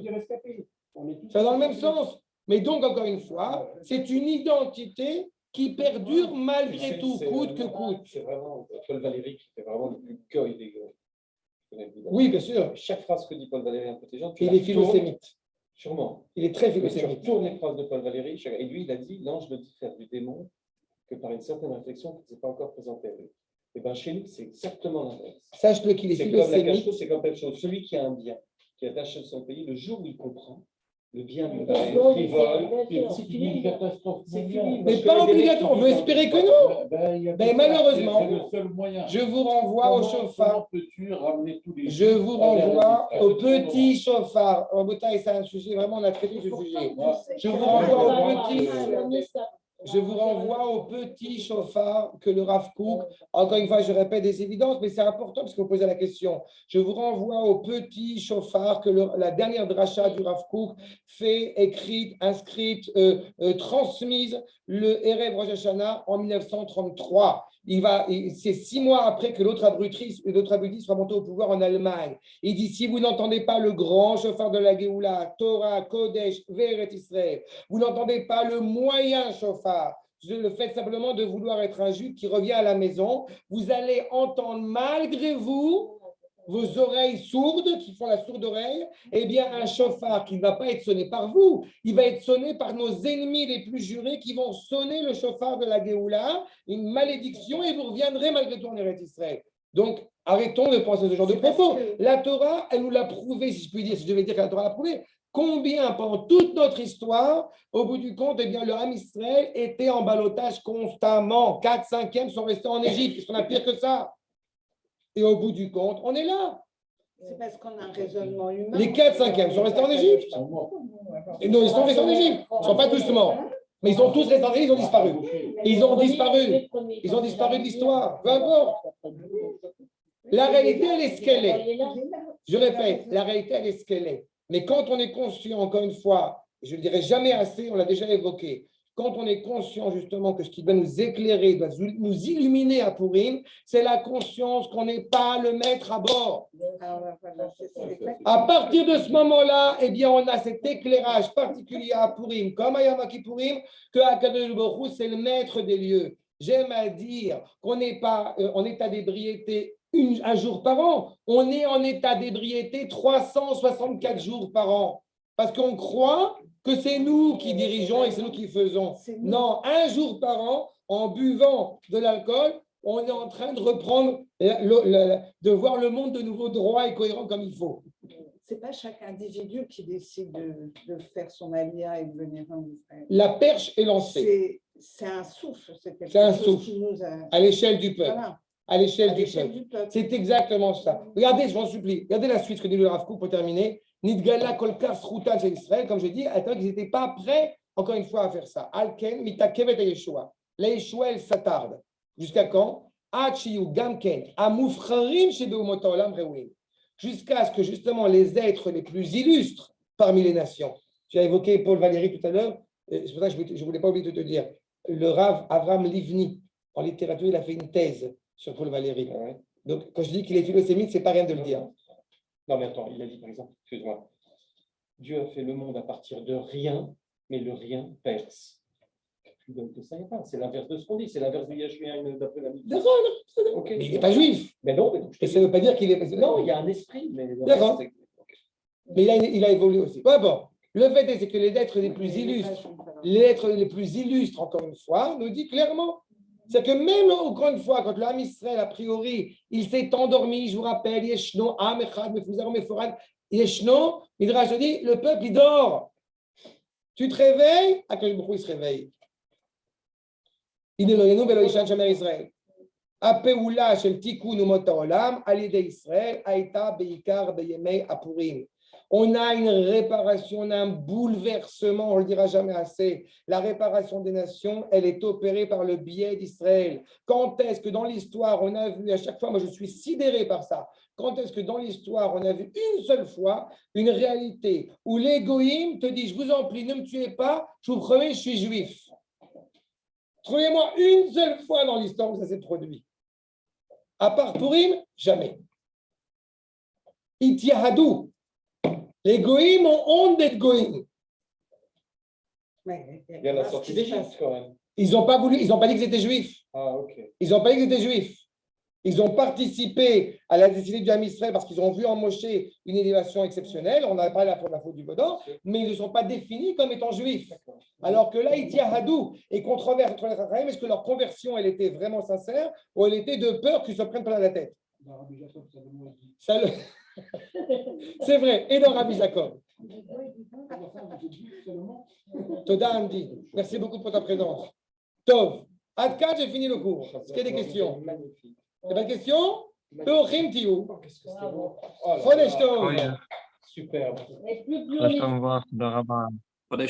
Ça va dans le même sens. Mais donc, encore une fois, c'est une identité qui perdure malgré tout, coûte que coûte. C'est vraiment Paul Valéry qui fait vraiment le plus goy des goy. Oui, bien sûr. Chaque phrase que dit Paul Valéry intelligent, il est philosémite. Sûrement. Il est très Tu philosémite. retournes les phrases de Paul Valéry, et lui, il a dit l'ange ne diffère du démon que par une certaine réflexion qui ne s'est pas encore présentée à lui. Et bien, chez nous, c'est exactement l'inverse. Sache-le qu'il est philosémite. C'est comme quelque chose. Celui qui a un bien, qui est attaché à son pays, le jour où il comprend, le bien lui va c'est fini. Mais pas obligatoire, on veut espérer que non. Mais malheureusement, je vous renvoie au chauffard. Je vous renvoie au petit chauffard. En bataille, c'est un sujet, vraiment, on a traité ce sujet. Je vous renvoie au petit chauffard que le Rav Kook, encore une fois, je répète des évidences, mais c'est important parce que vous posez la question. Je vous renvoie au petit chauffard que la dernière dracha du Rav Kook fait, écrite, inscrite, transmise le Erev Rosh Hashanah en 1933. C'est 6 mois après que l'autre abruti soit monté au pouvoir en Allemagne. Il dit, si vous n'entendez pas le grand chauffard de la Géoula, Torah, Kodesh, Veret Israël, vous n'entendez pas le moyen chauffard, le fait simplement de vouloir être un juif qui revient à la maison, vous allez entendre malgré vous, vos oreilles sourdes qui font la sourde oreille, eh bien un chauffard qui ne va pas être sonné par vous, il va être sonné par nos ennemis les plus jurés qui vont sonner le chauffard de la Géoula, une malédiction, et vous reviendrez malgré tout en Eretz Israël. Donc, arrêtons de penser à ce genre de propos. La Torah, elle nous l'a prouvé, si je puis dire, si je devais dire que la Torah l'a prouvé. Combien, pendant toute notre histoire, au bout du compte, eh bien, le Ham Israël était en ballottage constamment. 4/5 sont restés en Égypte. Qu'est-ce qu'on a pire que ça? Et au bout du compte, on est là. C'est parce qu'on a un raisonnement humain. Les 4/5 sont restés en Égypte. Et non, ils sont restés en Égypte. Ils ne sont pas tous morts. Mais ils sont tous restés en Égypte, ils ont disparu. Ils ont disparu. Ils ont disparu de l'histoire. Peu importe. La réalité, elle est ce qu'elle est. Je répète, la réalité, elle est ce qu'elle est. Mais quand on est conscient, encore une fois, je ne le dirai jamais assez, on l'a déjà évoqué, quand on est conscient justement que ce qui doit nous éclairer, doit nous illuminer à Pourim, c'est la conscience qu'on n'est pas le maître à bord. À partir de ce moment-là, eh bien, on a cet éclairage particulier à Pourim, comme à Yom Kippourim, que Akadosh Baruch Hu, c'est le maître des lieux. J'aime à dire qu'on n'est pas en état d'ébriété un jour par an, on est en état d'ébriété 364 jours par an. Parce qu'on croit que c'est nous qui dirigeons et c'est nous qui faisons. Non, un jour par an, en buvant de l'alcool, on est en train de reprendre, de voir le monde de nouveau droit et cohérent comme il faut. Ce n'est pas chaque individu qui décide de faire son alia et de venir en Israël. La perche est lancée. C'est un souffle. C'est un souffle à l'échelle du peuple. Voilà. À l'échelle du peuple. C'est exactement ça. Regardez, je vous en supplie, regardez la suite que dit le Rav Kook pour terminer. Nidgala kolkar srutan chez Israël, comme je dis, ils n'étaient pas prêts, encore une fois, à faire ça. Alken mitakevet Yeshua. La Yeshua, elle s'attarde. Jusqu'à quand? Achiyu gamken amoufrarim chez Beumota Olam rewin. jusqu'à ce que justement les êtres les plus illustres parmi les nations. J'ai évoqué Paul Valéry tout à l'heure, c'est pour ça que je ne voulais pas oublier de te dire. Le Rav Avram Livni, en littérature, il a fait une thèse sur Paul Valéry. Ouais. Donc, quand je dis qu'il est philosémite, ce n'est pas rien de le dire. Non, mais attends, il a dit par exemple, excuse-moi, Dieu a fait le monde à partir de rien, mais le rien perce. Plus donne que ça, il n'y a pas. C'est l'inverse de ce qu'on dit, c'est l'inverse de Yeshua d'après la Bible. D'accord, Ok. mais il n'est pas juif. Mais non, mais Et ça ne veut pas dire qu'il est. non, il y a un esprit, mais. D'accord. Mais il a évolué aussi. Bon. Le fait est que les êtres les plus illustres, encore une fois, nous dit clairement, c'est que même encore une fois, quand le Ham Israël, a priori, il s'est endormi, je vous rappelle, Yeshno, Am Echad, Mefuzar, Meforad, Yeshno, Midrash dit, le peuple, il dort. Tu te réveilles, à quel moment il se réveille? Il est le Ishan Shamer Israël. Apeoula shel tikkun umot haolam, al yedei Israël, aïta beikar beyemei apurim. On a une réparation, on a un bouleversement, on ne le dira jamais assez. La réparation des nations, elle est opérée par le biais d'Israël. Quand est-ce que dans l'histoire, on a vu, à chaque fois, moi je suis sidéré par ça, quand est-ce que dans l'histoire, on a vu une seule fois une réalité où l'égoïme te dit, je vous en prie, ne me tuez pas, je vous promets, je suis juif. Trouvez-moi une seule fois dans l'histoire où ça s'est produit. À part Purim, jamais. Itiahadou. Les goïms ont honte d'être goïms. Il y a la sortie d'Égypte quand même. Ils n'ont pas dit qu'ils étaient juifs. Ah, ok. Ils n'ont pas dit qu'ils étaient juifs. Ils ont participé à la destinée du Ham Israël parce qu'ils ont vu en Moshe une élévation exceptionnelle. On n'a pas la faute du Bodan, mais ils ne sont pas définis comme étant juifs. Alors que là, Itiahadou est controverse entre les Chachamim. Est-ce que leur conversion, elle était vraiment sincère ou elle était de peur qu'ils se prennent plein la tête? C'est vrai, et dans Rabbi Jacob. Toda Andy, merci beaucoup pour ta présence. Tov, Adka, j'ai fini le cours. Est-ce qu'il y a des questions? Il y a des questions? Teuchim Tiou. Chodesh Tov. Superbe. Mais plus Au revoir, Darabah.